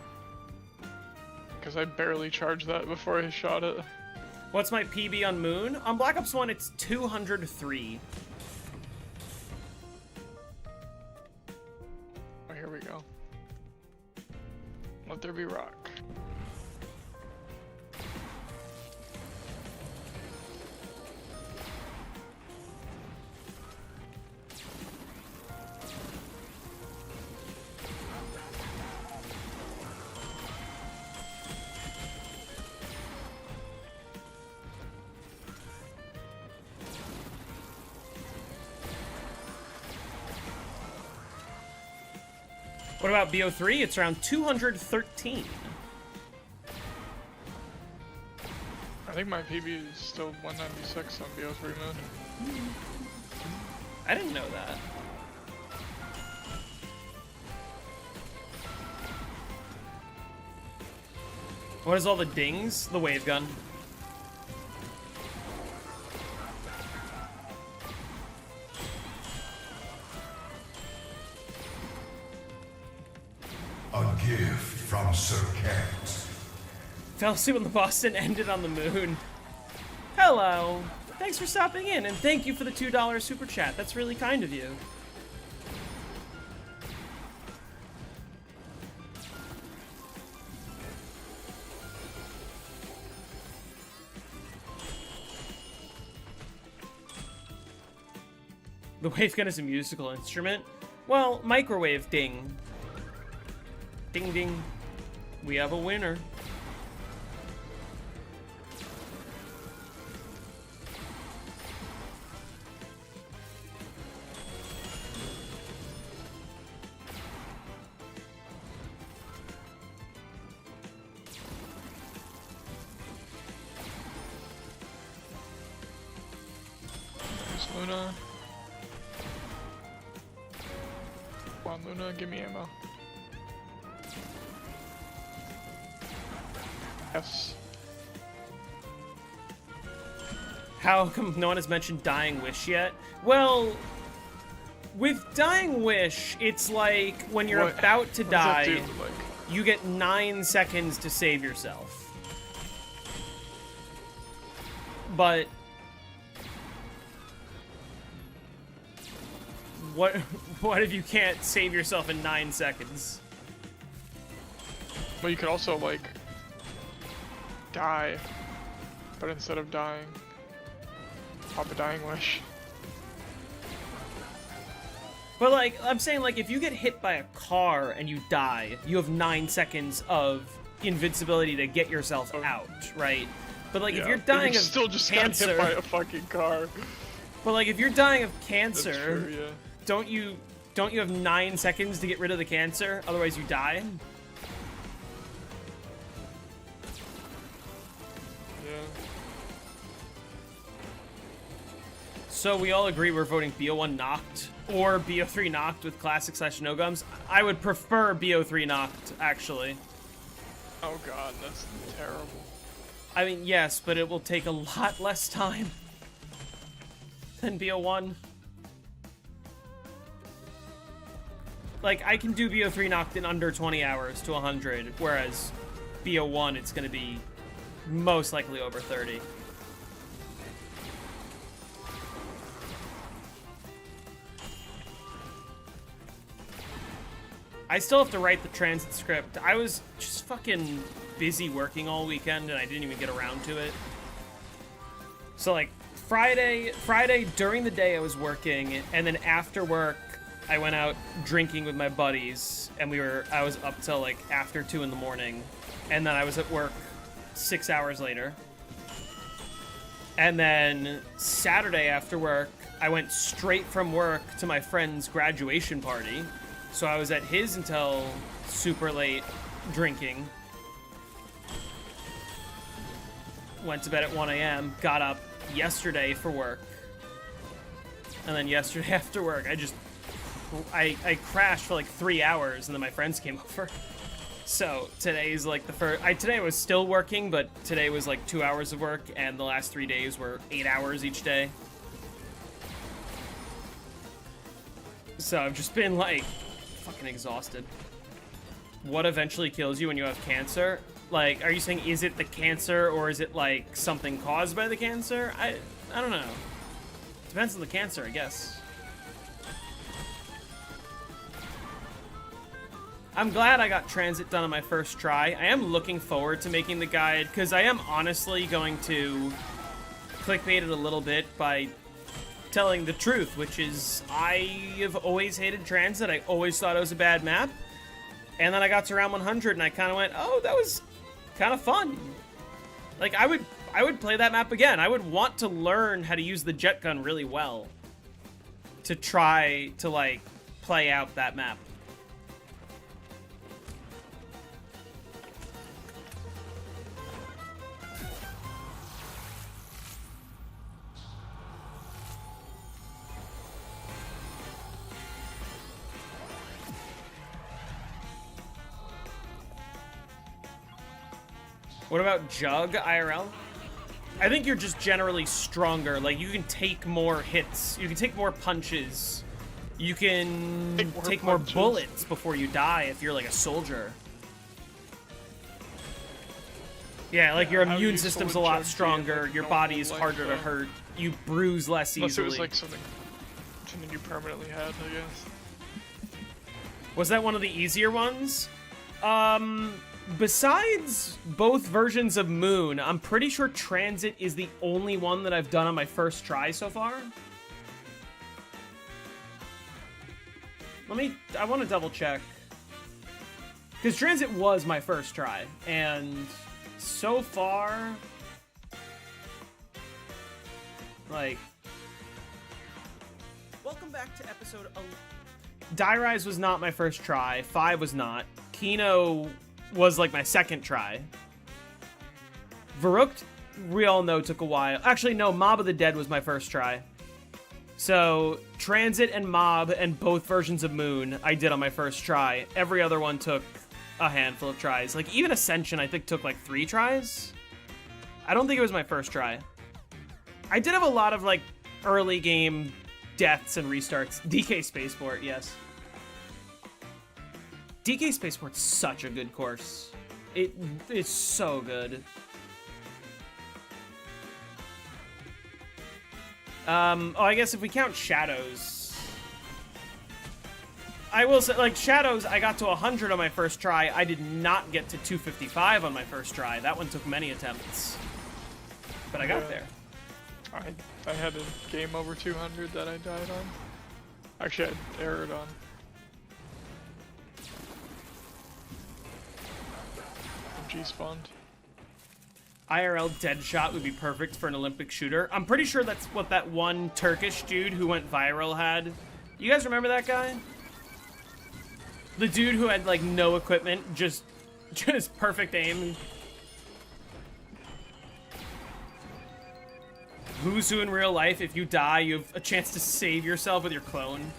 Because I barely charged that before I shot it. What's my PB on Moon? On Black Ops 1, it's 203. Oh, here we go. Let there be rock. What about BO3? It's around 213. I think my PB is still 196 on BO3 Moon. I didn't know that. What is all the dings? The wave gun. A gift from Sir Kent. Fell asleep when the Boston ended on the moon. Hello. Thanks for stopping in, and thank you for the $2 super chat. That's really kind of you. The wave gun is a musical instrument? Well, microwave ding. Ding ding. We have a winner. There's Luna. Come on, Luna, give me ammo. Yes. How come no one has mentioned Dying Wish yet? Well, with Dying Wish, it's like when you're What- about to what does that die, do? Like, you get 9 seconds to save yourself. but what if you can't save yourself in 9 seconds? Well, you could also, like, die, but instead of dying, pop a dying wish. But, like, I'm saying, like, if you get hit by a car and you die, you have 9 seconds of invincibility to get yourself out, right? But, like, if you're dying of still just cancer, got hit by a fucking car. but, like, if you're dying of That's cancer, true, yeah. don't you have 9 seconds to get rid of the cancer? Otherwise, you die. Yeah. So we all agree we're voting BO1 knocked or BO3 knocked with classic / no gums. I would prefer BO3 knocked, actually. Oh god, that's terrible. I mean, yes, but it will take a lot less time than BO1. Like, I can do BO3 knocked in under 20 hours to 100, whereas BO1, it's going to be most likely over 30. I still have to write the transit script. I was just fucking busy working all weekend and I didn't even get around to it. So like Friday during the day I was working, and then after work I went out drinking with my buddies, and I was up till like after 2 in the morning, and then I was at work 6 hours later. And then Saturday after work, I went straight from work to my friend's graduation party. So I was at his until super late drinking. Went to bed at 1 a.m., got up yesterday for work. And then yesterday after work, I crashed for like 3 hours, and then my friends came over. So today's like the first, today I was still working, but today was like 2 hours of work, and the last 3 days were 8 hours each day. So I've just been like fucking exhausted. What eventually kills you when you have cancer? Like, are you saying, is it the cancer, or is it like something caused by the cancer? I don't know. Depends on the cancer, I guess. I'm glad I got transit done on my first try. I am looking forward to making the guide, because I am honestly going to clickbait it a little bit by telling the truth, which is I have always hated transit. I always thought it was a bad map. And then I got to round 100 and I kind of went, oh, that was kind of fun. Like, I would play that map again. I would want to learn how to use the jet gun really well to try to, like, play out that map. What about Jug IRL? I think you're just generally stronger. Like, you can take more hits. You can take more punches. You can take more bullets before you die if you're like a soldier. Yeah, like your immune system's a lot stronger. Your body is harder to hurt. You bruise less easily. Unless it was like something you permanently had, I guess. Was that one of the easier ones? Besides both versions of Moon, I'm pretty sure Transit is the only one that I've done on my first try so far. I want to double check. Because Transit was my first try, and so far, like, welcome back to episode 11. Die Rise was not my first try, 5 was not, Kino was like my second try. Varuk, we all know, took a while. Actually, no, Mob of the Dead was my first try. So, Transit and Mob and both versions of Moon I did on my first try. Every other one took a handful of tries. Like, even Ascension, I think, took like 3 tries. I don't think it was my first try. I did have a lot of, like, early game deaths and restarts. DK Spaceport, yes. DK Spaceport's such a good course. It's so good. Oh, I guess if we count shadows, I will say, like, shadows, I got to 100 on my first try. I did not get to 255 on my first try. That one took many attempts, but I got there. I had a game over 200 that I died on. Actually, I errored on. G-spawned. IRL Deadshot would be perfect for an Olympic shooter. I'm pretty sure that's what that one Turkish dude who went viral had. You guys remember that guy? The dude who had, like, no equipment, just perfect aim. Who's who in real life? If you die, you have a chance to save yourself with your clone.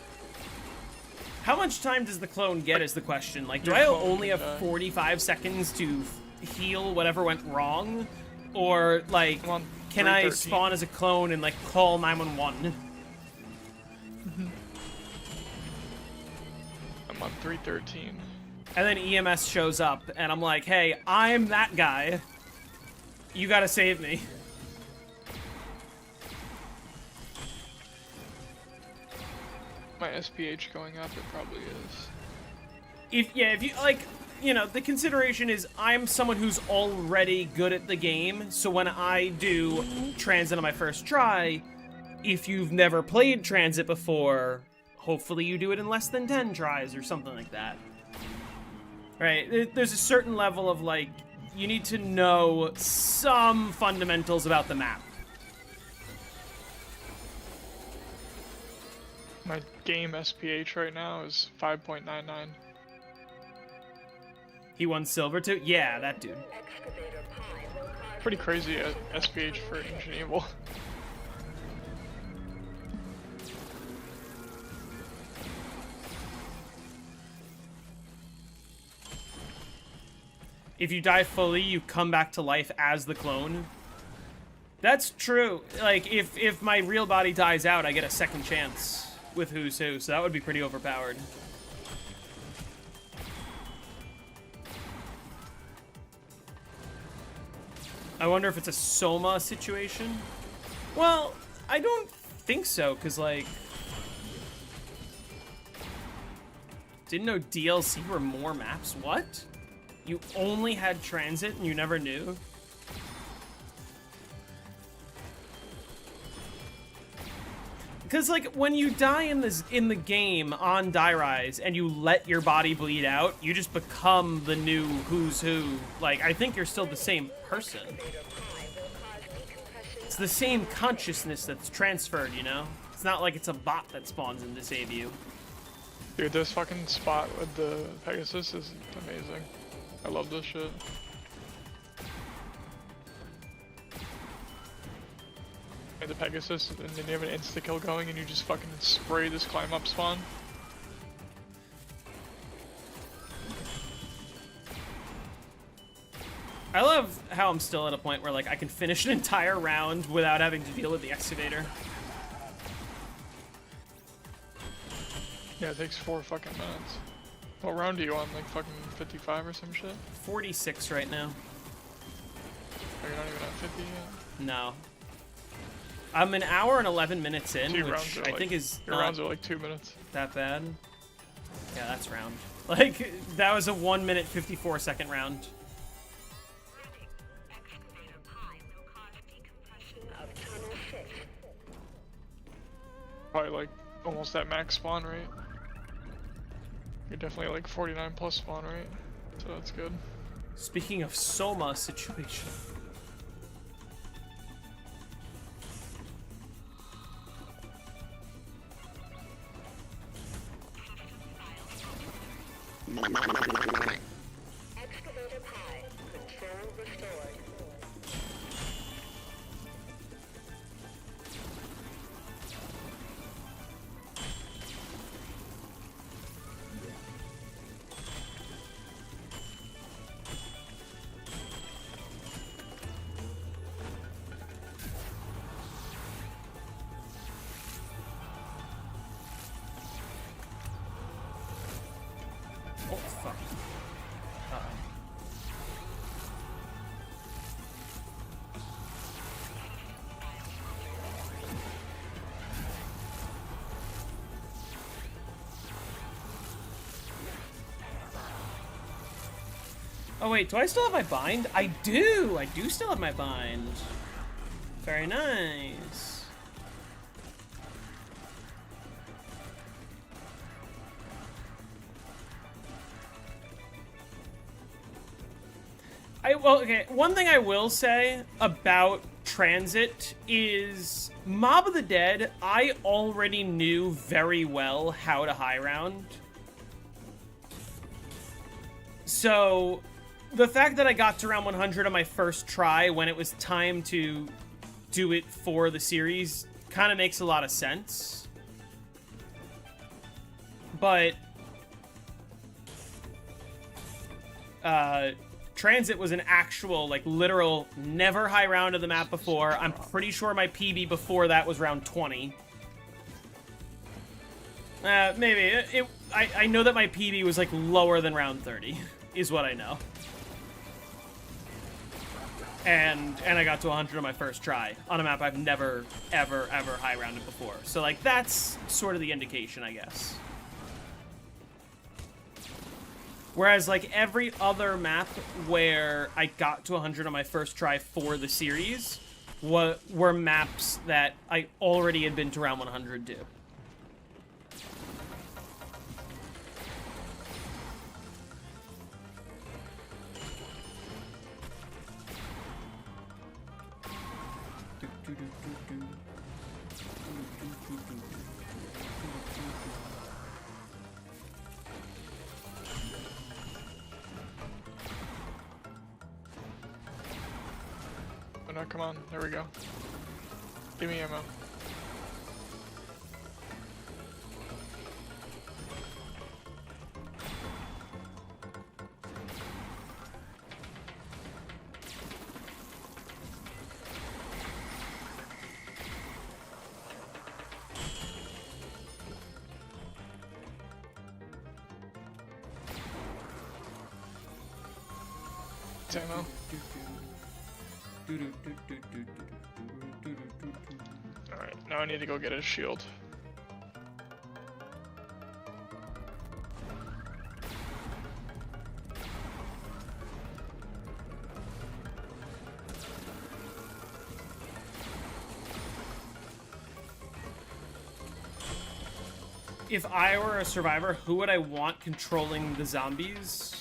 How much time does the clone get is the question. Like, do I only have 45 seconds to heal whatever went wrong? Or, like, can I spawn as a clone and, like, call 911? I'm on 313. And then EMS shows up, and I'm like, hey, I'm that guy. You gotta save me. My SPH going up, it probably is. If you, like, you know, the consideration is I'm someone who's already good at the game, so when I do TranZ on my first try, if you've never played TranZ before, hopefully you do it in less than 10 tries or something like that. Right? There's a certain level of, like, you need to know some fundamentals about the map. My game SPH right now is 5.99. He won silver too? Yeah, that dude. Pretty crazy SPH for Ancient Evil. If you die fully, you come back to life as the clone. That's true. Like, if my real body dies out, I get a second chance with Who's Who, so that would be pretty overpowered. I wonder if it's a Soma situation. Well, I don't think so, because, like, didn't know DLC were more maps. What? You only had transit and you never knew? Because, like, when you die in the game on Die Rise and you let your body bleed out, you just become the new Who's Who. Like, I think you're still the same person. It's the same consciousness that's transferred, you know? It's not like it's a bot that spawns in to save you. Dude, this fucking spot with the Pegasus is amazing. I love this shit. And the Pegasus, and then you have an insta-kill going and you just fucking spray this climb up spawn. I love how I'm still at a point where, like, I can finish an entire round without having to deal with the excavator. Yeah, it takes 4 fucking minutes. What round are you on? Like fucking 55 or some shit? 46 right now. Oh, you're not even at 50 yet? No. I'm an hour and 11 minutes in, Your which rounds are I like, think is your not rounds are like 2 minutes. that bad. Yeah, that's round. Like, that was a 1 minute 54 second round. Probably like almost at max spawn rate. You're definitely like 49 plus spawn rate, so that's good. Speaking of Soma situation. Excavator Pi. Control restored. Oh, fuck. Uh-oh. Oh wait, do I still have my bind? I do! I do still have my bind. Very nice. Well, okay, one thing I will say about TranZ is Mob of the Dead, I already knew very well how to high round. So, the fact that I got to round 100 on my first try when it was time to do it for the series kind of makes a lot of sense. But TranZ was an actual, like, literal, never high round of the map before. I'm pretty sure my PB before that was round 20. Maybe. I know that my PB was, like, lower than round 30, is what I know. And I got to 100 on my first try, on a map I've never, ever high rounded before. So, like, that's sort of the indication, I guess. Whereas, like, every other map where I got to 100 on my first try for the series were maps that I already had been to round 100 to. Oh no, come on. There we go. Give me ammo. Ammo. Alright, now I need to go get his shield. If I were a survivor, who would I want controlling the zombies?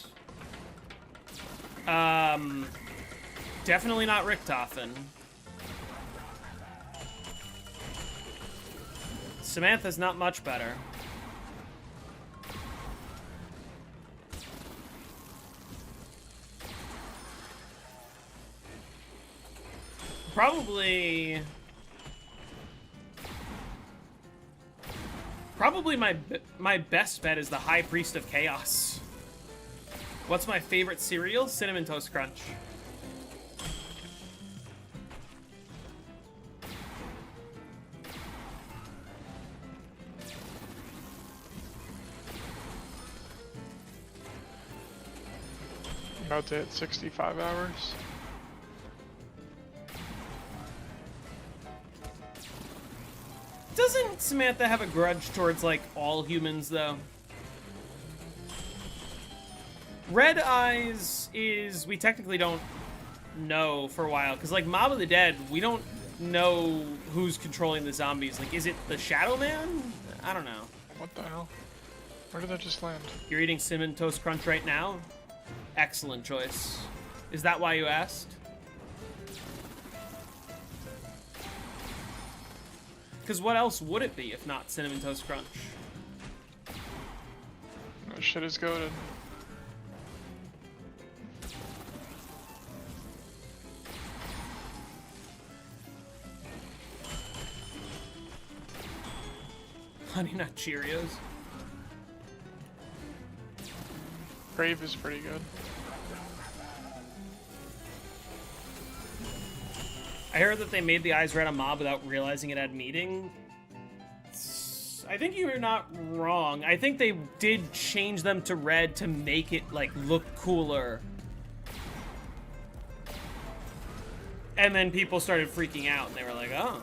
Definitely not Richtofen. Samantha's not much better. Probably my best bet is the High Priest of Chaos. What's my favorite cereal? Cinnamon Toast Crunch. About to hit 65 hours. Doesn't Samantha have a grudge towards, like, all humans, though? Red Eyes is... we technically don't know for a while. Because, like, Mob of the Dead, we don't know who's controlling the zombies. Like, is it the Shadow Man? I don't know. What the hell? Where did that just land? You're eating Cinnamon Toast Crunch right now? Excellent choice. Is that why you asked? Because what else would it be if not Cinnamon Toast Crunch? That shit is goated. Honey Nut Cheerios. Crave is pretty good. I heard that they made the eyes red on Mob without realizing it had meaning. I think you're not wrong. I think they did change them to red to make it, like, look cooler. And then people started freaking out, and they were like, oh.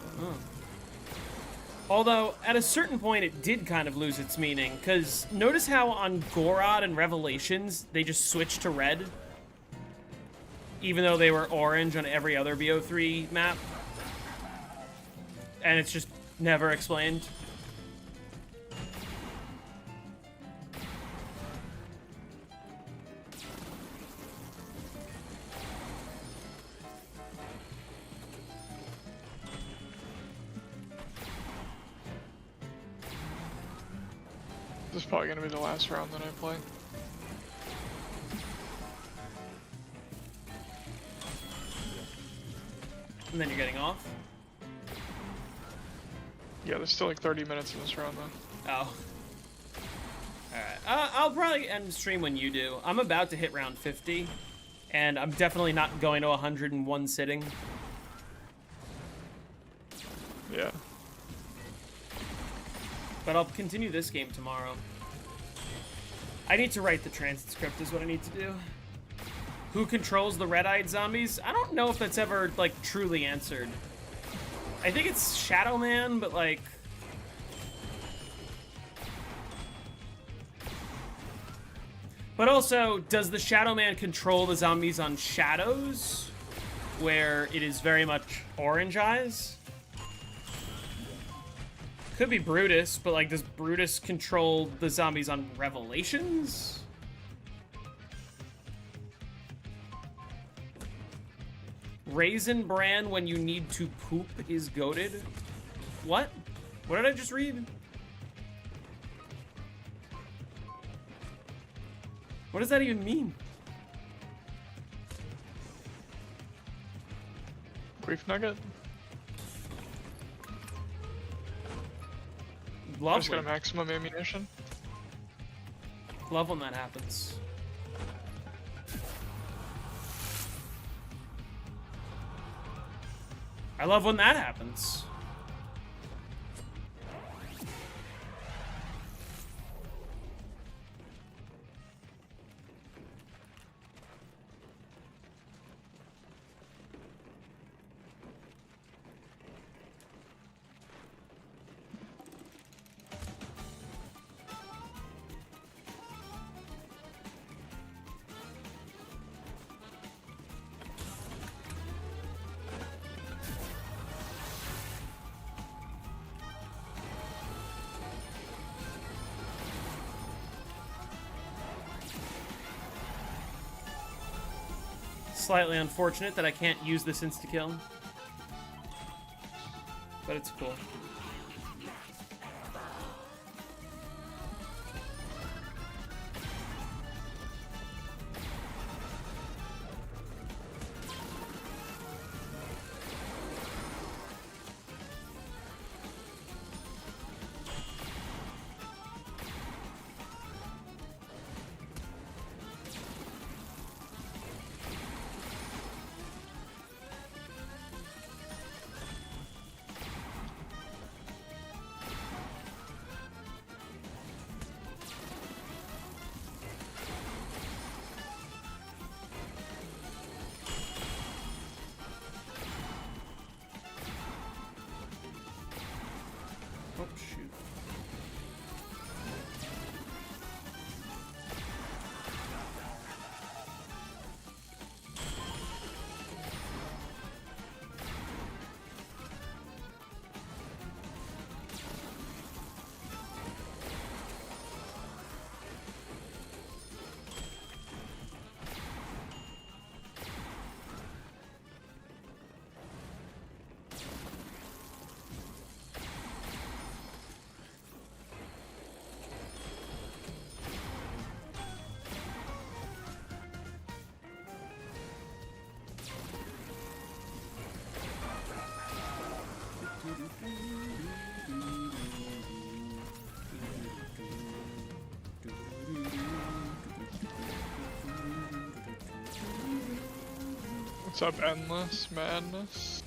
Although, at a certain point, it did kind of lose its meaning, because notice how on Gorod and Revelations, they just switched to red? even though they were orange on every other BO3 map. And it's just never explained. This is probably gonna be the last round that I play. And then you're getting off? Yeah, there's still like 30 minutes in this round though. Oh. Alright. I'll probably end stream when you do. I'm about to hit round 50, and I'm definitely not going to 100 in one sitting. Yeah. But I'll continue this game tomorrow. I need to write the transit script is what I need to do. Who controls the red-eyed zombies? I don't know if that's ever, like, truly answered. I think it's Shadow Man, but, like... But also, does the Shadow Man control the zombies on Shadows? Where it is very much orange eyes? Could be Brutus, but, like, does Brutus control the zombies on Revelations? Raisin Bran when you need to poop is goated. What? What did I just read? What does that even mean? Grief Nugget? I just Lovely. got a maximum ammunition. Love when that happens. I love when that happens. Slightly unfortunate that I can't use this insta-kill. But it's cool. Oh, shoot. What's up, Endless Madness?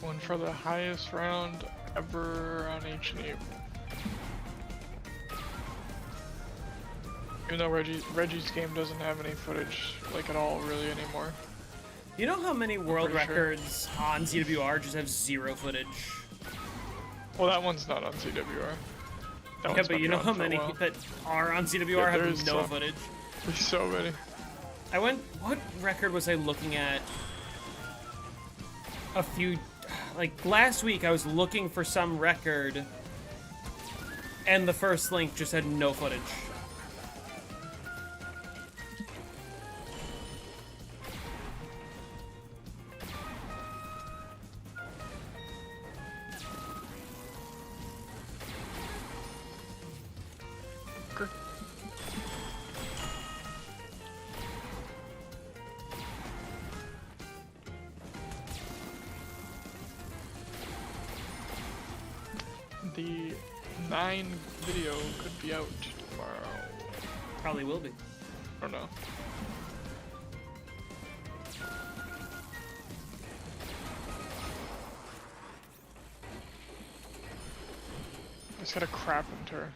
One for the highest round ever on H&E. Even though Reggie's game doesn't have any footage, like, at all, really, anymore. You know how many world Pretty sure. records on ZWR just have 0 footage? Well, that one's not on ZWR. That Yeah, one's but been you know around how for a many while. that are on ZWR Yeah, have there's no some. footage? There's so many. What record was I looking at? Like last week I was looking for some record and the first link just had no footage. The 9 video could be out tomorrow. Probably will be. I don't know. I just got a crap into her.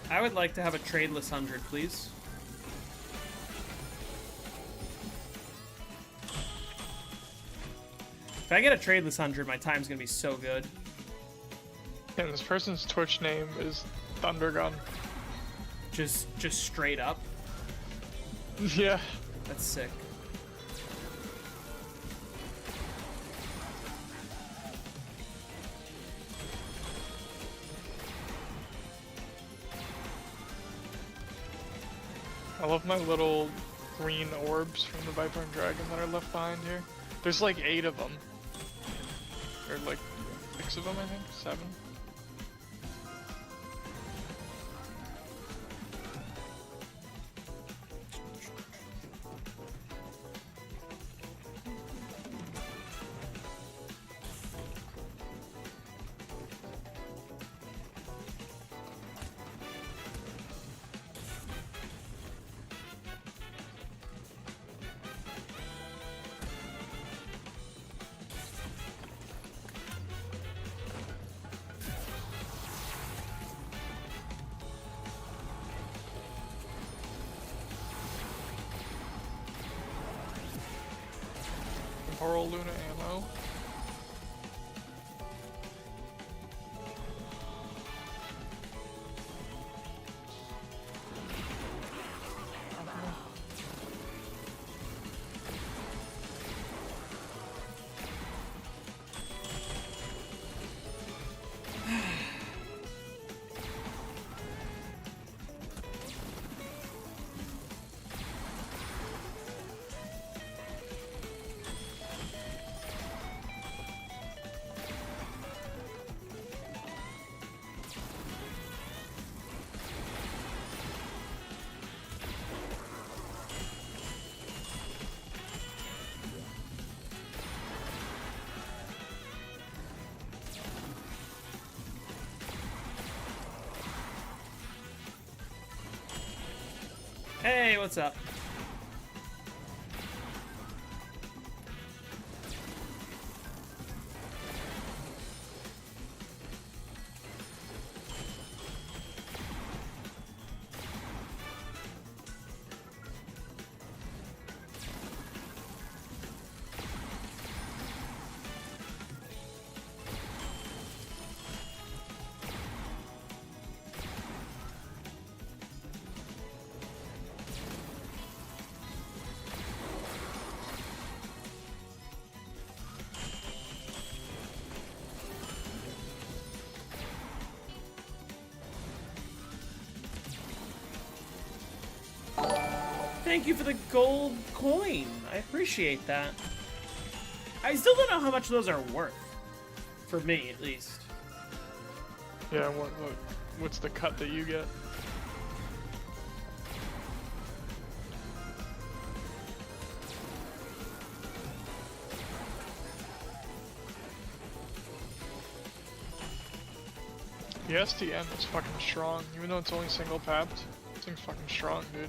I would like to have a tradeless 100, please. If I get a tradeless 100, my time's gonna be so good. And this person's Twitch name is Thundergun. Just straight up. Yeah. That's sick. I love my little green orbs from the Viper and Dragon that are left behind here. There's like 8 of them. Or like 6 of them, I think? 7? Temporal Luna ammo. Hey, what's up? Thank you for the gold coin. I appreciate that. I still don't know how much those are worth. For me, at least. Yeah, what's the cut that you get? The STN is fucking strong, even though it's only single tapped. This thing's fucking strong, dude.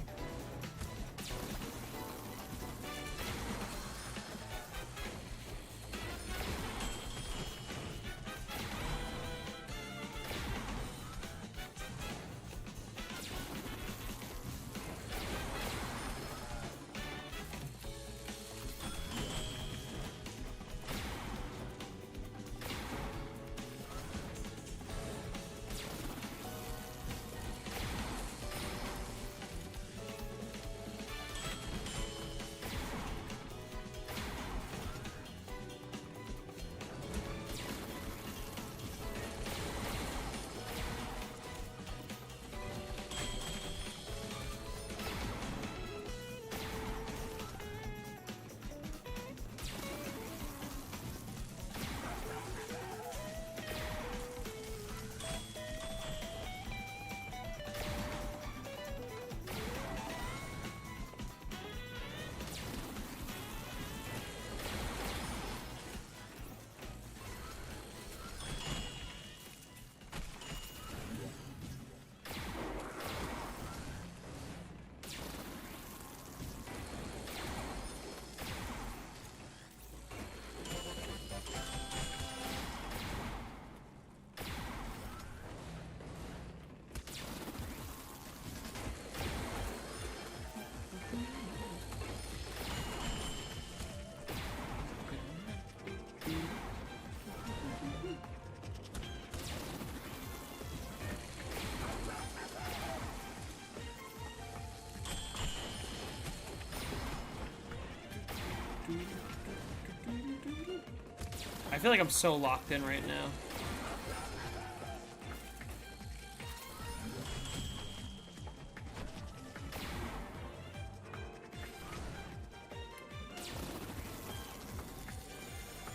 I feel like I'm so locked in right now.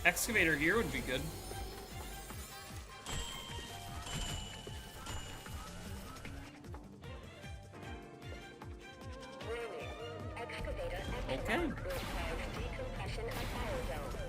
Excavator here would be good. Warning. Excavator Okay. Epsilon will cause decompression of biodome.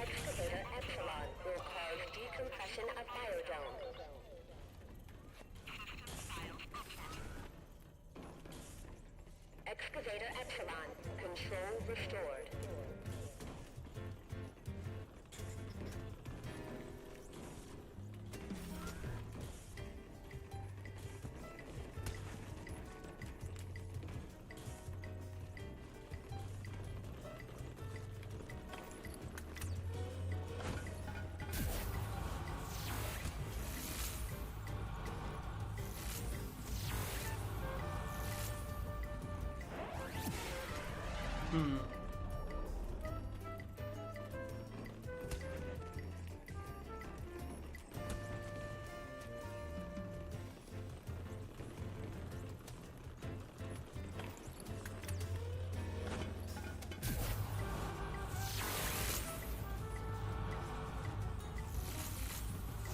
Excavator Epsilon will cause decompression of biodome. Excavator Epsilon, control restored.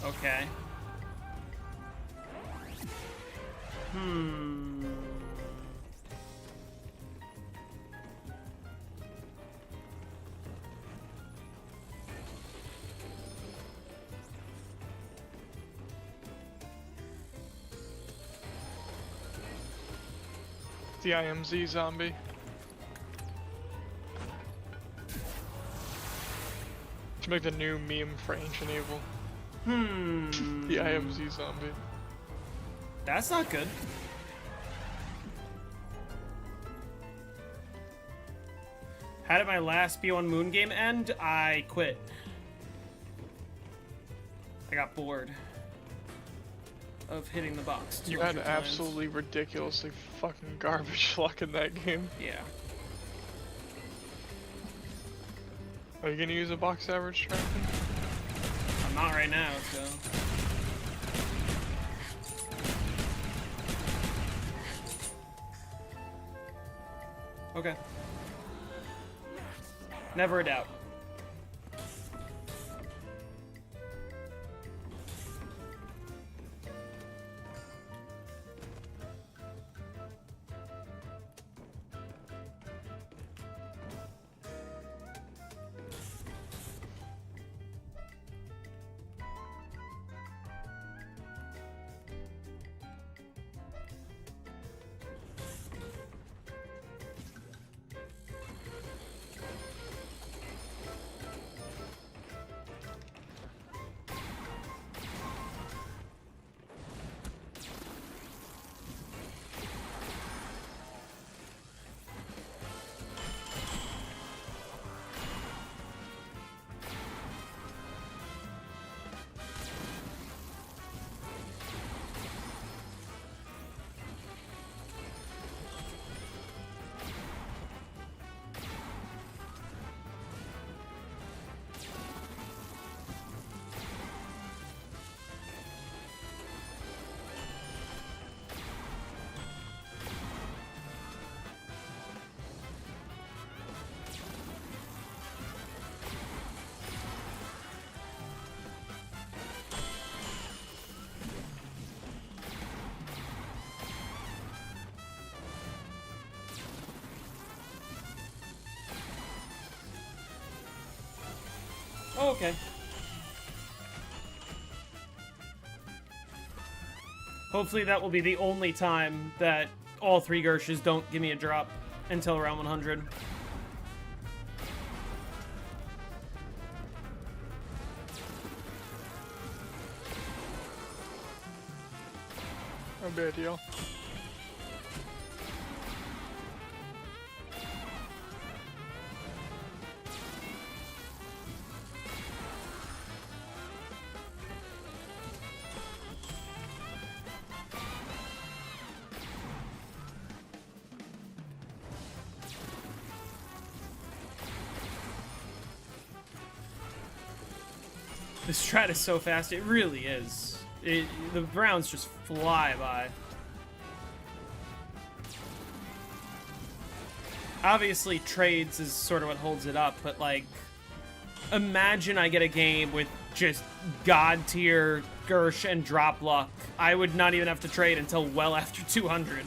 Okay. The IMZ zombie. To make the new meme for Ancient Evil. The IMZ zombie. That's not good. How did my last B1 Moon game end? I quit. I got bored of hitting the box. You had absolutely ridiculously fucking garbage luck in that game. Yeah. Are you gonna use a box average tracking? I'm not right now, so. Okay. Never a doubt. Oh, okay. Hopefully that will be the only time that all 3 Gershes don't give me a drop until around 100. No big deal. This strat is so fast, it really is. The rounds just fly by. Obviously, trades is sort of what holds it up, but like, imagine I get a game with just god tier Gersh and drop luck. I would not even have to trade until well after 200.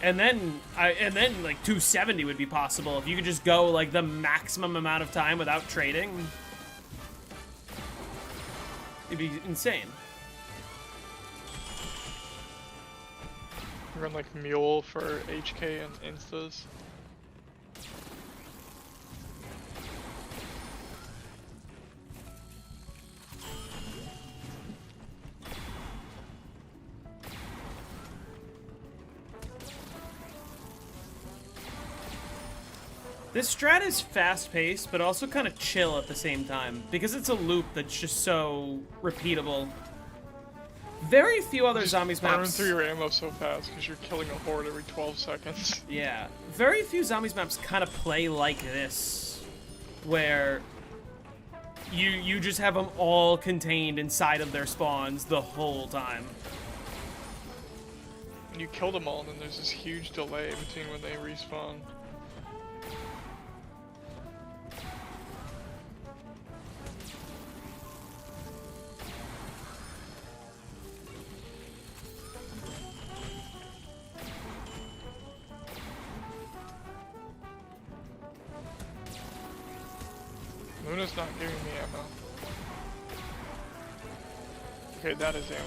And then like 270 would be possible if you could just go like the maximum amount of time without trading. It'd be insane. Run like Mule for HK and instas. This strat is fast-paced, but also kind of chill at the same time, because it's a loop that's just so repeatable. Very few other zombies Burn maps. through your ammo so fast because you're killing a horde every 12 seconds. Yeah, very few zombies maps kind of play like this, where you just have them all contained inside of their spawns the whole time. And you kill them all, and then there's this huge delay between when they respawn. Luna's not giving me ammo. Okay, that is ammo.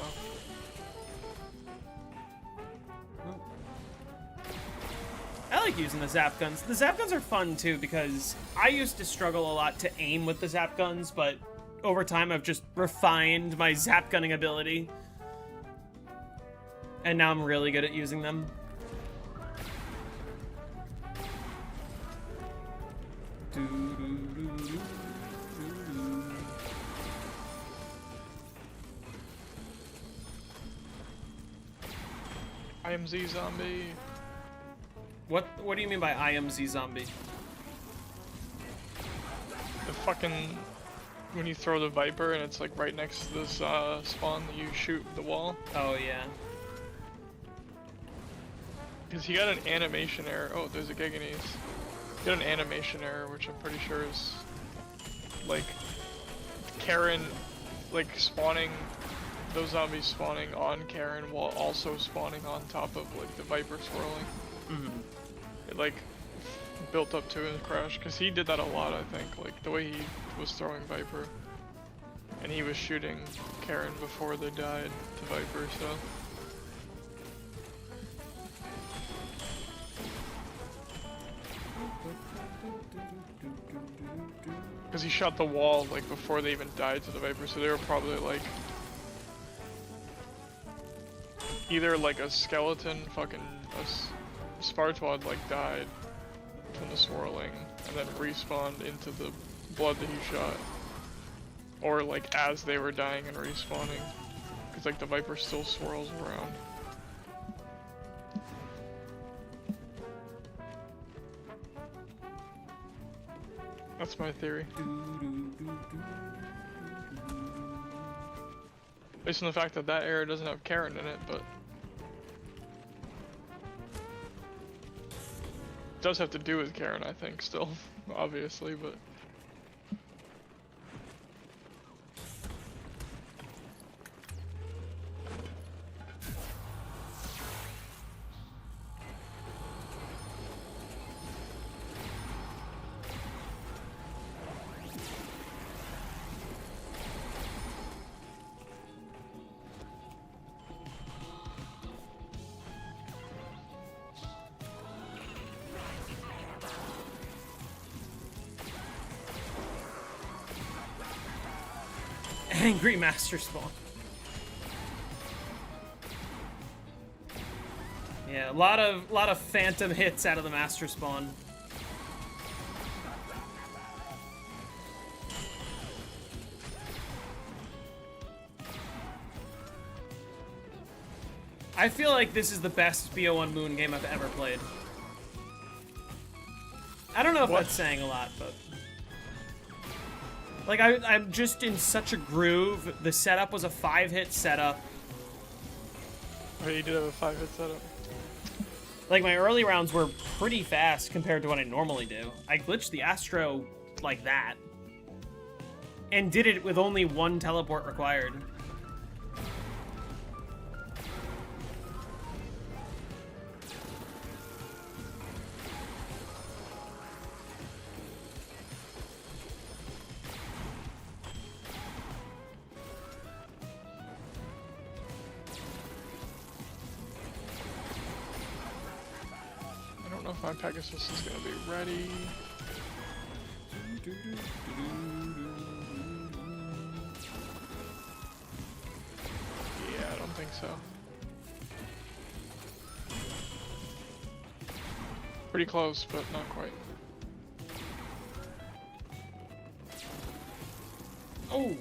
like using the zap guns. The zap guns are fun too because I used to struggle a lot to aim with the zap guns, but over time I've just refined my zap gunning ability. And now I'm really good at using them. I am Z zombie. What do you mean by I am Z zombie? The fucking when you throw the Viper and it's like right next to this spawn that you shoot the wall. Oh yeah. Because he got an animation error. Oh, there's a Giganese. He got an animation error, which I'm pretty sure is like Karen, like spawning, those zombies spawning on Karen while also spawning on top of like the Viper swirling. Mm-hmm. It like built up to his crash because he did that a lot. I think like the way he was throwing Viper, and he was shooting Karen before they died to Viper. So. Because he shot the wall like before they even died to the Viper, so they were probably like either like a skeleton, fucking a Spartwad like died from the swirling and then respawned into the blood that he shot, or like as they were dying and respawning, because like the Viper still swirls around. That's my theory. Based on the fact that that area doesn't have Karen in it, but it does have to do with Karen, I think, still, obviously, but Angry Master Spawn. Yeah, a lot of phantom hits out of the Master Spawn. I feel like this is the best BO1 Moon game I've ever played. I don't know if that's saying a lot, but like I'm just in such a groove. The setup was a 5-hit setup. oh, you did have a 5-hit setup. Like my early rounds were pretty fast compared to what I normally do. I glitched the Astro like that, and did it with only 1 teleport required. I don't know if my Pegasus is gonna be ready. Yeah, I don't think so. Pretty close, but not quite. Oh,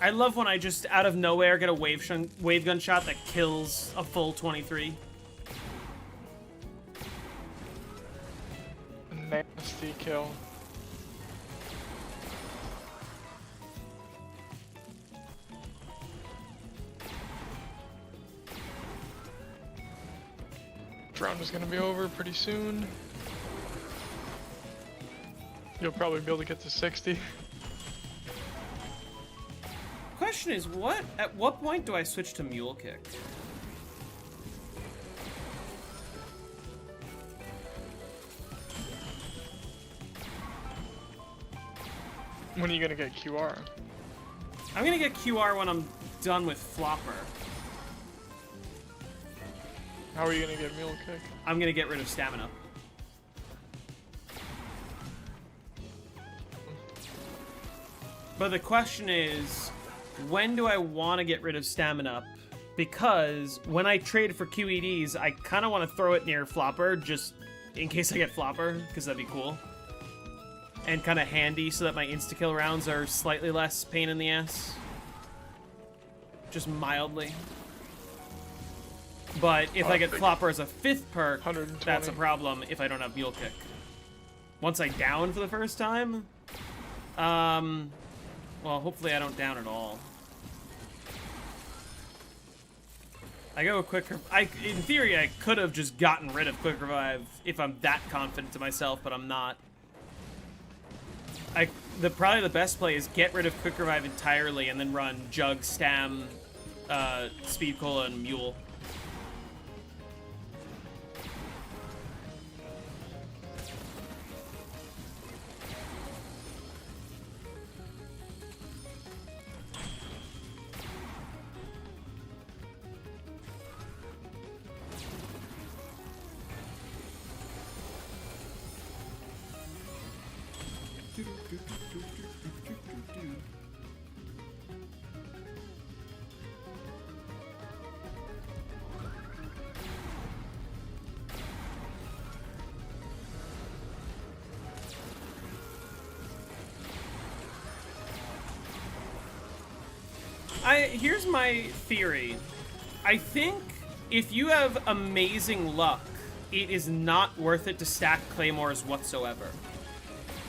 I love when I just out of nowhere get a wave gun shot that kills a full 23. Nasty kill. Round is gonna be over pretty soon. You'll probably be able to get to 60. Question is, at what point do I switch to Mule Kick? When are you gonna get QR? I'm gonna get QR when I'm done with Flopper. How are you gonna get Mule Kick? I'm gonna get rid of stamina. But the question is, when do I want to get rid of stamina up? Because when I trade for QEDs, I kind of want to throw it near Flopper, just in case I get Flopper, because that'd be cool. And kind of handy so that my insta-kill rounds are slightly less pain in the ass. Just mildly. But if I get Flopper as a 5th perk, 120. that's a problem if I don't have Mule Kick. Once I down for the first time, well, hopefully I don't down at all. I go quick. In theory, I could have just gotten rid of Quick Revive if I'm that confident to myself, but I'm not. Probably the best play is get rid of Quick Revive entirely and then run Jug, Stam, Speed Cola, and Mule. Here's my theory. I think if you have amazing luck, it is not worth it to stack claymores whatsoever.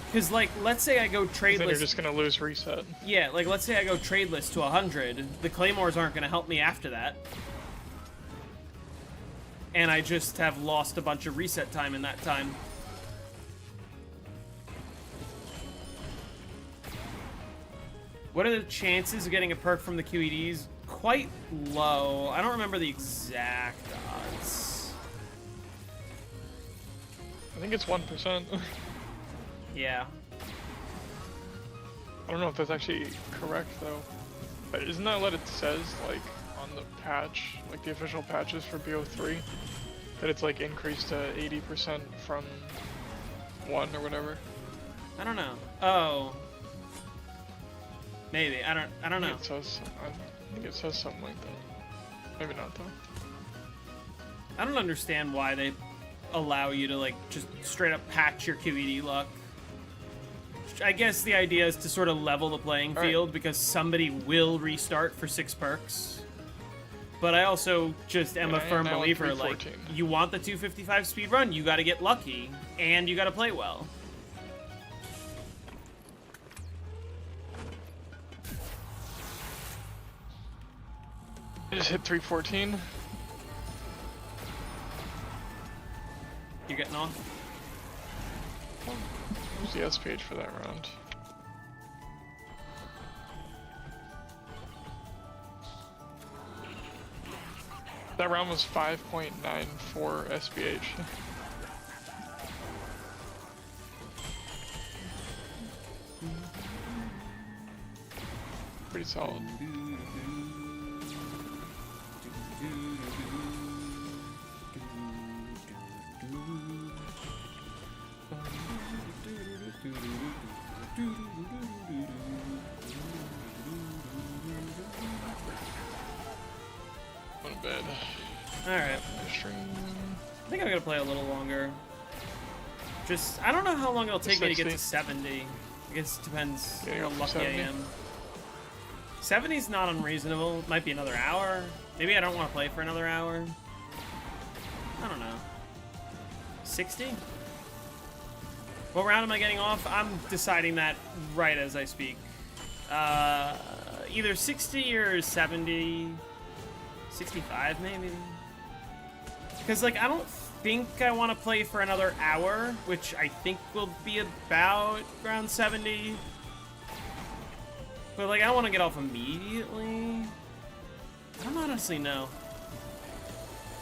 Because, like, let's say I go tradeless. Then you're just gonna lose reset. Yeah, like, let's say I go tradeless to 100. The claymores aren't gonna help me after that. And I just have lost a bunch of reset time in that time. What are the chances of getting a perk from the QEDs? Quite low. I don't remember the exact odds. I think it's 1%. Yeah. I don't know if that's actually correct though. But isn't that what it says, like, on the patch, like the official patches for BO3? That it's like increased to 80% from 1 or whatever? I don't know. Oh. Maybe. I don't know. I think it says something like that. Maybe not though. I don't understand why they allow you to, like, just straight up patch your QED luck. I guess the idea is to sort of level the playing field because somebody will restart for 6 perks. But I also just am a firm believer, like, you want the 255 speed run, you gotta get lucky, and you gotta play well. I just hit 314. You getting off? Where's the S page for that round? That round was 5.94 SPH. Pretty solid. Go to bed. Alright. I think I'm gonna play a little longer. Just, I don't know how long it'll take me to get to 70. I guess it depends how lucky I am. 70's not unreasonable. Might be another hour. Maybe I don't want to play for another hour. I don't know. 60? What round am I getting off? I'm deciding that right as I speak. Either 60 or 70. 65 maybe? Because, like, I don't think I want to play for another hour, which I think will be about around 70. But, like, I don't want to get off immediately. I don't honestly know.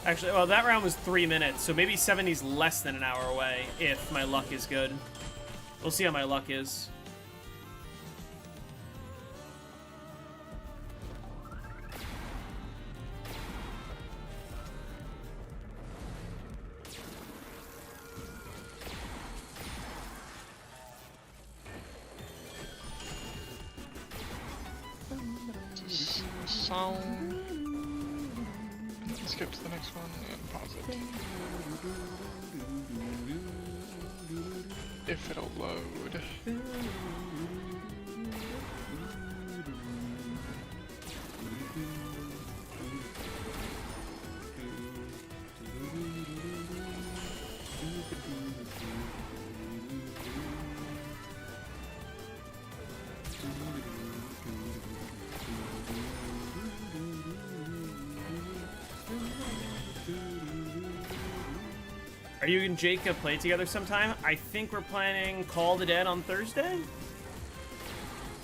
Actually, well, that round was 3 minutes, so maybe 70's less than an hour away if my luck is good. We'll see how my luck is. sound. Skip to the next one and pause it. If it'll load. Are you and Jake gonna play together sometime? I think we're planning Call of the Dead on Thursday.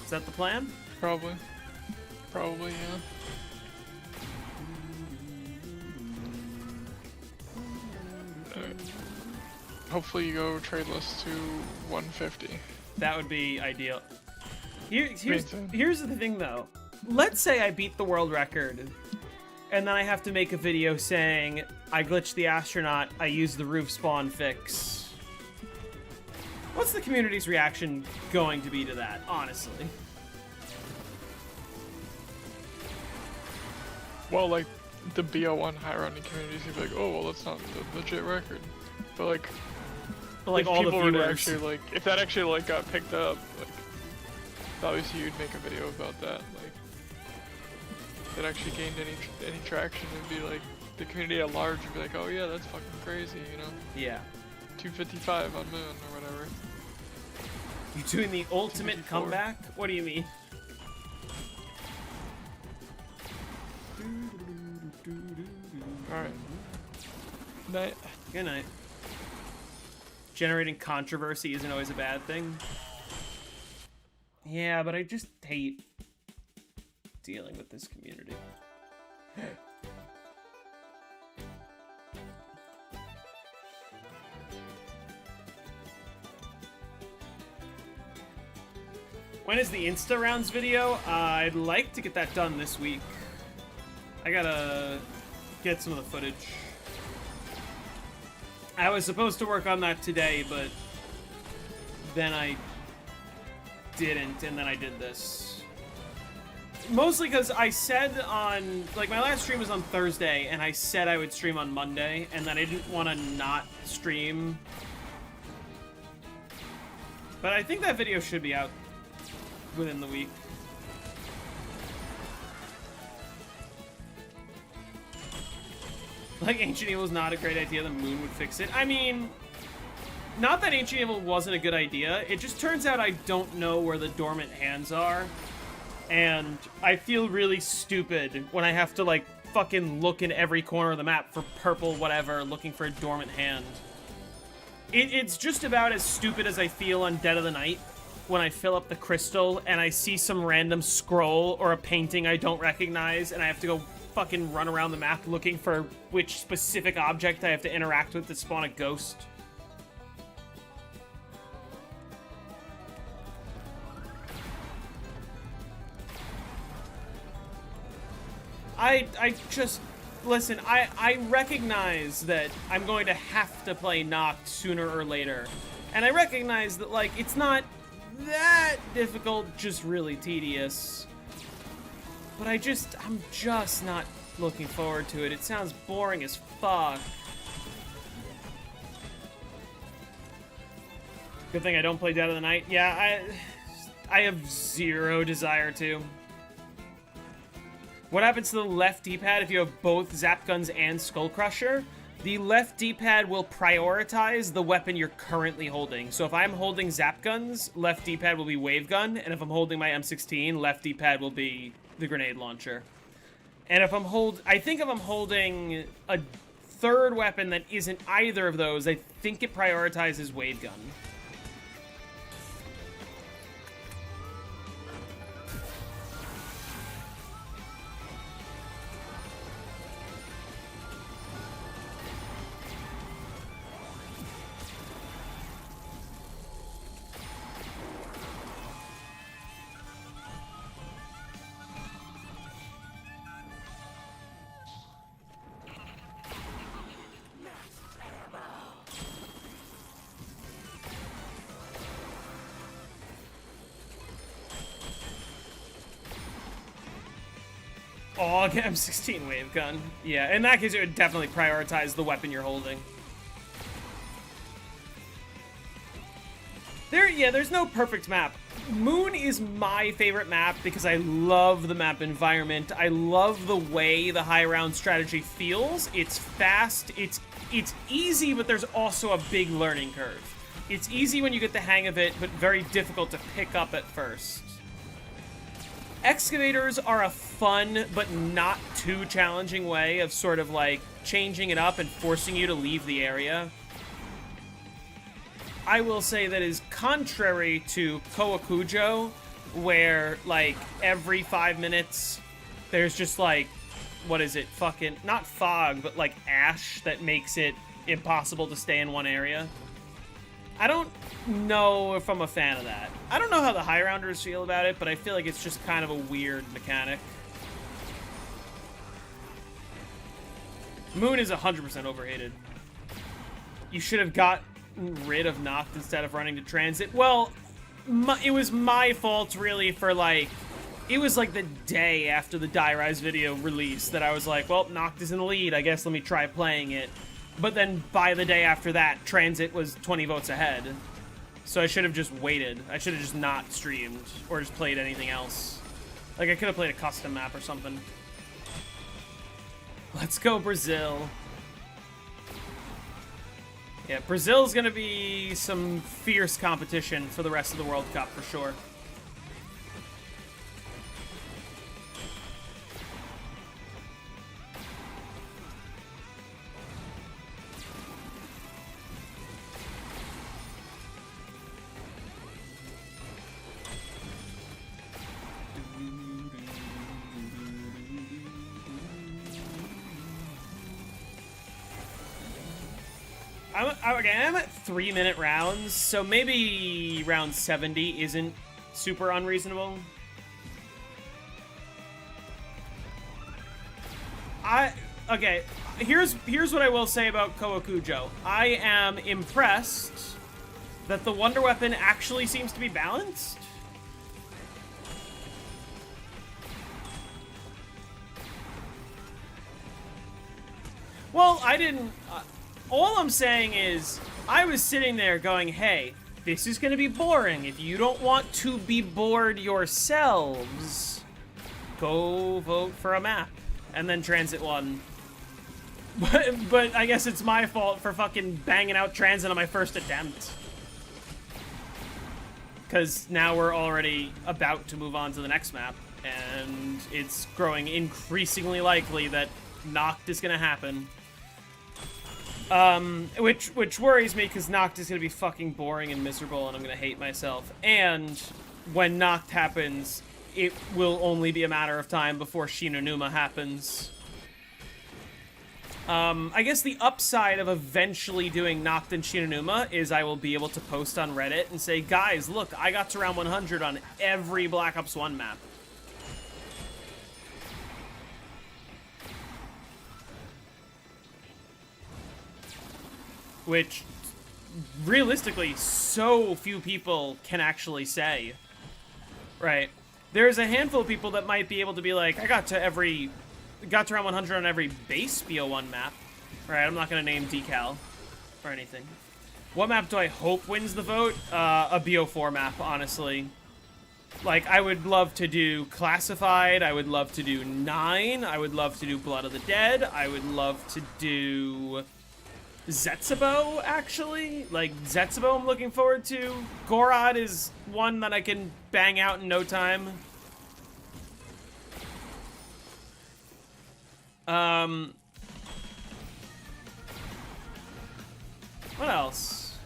Is that the plan? Probably. Probably, yeah. Hopefully you go tradeless to 150. That would be ideal. Here's Insane. the thing though. Let's say I beat the world record, and then I have to make a video saying I glitched the astronaut, I used the roof spawn fix. What's the community's reaction going to be to that, honestly? Well, like, the BO1 high rounding communities, you'd be like, oh, well, that's not the legit record. But, like, Like if all the people were to viewers. actually, like, if that actually, like, got picked up, like, obviously you'd make a video about that, like, if it actually gained any traction, it'd be like, the community at large would be like, oh yeah, that's fucking crazy, you know? Yeah. 255 on Moon, or whatever. You doing the ultimate 54. comeback? What do you mean? Alright. Night. Good night. Generating controversy isn't always a bad thing. Yeah, but I just hate dealing with this community. When is the Insta Rounds video? I'd like to get that done this week. I gotta get some of the footage. I was supposed to work on that today, but then I didn't, and then I did this. Mostly because I said on, like, my last stream was on Thursday, and I said I would stream on Monday, and then I didn't want to not stream. But I think that video should be out within the week. Like, Ancient Evil is not a great idea, the moon would fix it. I mean, not that Ancient Evil wasn't a good idea, it just turns out I don't know where the dormant hands are. And I feel really stupid when I have to, like, fucking look in every corner of the map for purple whatever, looking for a dormant hand. It's just about as stupid as I feel on Dead of the Night when I fill up the crystal and I see some random scroll or a painting I don't recognize and I have to go fucking run around the map looking for which specific object I have to interact with to spawn a ghost. I just, listen, I recognize that I'm going to have to play Noct sooner or later. And I recognize that, like, it's not that difficult, just really tedious. But I'm just not looking forward to it. It sounds boring as fuck. Good thing I don't play Dead of the Night. Yeah, I have zero desire to. What happens to the left D-pad if you have both Zap Guns and Skull Crusher? The left D-pad will prioritize the weapon you're currently holding. So if I'm holding Zap Guns, left D-pad will be Wave Gun, and if I'm holding my M16, left D-pad will be the grenade launcher. And if I'm holding a third weapon that isn't either of those, I think it prioritizes Wave Gun. Oh, M16 wave gun. Yeah, in that case, it would definitely prioritize the weapon you're holding. There's no perfect map. Moon is my favorite map because I love the map environment. I love the way the high round strategy feels. It's fast, it's easy, but there's also a big learning curve. It's easy when you get the hang of it, but very difficult to pick up at first. Excavators are a fun, but not too challenging way of sort of like changing it up and forcing you to leave the area. I will say that is contrary to Kowakujo, where, like, every 5 minutes, there's just, like, what is it, fucking, not fog, but, like, ash that makes it impossible to stay in one area. I don't know if I'm a fan of that. I don't know how the high rounders feel about it, but I feel like it's just kind of a weird mechanic. Moon is 100% overhated. You should have got rid of Noct instead of running to TranZ. Well, it was my fault, really, for, like, it was, like, the day after the Die Rise video release that I was like, well, Noct is in the lead, I guess let me try playing it. But then, by the day after that, TranZ was 20 votes ahead. So I should have just waited. I should have just not streamed, or just played anything else. Like, I could have played a custom map or something. Let's go, Brazil. Yeah, Brazil's gonna be some fierce competition for the rest of the World Cup, for sure. I'm at 3-minute rounds, so maybe round 70 isn't super unreasonable. Okay, here's what I will say about Kowakujo. I am impressed that the Wonder Weapon actually seems to be balanced. Well, I didn't... all I'm saying is, I was sitting there going, hey, this is gonna be boring. If you don't want to be bored yourselves, go vote for a map. And then TranZ won. But I guess it's my fault for fucking banging out TranZ on my first attempt. Because now we're already about to move on to the next map, and it's growing increasingly likely that Noct is gonna happen. Which worries me, because Noct is gonna be fucking boring and miserable, and I'm gonna hate myself. And when Noct happens, it will only be a matter of time before Shinonuma happens. I guess the upside of eventually doing Noct and Shinonuma is I will be able to post on Reddit and say, guys, look, I got to round 100 on every Black Ops 1 map. Which, realistically, so few people can actually say. Right. There's a handful of people that might be able to be like, I got to round 100 on every base BO1 map. Right, I'm not going to name Decal or anything. What map do I hope wins the vote? A BO4 map, honestly. Like, I would love to do Classified, I would love to do 9, I would love to do Blood of the Dead, I would love to do Zetsubo, actually. Like, Zetsubo I'm looking forward to. Gorod is one that I can bang out in no time. What else?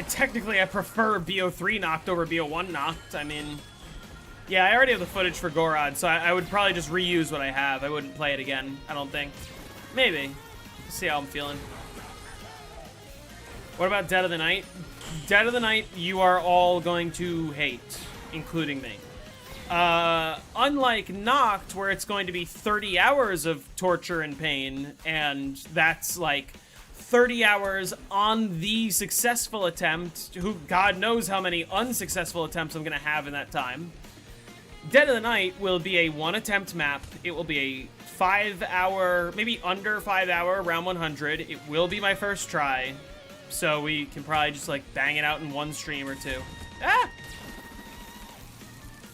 Technically I prefer BO3 Noct over BO1 Noct. I mean, yeah, I already have the footage for Gorod, so I would probably just reuse what I have. I wouldn't play it again, I don't think. Maybe. See how I'm feeling. What about Dead of the Night? Dead of the Night, you are all going to hate, including me. Unlike Noct, where it's going to be 30 hours of torture and pain, and that's like 30 hours on the successful attempt, who God knows how many unsuccessful attempts I'm gonna have in that time. Dead of the Night will be a 1 attempt map. It will be a 5 hour, maybe under 5 hour, round 100. It will be my first try. So we can probably just like bang it out in one stream or two. Ah!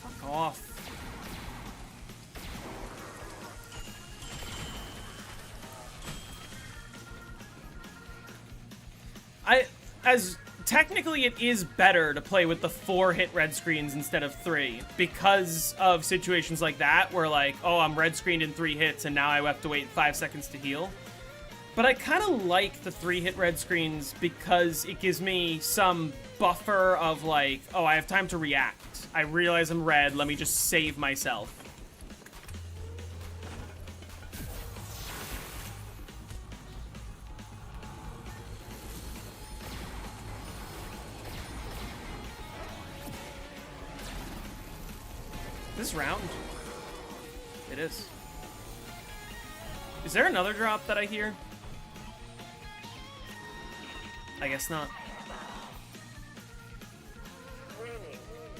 Fuck off. As technically it is better to play with the 4 hit red screens instead of 3 because of situations like that where like, oh, I'm red screened in 3 hits and now I have to wait 5 seconds to heal. But I kind of like the 3 hit red screens because it gives me some buffer of like, oh, I have time to react. I realize I'm red, let me just save myself. This round? It is. Is there another drop that I hear? I guess not. Warning.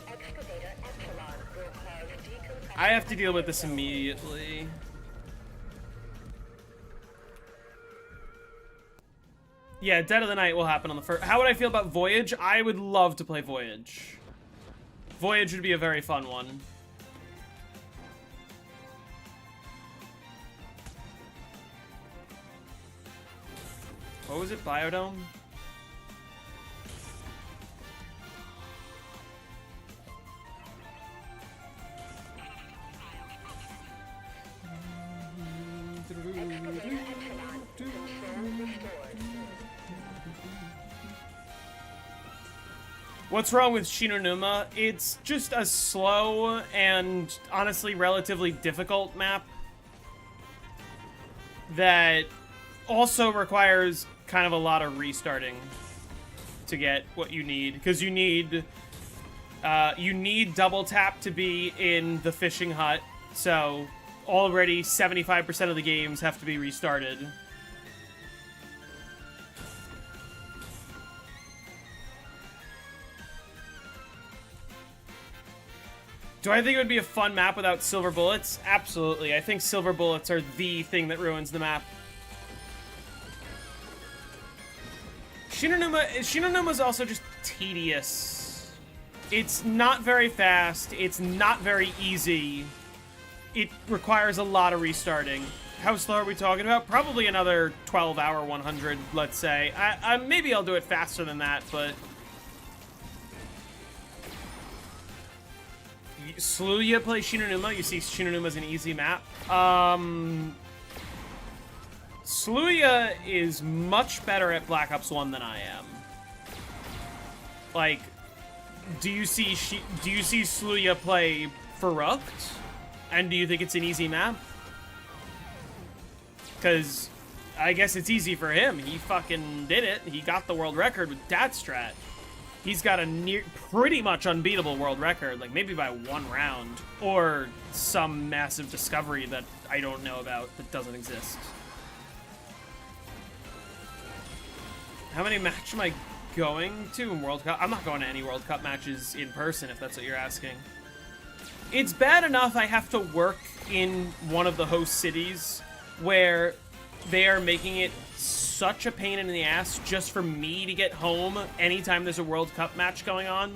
Excavator Epsilon will cause decompression. I have to deal with this immediately. Yeah, Dead of the Night will happen on the first. How would I feel about Voyage? I would love to play Voyage. Voyage would be a very fun one. What was it? Biodome? What's wrong with Shinonuma? It's just a slow and honestly relatively difficult map that also requires kind of a lot of restarting to get what you need, because you need double tap to be in the fishing hut, so already 75% of the games have to be restarted. Do I think it would be a fun map without silver bullets? Absolutely. I think silver bullets are the thing that ruins the map. Shinonuma is also just tedious. It's not very fast. It's not very easy. It requires a lot of restarting. How slow are we talking about? Probably another 12-hour 100, let's say. Maybe I'll do it faster than that, but... Sluya play Shinonuma. You see Shinonuma's an easy map. Sluya is much better at Black Ops 1 than I am. Like, do you see Sluya play Farukt? And do you think it's an easy map? Because I guess it's easy for him. He fucking did it. He got the world record with Dat Strat. He's got a pretty much unbeatable world record, like maybe by 1 round, or some massive discovery that I don't know about that doesn't exist. How many matches am I going to in World Cup? I'm not going to any World Cup matches in person, if that's what you're asking. It's bad enough I have to work in one of the host cities where they are making it such a pain in the ass just for me to get home anytime there's a World Cup match going on.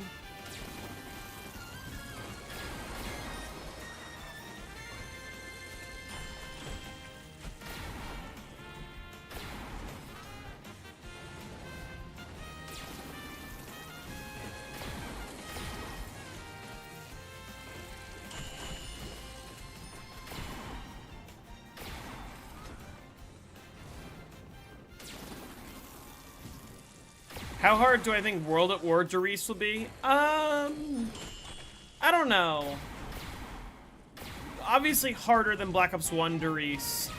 How hard do I think World at War Darice will be? I don't know. Obviously harder than Black Ops 1 Darice.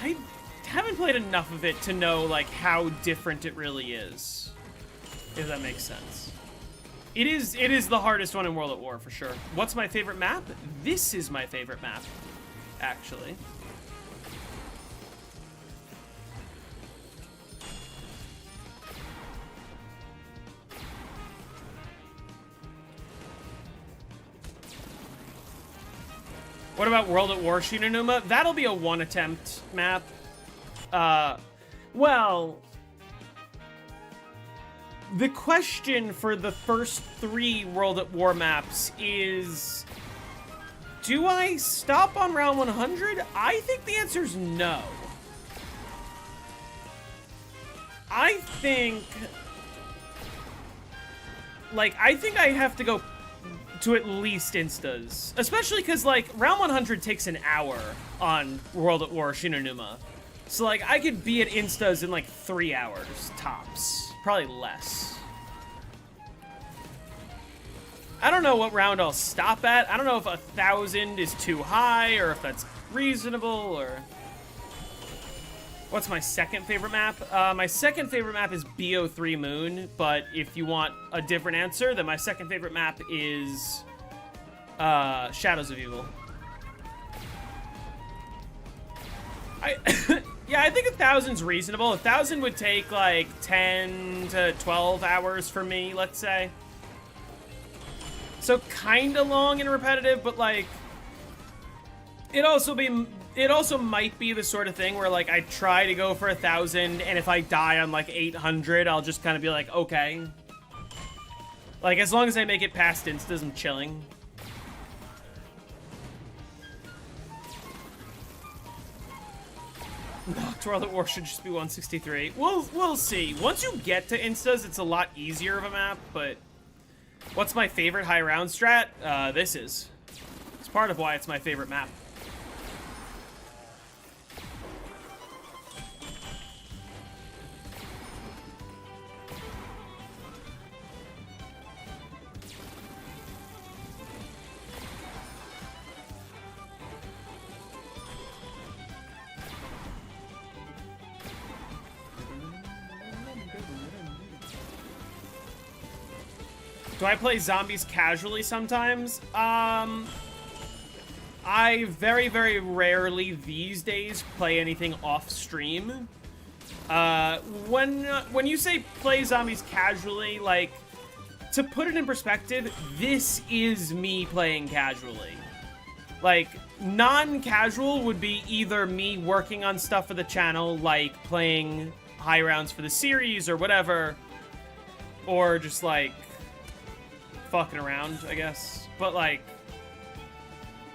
I haven't played enough of it to know, like, how different it really is. If that makes sense. It is the hardest one in World at War, for sure. What's my favorite map? This is my favorite map, actually. What about World at War Shinonuma? That'll be a one attempt map. Well, the question for the first 3 World at War maps is, do I stop on round 100? I think the answer is no. I think I have to go to at least instas. Especially because, like, round 100 takes an hour on World at War Shinonuma. So, like, I could be at instas in, like, 3 hours, tops. Probably less. I don't know what round I'll stop at. I don't know if 1,000 is too high, or if that's reasonable, or... What's my second favorite map? My second favorite map is BO3 Moon, but if you want a different answer, then my second favorite map is Shadows of Evil. Yeah, I think 1,000's reasonable. 1,000 would take like 10 to 12 hours for me, let's say. So kind of long and repetitive, but like it also might be the sort of thing where, like, I try to go for 1,000, and if I die on, like, 800, I'll just kind of be like, okay. Like, as long as I make it past instas, I'm chilling. World at War should just be 163. We'll see. Once you get to instas, it's a lot easier of a map, but... What's my favorite high round strat? This is. It's part of why it's my favorite map. Do I play zombies casually sometimes? I very, very rarely these days play anything off stream. When you say play zombies casually, like, to put it in perspective, this is me playing casually. Like, non-casual would be either me working on stuff for the channel, like playing high rounds for the series or whatever, or just like fucking around, I guess. But like,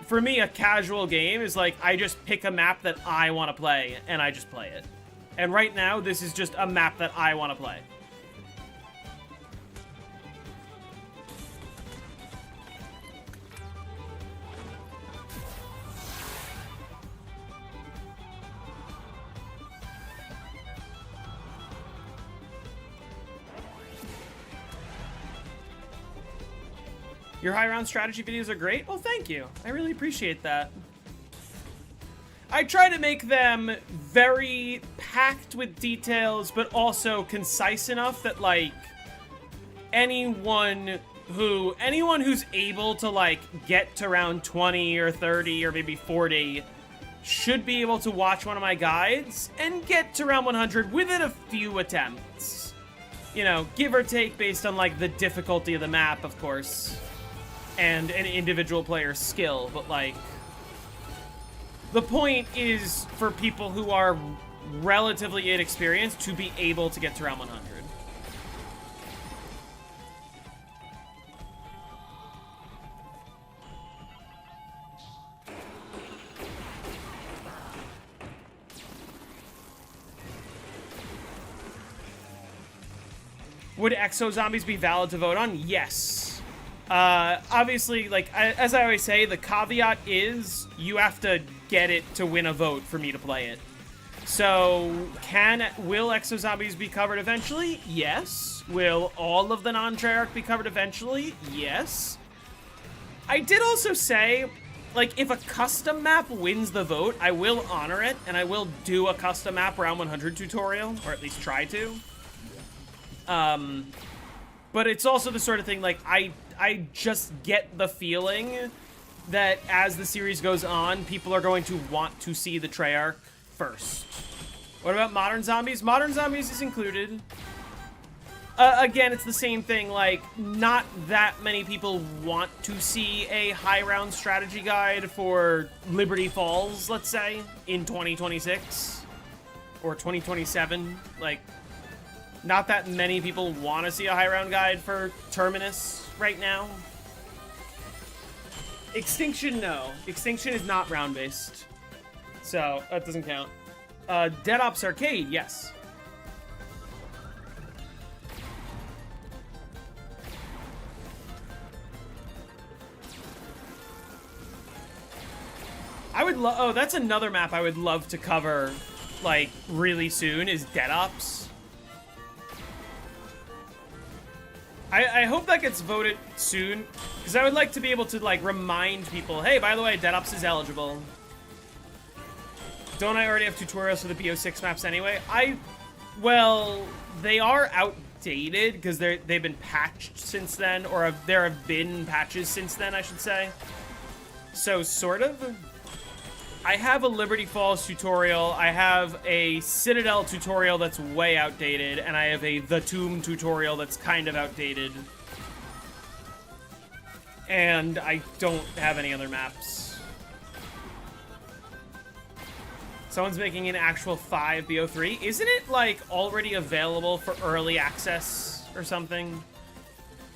for me, a casual game is like, I just pick a map that I want to play and I just play it. And right now, this is just a map that I want to play. Your high round strategy videos are great. Well, thank you. I really appreciate that. I try to make them very packed with details, but also concise enough that, like, anyone who's able to, like, get to round 20 or 30 or maybe 40 should be able to watch one of my guides and get to round 100 within a few attempts. You know, give or take based on, like, the difficulty of the map, of course, and an individual player's skill, but, like, the point is for people who are relatively inexperienced to be able to get to round 100. Would Exo Zombies be valid to vote on? Yes. Obviously, like, as I always say, the caveat is you have to get it to win a vote for me to play it. So, will Exo Zombies be covered eventually? Yes. Will all of the non-Treyarch be covered eventually? Yes. I did also say, like, if a custom map wins the vote, I will honor it, and I will do a custom map round 100 tutorial, or at least try to. But it's also the sort of thing, like, I just get the feeling that as the series goes on, people are going to want to see the Treyarch first. What about Modern Zombies? Modern Zombies is included. Again, it's the same thing, like, not that many people want to see a high round strategy guide for Liberty Falls, let's say, in 2026 or 2027. Like, not that many people want to see a high round guide for Terminus right now. Extinction, no. Extinction is not round based, so that doesn't count. Dead Ops Arcade, yes. I would love, oh, that's another map I would love to cover, like, really soon, is Dead Ops. I hope that gets voted soon, because I would like to be able to, like, remind people, hey, by the way, Dead Ops is eligible. Don't I already have tutorials for the BO6 maps anyway? Well, they are outdated, because they've been patched since then, or there have been patches since then, I should say. So, sort of. I have a Liberty Falls tutorial, I have a Citadel tutorial that's way outdated, and I have a The Tomb tutorial that's kind of outdated. And I don't have any other maps. Someone's making an actual 5 BO3. Isn't it, like, already available for early access or something?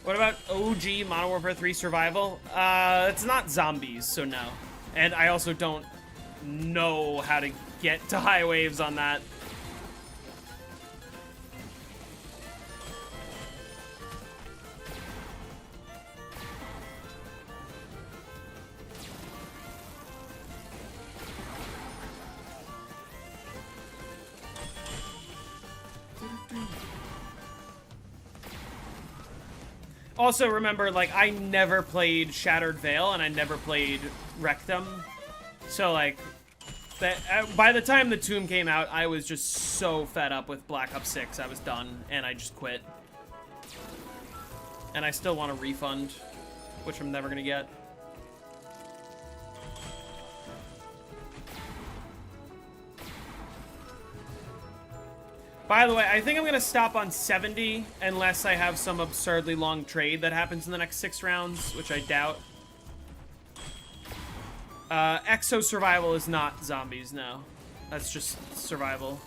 What about OG Modern Warfare 3 Survival? It's not zombies, so no. And I also don't know how to get to high waves on that. Also, remember, like, I never played Shattered Veil, and I never played Rectum. So, like, by the time the Tomb came out, I was just so fed up with Black Ops 6, I was done, and I just quit. And I still want a refund, which I'm never gonna get. By the way, I think I'm gonna stop on 70 unless I have some absurdly long trade that happens in the next 6 rounds, which I doubt. Exo Survival is not zombies, no. That's just survival.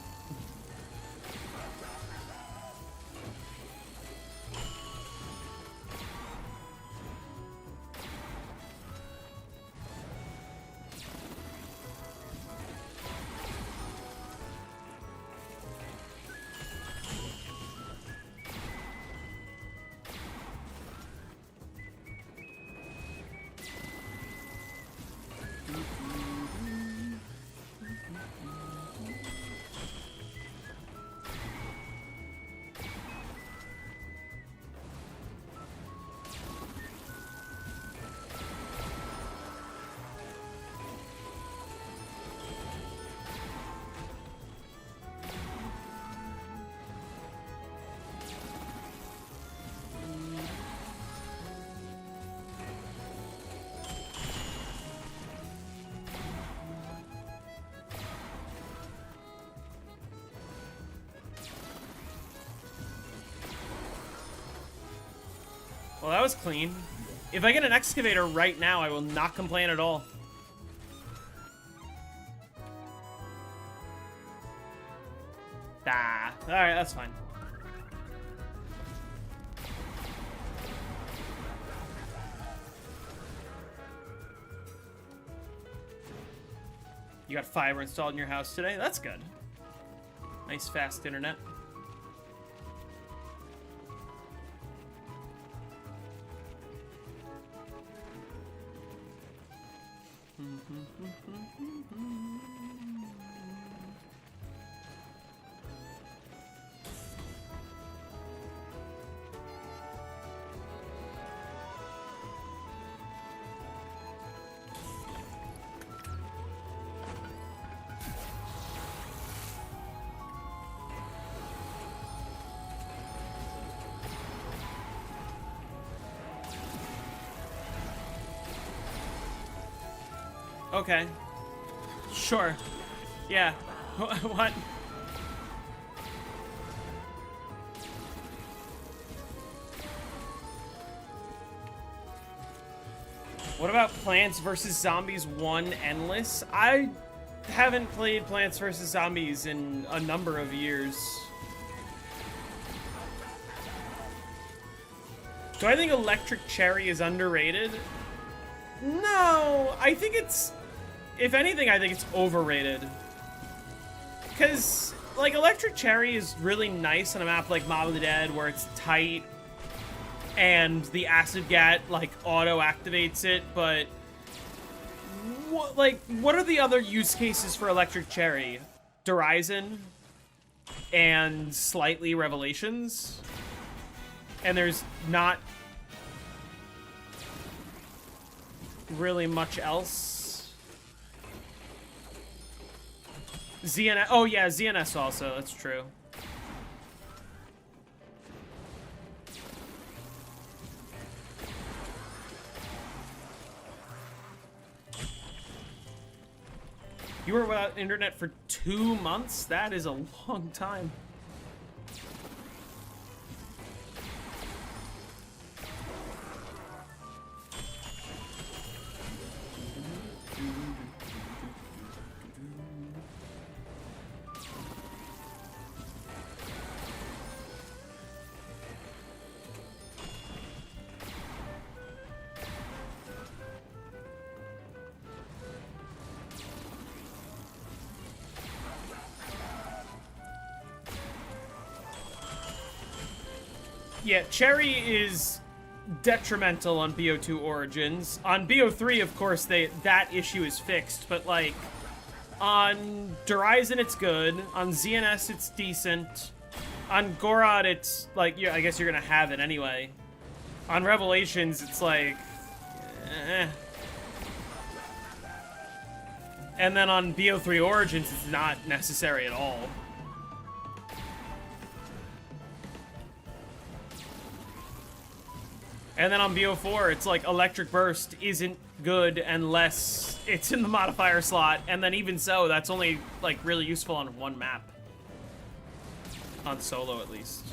Well, that was clean. If I get an excavator right now, I will not complain at all. Ah, alright, that's fine. You got fiber installed in your house today? That's good. Nice fast internet. Okay. Sure. Yeah. What? What about Plants vs. Zombies 1 Endless? I haven't played Plants vs. Zombies in a number of years. Do I think Electric Cherry is underrated? No, I think it's... If anything, I think it's overrated. Because, like, Electric Cherry is really nice on a map like Mob of the Dead, where it's tight, and the Acid Gat, like, auto-activates it, but... what are the other use cases for Electric Cherry? Horizon and slightly Revelations? And there's not really much else. ZNS, oh yeah, ZNS also, that's true. You were without internet for 2 months? That is a long time. Yeah, Cherry is detrimental on BO2 Origins. On BO3, of course, that issue is fixed, but, like, on Horizon, it's good. On ZNS, it's decent. On Gorod, it's, like, yeah, I guess you're gonna have it anyway. On Revelations, it's like... eh. And then on BO3 Origins, it's not necessary at all. And then on BO4, it's like Electric Burst isn't good unless it's in the modifier slot, and then even so, that's only, like, really useful on one map. On solo, at least.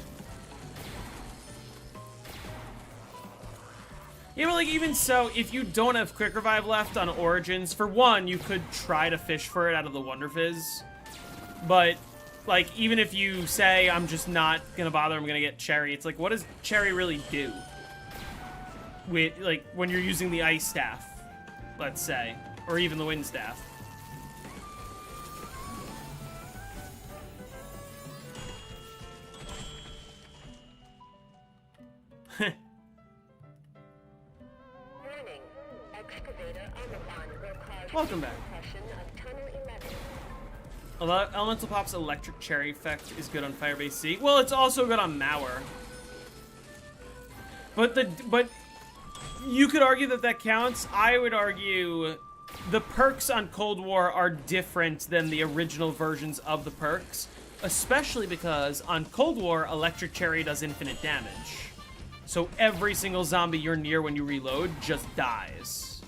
Yeah, but, like, even so, if you don't have Quick Revive left on Origins, for one, you could try to fish for it out of the Wonder Fizz. But, like, even if you say, I'm just not gonna bother, I'm gonna get Cherry, it's like, what does Cherry really do? With, like, when you're using the Ice Staff, let's say, or even the Wind Staff. Warning. Excavator Omicron will cause Welcome back. decompression of Tunnel 11. Although Elemental Pop's Electric Cherry effect is good on Firebase C. Well, it's also good on Mauer. But you could argue that that counts. I would argue the perks on Cold War are different than the original versions of the perks, especially because on Cold War, Electric Cherry does infinite damage. So every single zombie you're near when you reload just dies,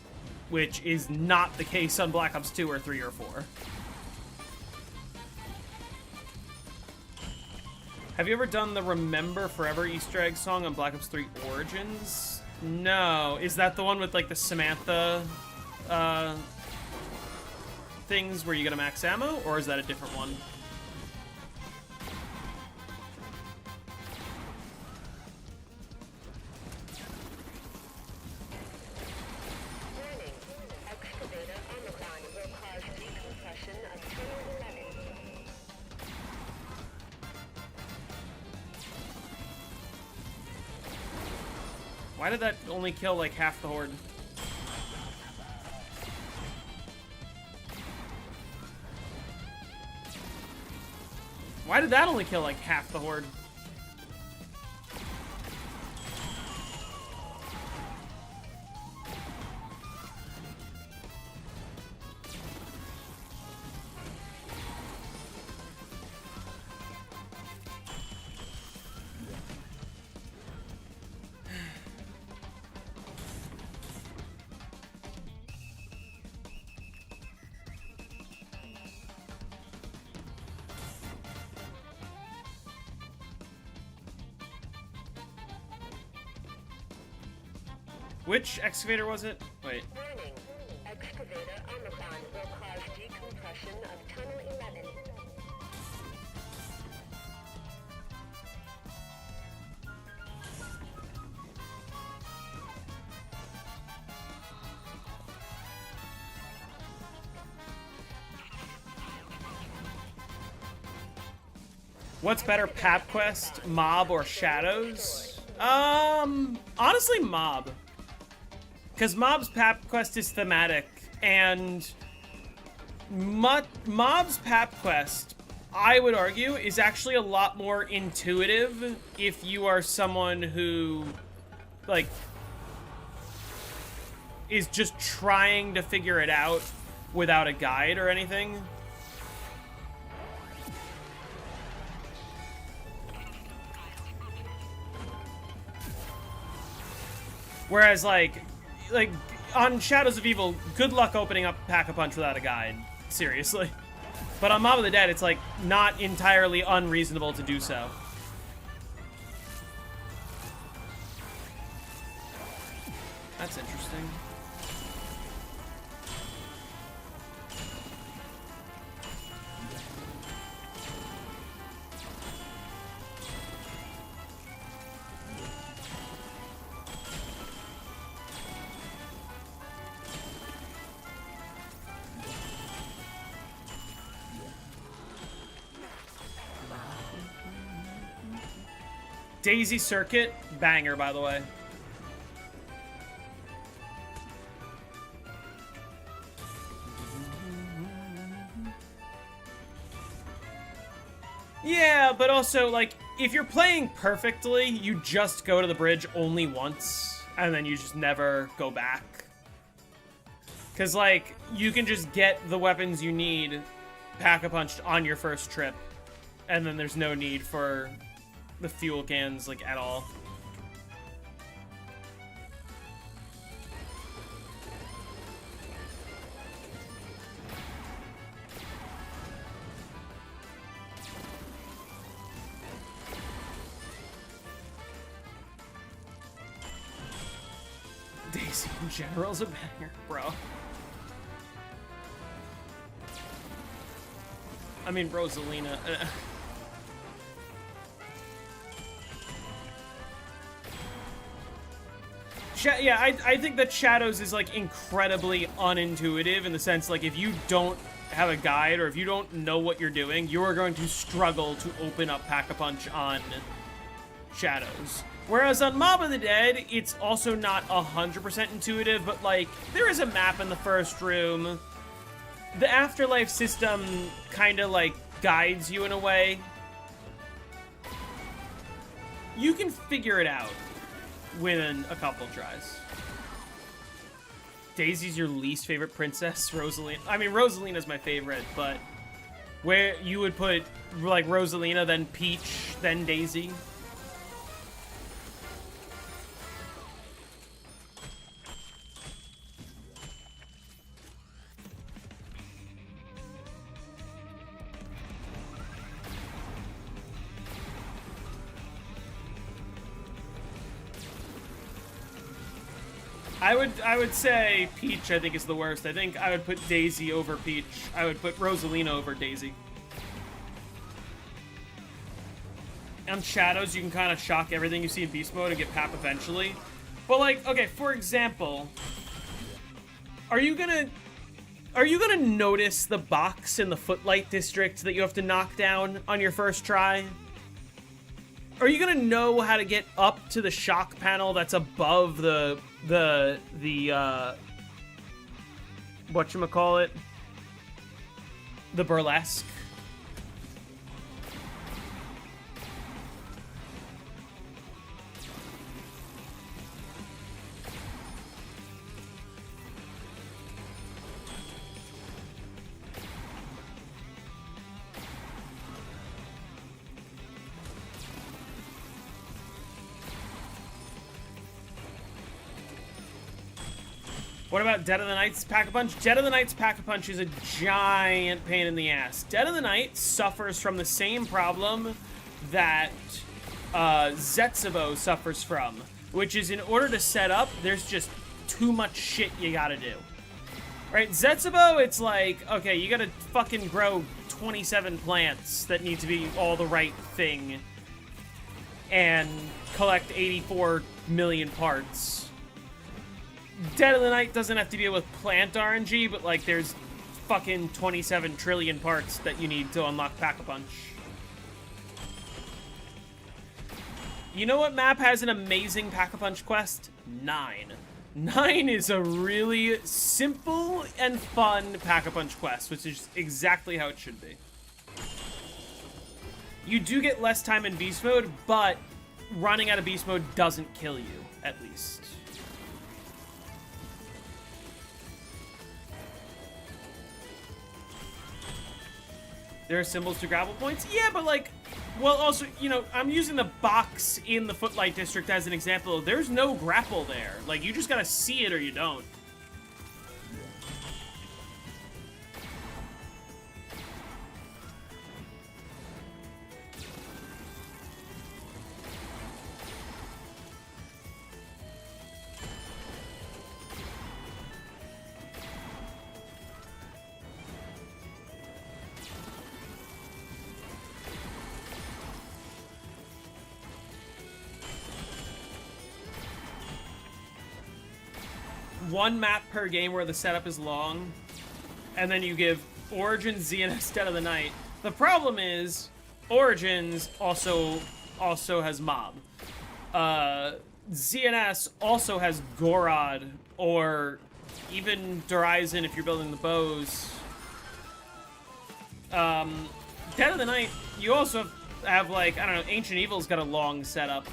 which is not the case on Black Ops 2 or 3 or 4. Have you ever done the Remember Forever Easter egg song on Black Ops 3 Origins? No. Is that the one with, like, the Samantha, things where you get a max ammo? Or is that a different one? Warning. Excavator Omicron will cause decompression of Tunnel 11. Why did that only kill, like, half the horde? Why did that only kill, like, half the horde? Which excavator was it? Wait. Warning. Excavator Omicron will cause decompression of Tunnel 11. What's better, Pap Quest, Mob, or Shadows? Honestly, Mob. Because Mob's Pap Quest is thematic, and Mob's Pap Quest, I would argue, is actually a lot more intuitive if you are someone who, like, is just trying to figure it out without a guide or anything. Whereas, like on Shadows of Evil, good luck opening up Pack-a-Punch without a guide. Seriously. But on Mob of the Dead, it's, like, not entirely unreasonable to do so. That's interesting. Daisy Circuit, banger, by the way. Yeah, but also, like, if you're playing perfectly, you just go to the bridge only once, and then you just never go back. Because, like, you can just get the weapons you need Pack-a-Punched on your first trip, and then there's no need for the fuel cans, like, at all. Daisy in general is a banger, bro. I mean, Rosalina. Yeah, I think that Shadows is, like, incredibly unintuitive in the sense, like, if you don't have a guide or if you don't know what you're doing, you are going to struggle to open up Pack-a-Punch on Shadows. Whereas on Mob of the Dead, it's also not 100% intuitive, but, like, there is a map in the first room. The Afterlife system kind of, like, guides you in a way. You can figure it out within a couple tries. Daisy's your least favorite princess? Rosalina. I mean, Rosalina's my favorite, but where you would put, like, Rosalina, then Peach, then Daisy. I would say Peach, I think, is the worst. I think I would put Daisy over Peach. I would put Rosalina over Daisy. On Shadows, you can kind of shock everything you see in Beast Mode and get Pap eventually. But, like, okay, for example, are you gonna notice the box in the Footlight District that you have to knock down on your first try? Are you gonna know how to get up to the shock panel that's above the whatchamacallit? The burlesque? What about Dead of the Night's Pack-a-Punch? Dead of the Night's Pack-a-Punch is a giant pain in the ass. Dead of the Night suffers from the same problem that Zetsubo suffers from, which is in order to set up, there's just too much shit you gotta do. Right, Zetsubo, it's like, okay, you gotta fucking grow 27 plants that need to be all the right thing and collect 84 million parts. Dead of the Night doesn't have to deal with plant RNG, but like there's fucking 27 trillion parts that you need to unlock Pack-a-Punch. You know what map has an amazing Pack-a-Punch quest? 9. 9 is a really simple and fun Pack-a-Punch quest, which is exactly how it should be. You do get less time in Beast Mode, but running out of Beast Mode doesn't kill you, at least. There are symbols to grapple points? Yeah, but like, well, also, you know, I'm using the box in the Footlight District as an example. There's no grapple there. Like, you just gotta see it or you don't. One map per game where the setup is long, and then you give Origins, ZNS, Dead of the Night. The problem is, Origins also has Mob. ZNS also has Gorod, or even Horizon if you're building the bows. Dead of the Night, you also have like, I don't know, Ancient Evil's got a long setup.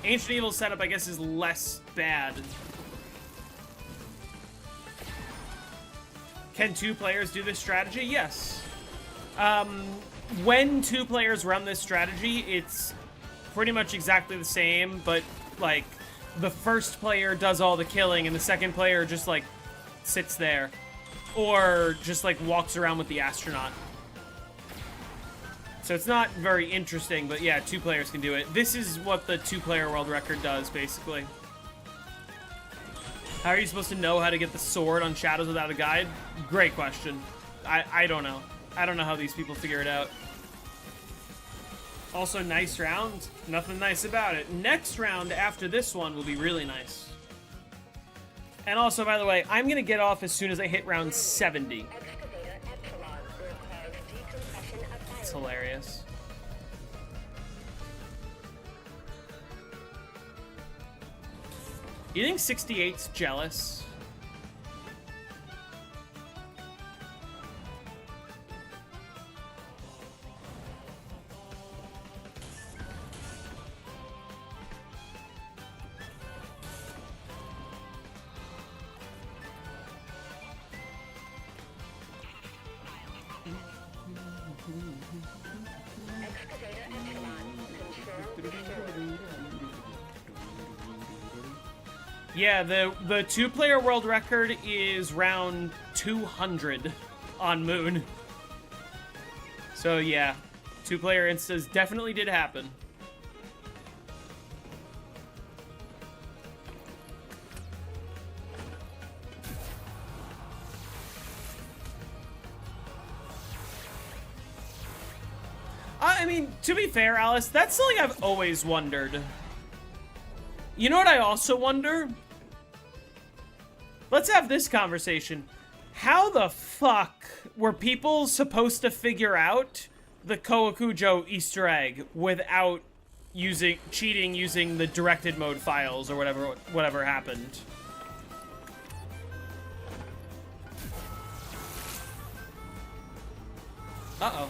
Ancient Evil's setup, I guess, is less bad. Can 2 players do this strategy? Yes. When 2 players run this strategy, it's pretty much exactly the same, but, like, the first player does all the killing, and the second player just, like, sits there. Or just, like, walks around with the astronaut. So it's not very interesting, but yeah, 2 players can do it. This is what the 2-player world record does, basically. How are you supposed to know how to get the sword on Shadows without a guide? Great question. I don't know. I don't know how these people figure it out. Also, nice round. Nothing nice about it. Next round after this one will be really nice. And also, by the way, I'm going to get off as soon as I hit round 70. It's hilarious. You think 68's jealous? Yeah, the 2-player world record is round 200 on Moon. So yeah, 2-player instas definitely did happen. I mean, to be fair, Alice, that's something I've always wondered. You know what I also wonder? Let's have this conversation. How the fuck were people supposed to figure out the Kowakujo Easter egg without cheating using the directed mode files or whatever happened? Uh-oh.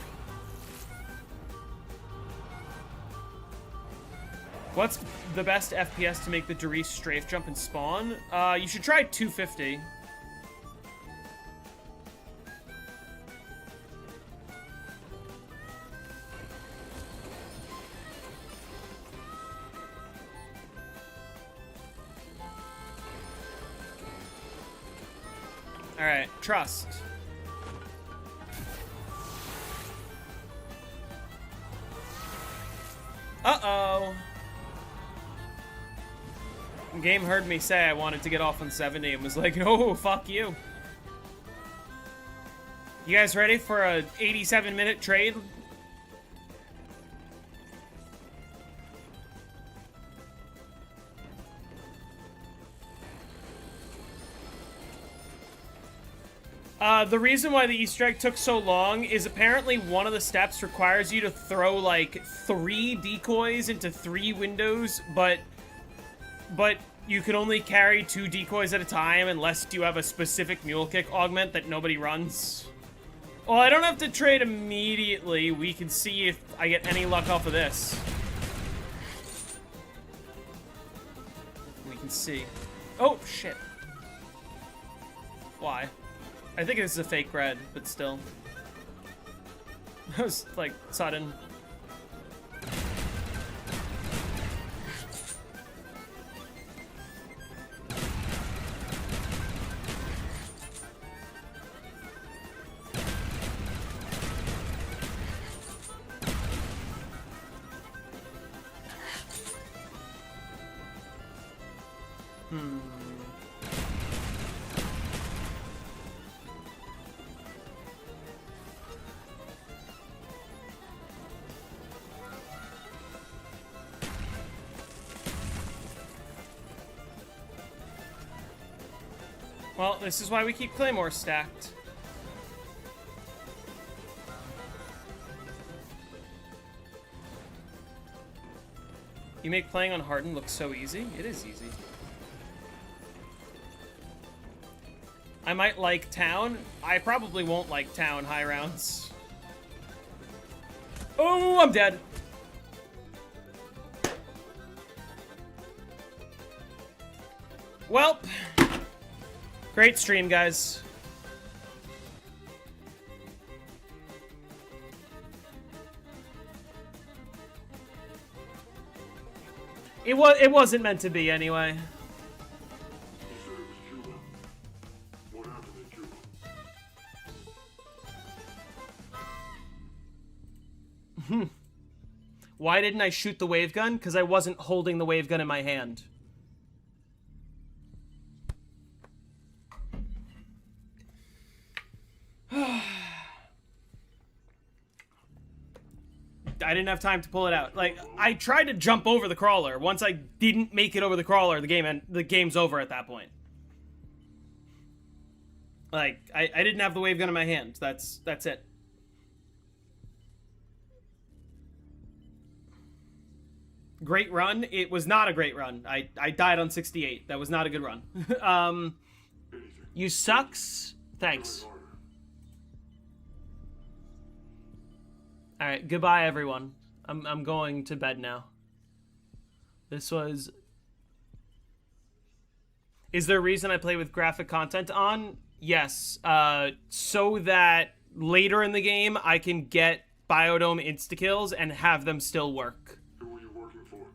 What's the best FPS to make the Doris strafe jump and spawn? You should try 250. Alright, trust. Uh-oh. Game heard me say I wanted to get off on 70 and was like, "Oh, fuck you." You guys ready for a 87-minute trade? The reason why the Easter egg took so long is apparently one of the steps requires you to throw, like, 3 decoys into 3 windows, but you can only carry 2 decoys at a time unless you have a specific mule kick augment that nobody runs. Well, I don't have to trade immediately. We can see if I get any luck off of this. We can see. Oh, shit. Why? I think this is a fake red, but still. That was, like, sudden. Well, this is why we keep Claymore stacked. You make playing on Hardened look so easy. It is easy. I might like Town. I probably won't like Town high rounds. Oh, I'm dead. Well, great stream, guys. It wasn't meant to be anyway. He said it was Cuba. What happened in Cuba? Why didn't I shoot the wave gun? Because I wasn't holding the wave gun in my hand. I didn't have time to pull it out. Like, I tried to jump over the crawler. Once I didn't make it over the crawler, the game's over at that point. Like, I didn't have the wave gun in my hand. That's it. Great run? It was not a great run. I died on 68. That was not a good run. You sucks? Thanks. Alright, goodbye everyone. I'm going to bed now. This was... Is there a reason I play with graphic content on? Yes. So that later in the game I can get Biodome insta-kills and have them still work. Who were you working for?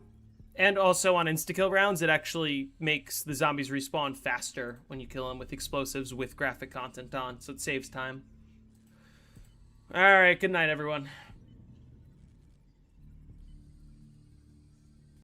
And also on insta-kill rounds, it actually makes the zombies respawn faster when you kill them with explosives with graphic content on, so it saves time. Alright, good night everyone.